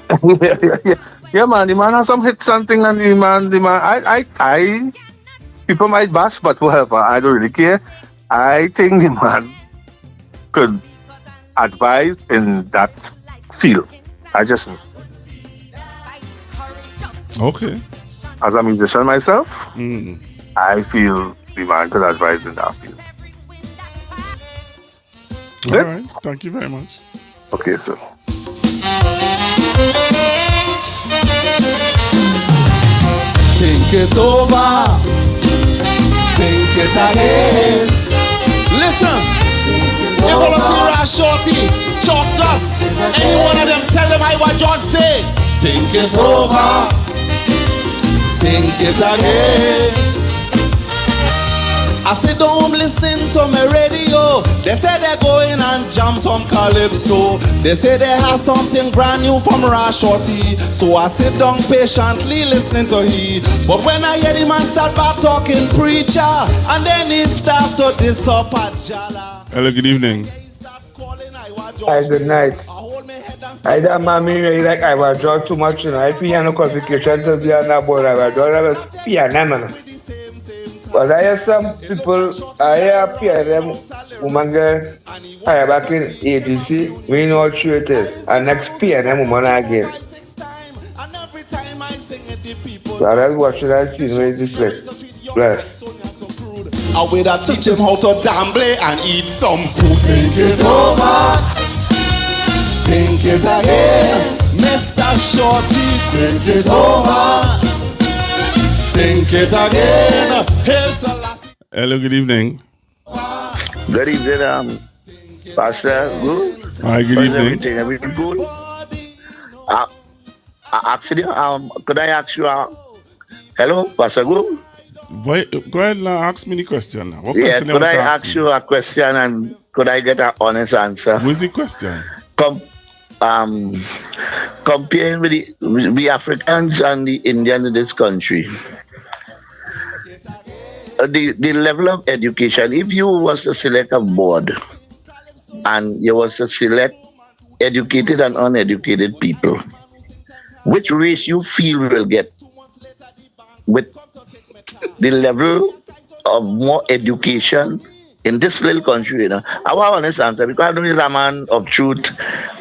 Yeah, man. The man has some hits, something, and the man. I. People might bash, but whatever. I don't really care. I think the man could advise in that field. I just. Okay. As a musician myself. I feel the man could advise in that field. All right. Thank you very much. Okay, sir. Think it over. Think it again. Listen. You wanna see Rash Shorty, Chalk Dust, any one of them tell them I what John say. Think it over. Think it again. I sit down listening to my radio. They say they're going and jam some calypso. They say they have something brand new from Rash Shorty. So I sit down patiently listening to he. But when I hear the man start back talking preacher, and then he start to diss up at Jala. Hello, good evening. Hi, good night. I don't mean like I was draw too much, I feel no qualification to be on that board. I was draw piano. But I have some people, I have them, woman I have back in ADC, we know what it is. And next them woman again. So I was watching that scene where this place. Bless. I will teach him how to gamble and eat some food. Think it over. Think it again. Mr. Shorty, think it over. Think it again. Hello, good evening. Good evening, Pastor. Good. Hi, good evening. Everything good. Actually, could I ask you? Hello, Pastor Good. Wait, go ahead and ask me the question now. What Yeah, question could I ask you a question and could I get an honest answer? What's the question? Comparing with the Africans and the Indians in this country, the level of education, if you was to select a board and you was to select educated and uneducated people, which race you feel will get with the level of more education in this little country? I want honest answer because I know he's a man of truth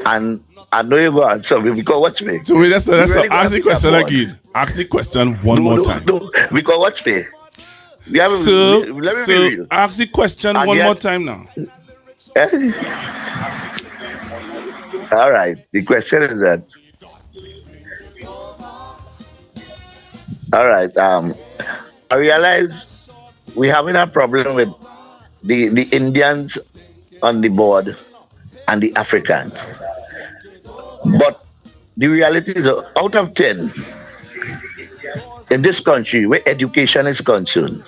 and I know you go answer me because watch me. So wait, that's ask the question again. Ask the question one more time. No, because watch me. So ask the question one more time now. All right. The question is that. All right. I realize we're having a problem with the Indians on the board and the Africans. But the reality is, out of 10, in this country where education is concerned,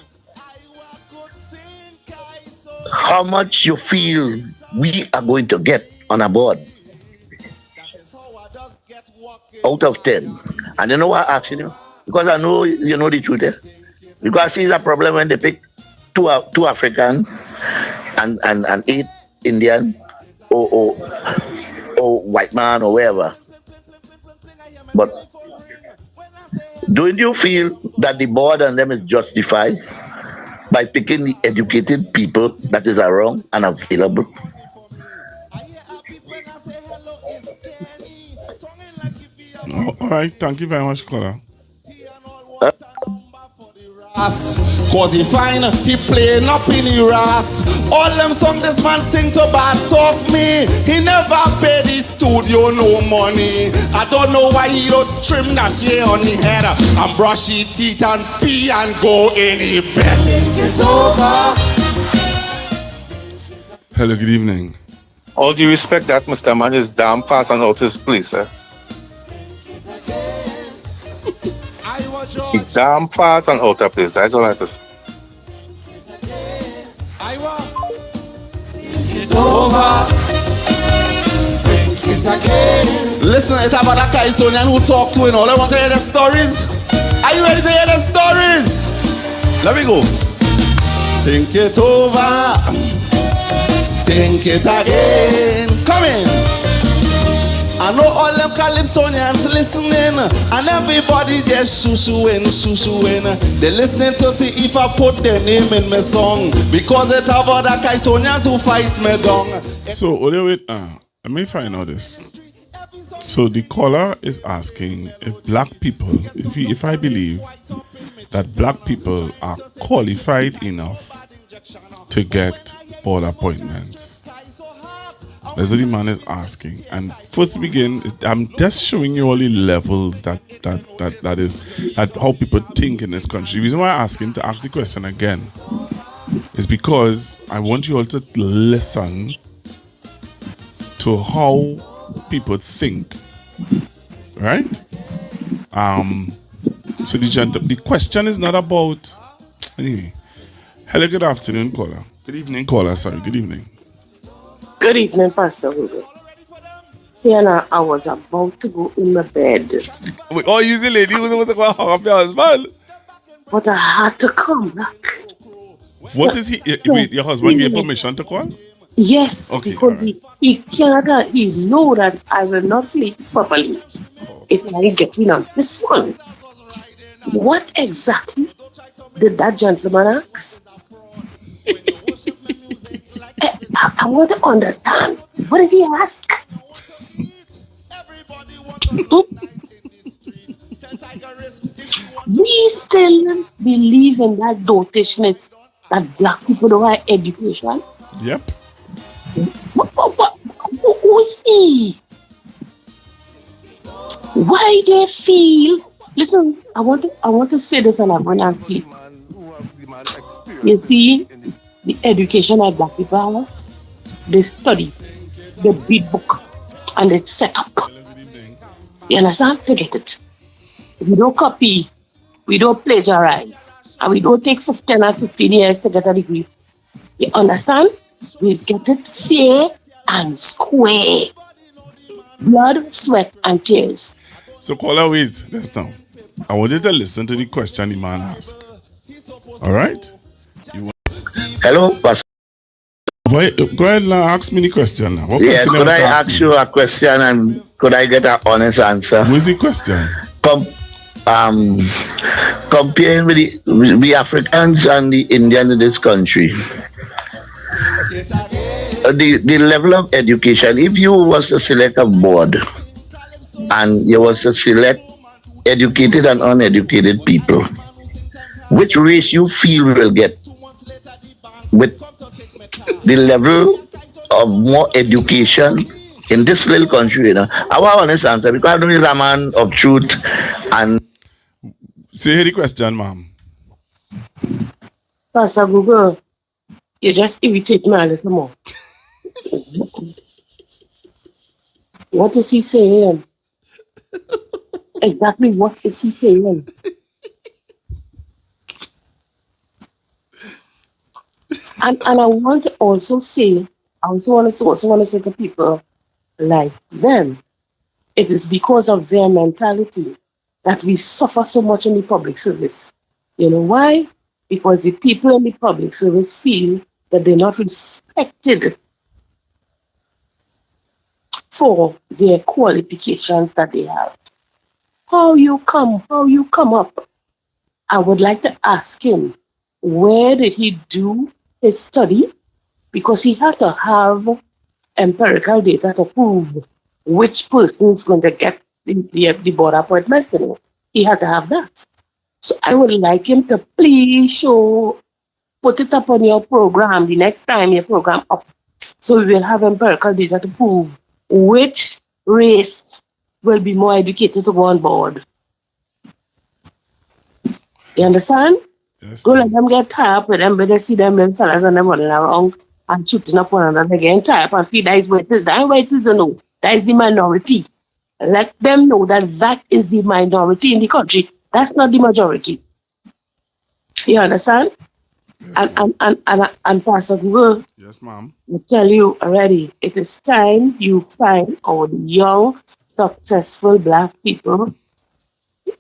how much you feel we are going to get on a board? Out of 10. And you know why I'm asking you? Because I know you know the truth. Because it's a problem when they pick two African and 8 Indian or white man or wherever. But don't you feel that the board and them is justified by picking the educated people that is around and available? All right, thank you very much, Kola. pass. Cause he find he playing up in the ras. All them song this man sing to bad talk me. He never paid the studio no money. I don't know why he don't trim that hair on the head and brush his teeth and pee and go in the bed. It's over. Hello, good evening. All due respect, that Mr. Man is damn fast and out his place, sir. He's damn fast and out of place. That's all I have to say. It's over. Think it again. Listen, it's about that Kaisonian who talk to and all. I want to hear the stories. Are you ready to hear the stories? Let me go. Think it over. Think it again. Come in. I know all them Calypsonians listening, and everybody just shoo-shooing. They listening to see if I put their name in my song, because it have other Calypsonians who fight me down. So, wait, let me find out this. So the caller is asking if black people, if I believe that black people are qualified enough to get board appointments. That's what the man is asking. And first to begin, I'm just showing you all the levels that how people think in this country. The reason why I ask him to ask the question again is because I want you all to listen to how people think. Right? So the question is not about anyway. Hello, good afternoon, caller. Good evening, caller. Sorry, good evening. Good evening, Pastor Hugo. Here I was about to go in my bed. Wait, oh, you the lady who was going to hang up your husband? But I had to come back. What is he? Wait, your husband gave permission to call? Yes, okay, because right. he cannot, he know that I will not sleep properly if I get in on this one. What exactly did that gentleman ask? I want to understand. What did he ask? We still believe in that dotishness that black people don't have education. Yep. Who is he? Why they feel? Listen, I want to say this and I'm going to sleep. You see, the education that black people have, they study, they read book, and they set up. You understand? To get it. We don't copy, we don't plagiarize, and we don't take 15 or 15 years to get a degree. You understand? We get it fair and square. Blood, sweat, and tears. So caller, wait, let's now. I want you to listen to the question the man asked. Alright? Hello, Pastor. Go ahead and ask me the question now. Yes, could I ask you a question and could I get an honest answer? What's the question? Comparing with the Africans and the Indians in this country, the level of education, if you was to select a board and you was to select educated and uneducated people, which race you feel will get with the level of more education in this little country, you know? I want honest answer because I know he's a man of truth and. Say the question, ma'am. Pastor Google, you just irritate me a little more. What is he saying? Exactly what is he saying? And I want to also say, I also want to say to people like them, it is because of their mentality that we suffer so much in the public service. You know why? Because the people in the public service feel that they're not respected for their qualifications that they have. How you come up? I would like to ask him, where did he do his study? Because he had to have empirical data to prove which person is going to get the board appointments. He had to have that. So I would like him to please put it up on your program the next time your program up. So we will have empirical data to prove which race will be more educated to go on board. You understand? Yes, Go let them get tired up with them, but they see them little fellas and them running around and shooting up one another again, tired up and feel that is what it is. And what it is, no. That is the minority. Let them know that is the minority in the country. That's not the majority. You understand? Yes, and Pastor Google, yes, ma'am. I tell you already, it is time you find our young, successful Black people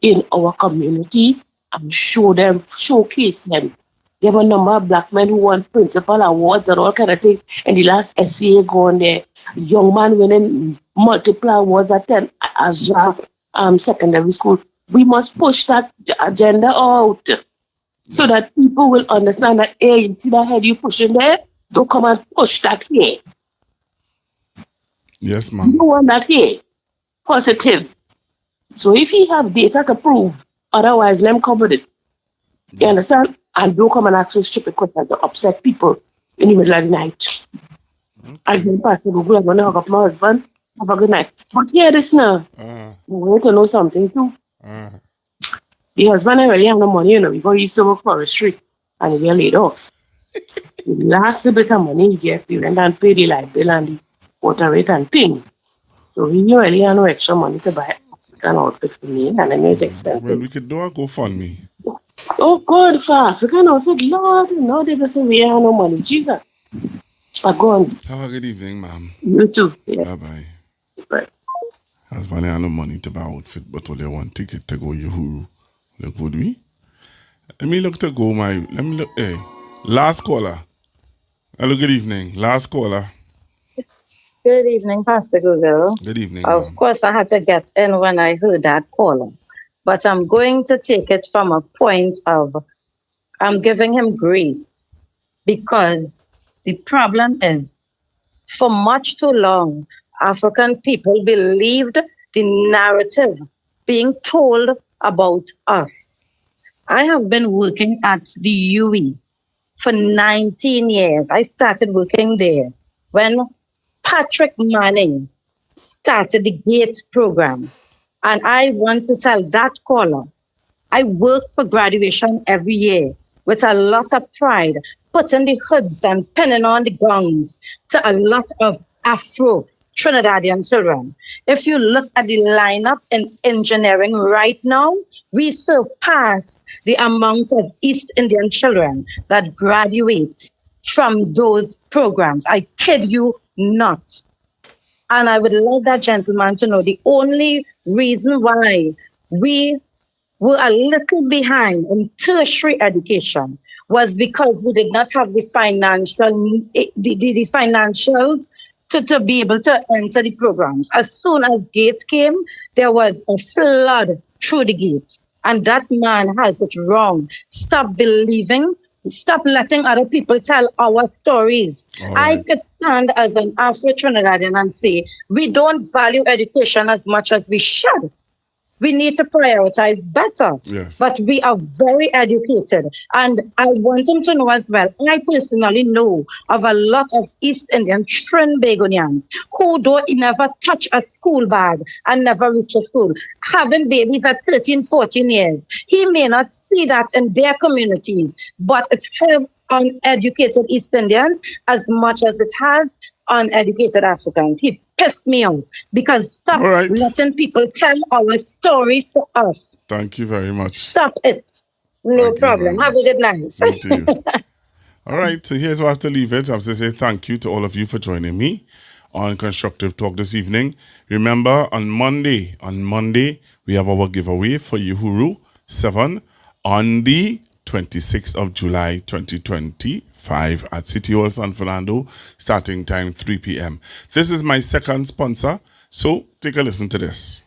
in our community and showcase them. There have a number of Black men who won principal awards and all kind of things. And the last SCA gone there, young man winning multiple awards at 10 as secondary school. We must push that agenda out so that people will understand that, hey, you see that head you pushing there? Don't come and push that here. Yes, ma'am. You want that here. Positive. So if you have data to prove, otherwise let them come with it. You understand? And don't come and ask us stupid questions to upset people in the middle of the night. I've been Pastor Google, I'm going to hug up my husband. Have a good night. But hear this now. We want to know something too. The husband ain't really have no money, because he used to work forestry and he get laid off. The last bit of money he get, he went and paid the light bill and the water rate and thing. So he didn't really have no extra money to buy African outfit for me, and I know it's expensive. Well, we could do a GoFundMe. Oh, God, for African outfit, Lord, no, they just say we have no money. Jesus. Go on. Have a good evening, ma'am. You too. Yes. Bye-bye. Bye. Husband have no money to buy outfit, but only one ticket to go Uhuru. Look, would we? Let me look to go let me look, hey. Last caller. Hello, good evening. Last caller. Good evening, Pastor Google. Good evening. Of course, I had to get in when I heard that caller. But I'm going to take it from a point of I'm giving him grace, because the problem is for much too long, African people believed the narrative being told about us. I have been working at the UE for 19 years. I started working there when Patrick Manning started the GATE program. And I want to tell that caller, I work for graduation every year with a lot of pride, putting the hoods and pinning on the gongs to a lot of Afro Trinidadian children. If you look at the lineup in engineering right now, we surpass the amount of East Indian children that graduate from those programs. I kid you not. And I would love that gentleman to know the only reason why we were a little behind in tertiary education was because we did not have the financials to be able to enter the programs. As soon as GATE came, there was a flood through the gate. And that man has it wrong. Stop believing. Stop letting other people tell our stories. I could stand as an Afro-Trinidadian and say, we don't value education as much as we should. We need to prioritize better. Yes. But we are very educated. And I want him to know as well, I personally know of a lot of East Indian Trinbagonians who don't never touch a school bag and never reach a school, having babies at 13, 14 years. He may not see that in their communities, but it has uneducated East Indians as much as it has uneducated Africans. He pissed me off because stop letting people tell our stories to us. Thank you very much. Stop it. No problem. Have a good night. Same to you. All right, so here's where I have to leave it. I have to say thank you to all of you for joining me on Constructive Talk this evening. Remember, on Monday, we have our giveaway for Uhuru 7 on the 26th of July 2025 at City Hall San Fernando, starting time 3 p.m. This is my second sponsor, so take a listen to this.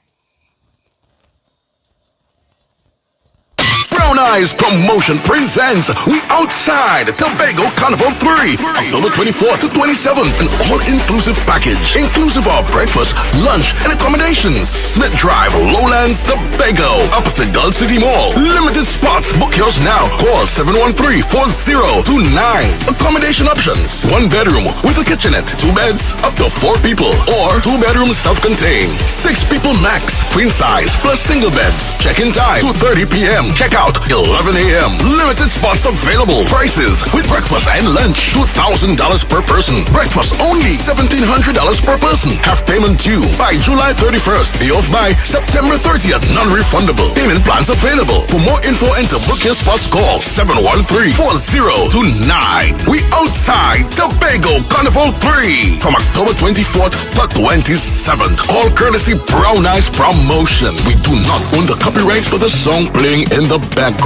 Brown Eyes Promotion presents We Outside Tobago Carnival 3, October 24th to 27th, an all-inclusive package, inclusive of breakfast, lunch, and accommodations. Smith Drive, Lowlands, Tobago, opposite Gulf City Mall. Limited spots. Book yours now. Call 713-4029. Accommodation options: 1 bedroom with a kitchenette, 2 beds, up to 4 people, or 2 bedrooms self-contained, 6 people max, queen size plus single beds. Check-in time 2:30 p.m. Check out 11 a.m. Limited spots available. Prices with breakfast and lunch: $2,000 per person. Breakfast only $1,700 per person. Have payment due by July 31st. Pay off by September 30th. Non-refundable. Payment plans available. For more info and to book your spots, call 713-4029. We Outside Tobago Carnival 3 from October 24th to 27th. All courtesy Brown Eyes Promotion. We do not own the copyrights for the song playing in the background.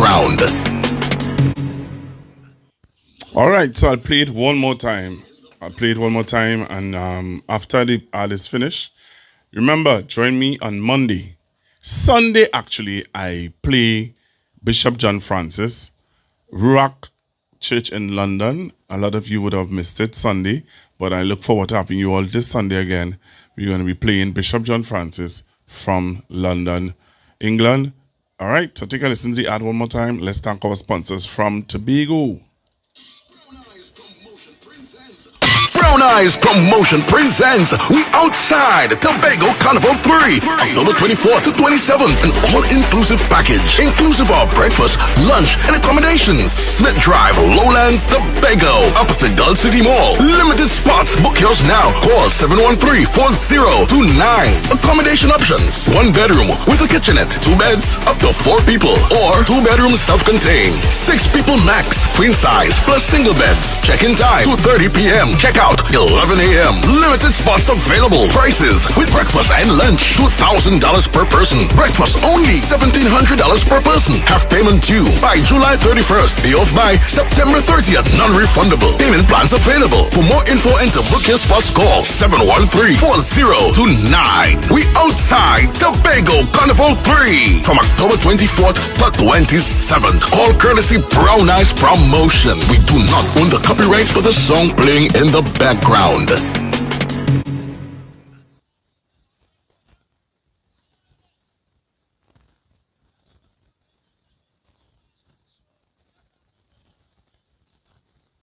All right, so I'll play it one more time. And after the artist finish, remember, join me on Monday. Sunday, actually, I play Bishop John Francis, Ruach Church in London. A lot of you would have missed it Sunday, but I look forward to having you all this Sunday again. We're going to be playing Bishop John Francis from London, England. All right, so take a listen to the ad one more time. Let's thank our sponsors from Tobago. Brown Eyes Promotion presents We Outside Tobago Carnival 3, October 24th to 27th, an all-inclusive package, inclusive of breakfast, lunch, and accommodations. Smith Drive, Lowlands, Tobago, opposite Gulf City Mall. Limited spots. Book yours now. Call 713-4029. Accommodation options: 1 bedroom with a kitchenette, 2 beds, up to 4 people, or 2 bedrooms self-contained, 6 people max, queen size plus single beds. Check-in time 2:30 p.m. Check out 11 a.m. Limited spots available. Prices with breakfast and lunch: $2,000 per person. Breakfast only $1,700 per person. Have payment due by July 31st. Pay off by September 30th. Non-refundable. Payment plans available. For more info and to book your spots, call 713-4029. We Outside Tobago Carnival 3 from October 24th to 27th. All courtesy Brown Eyes Promotion. We do not own the copyrights for the song playing in the background.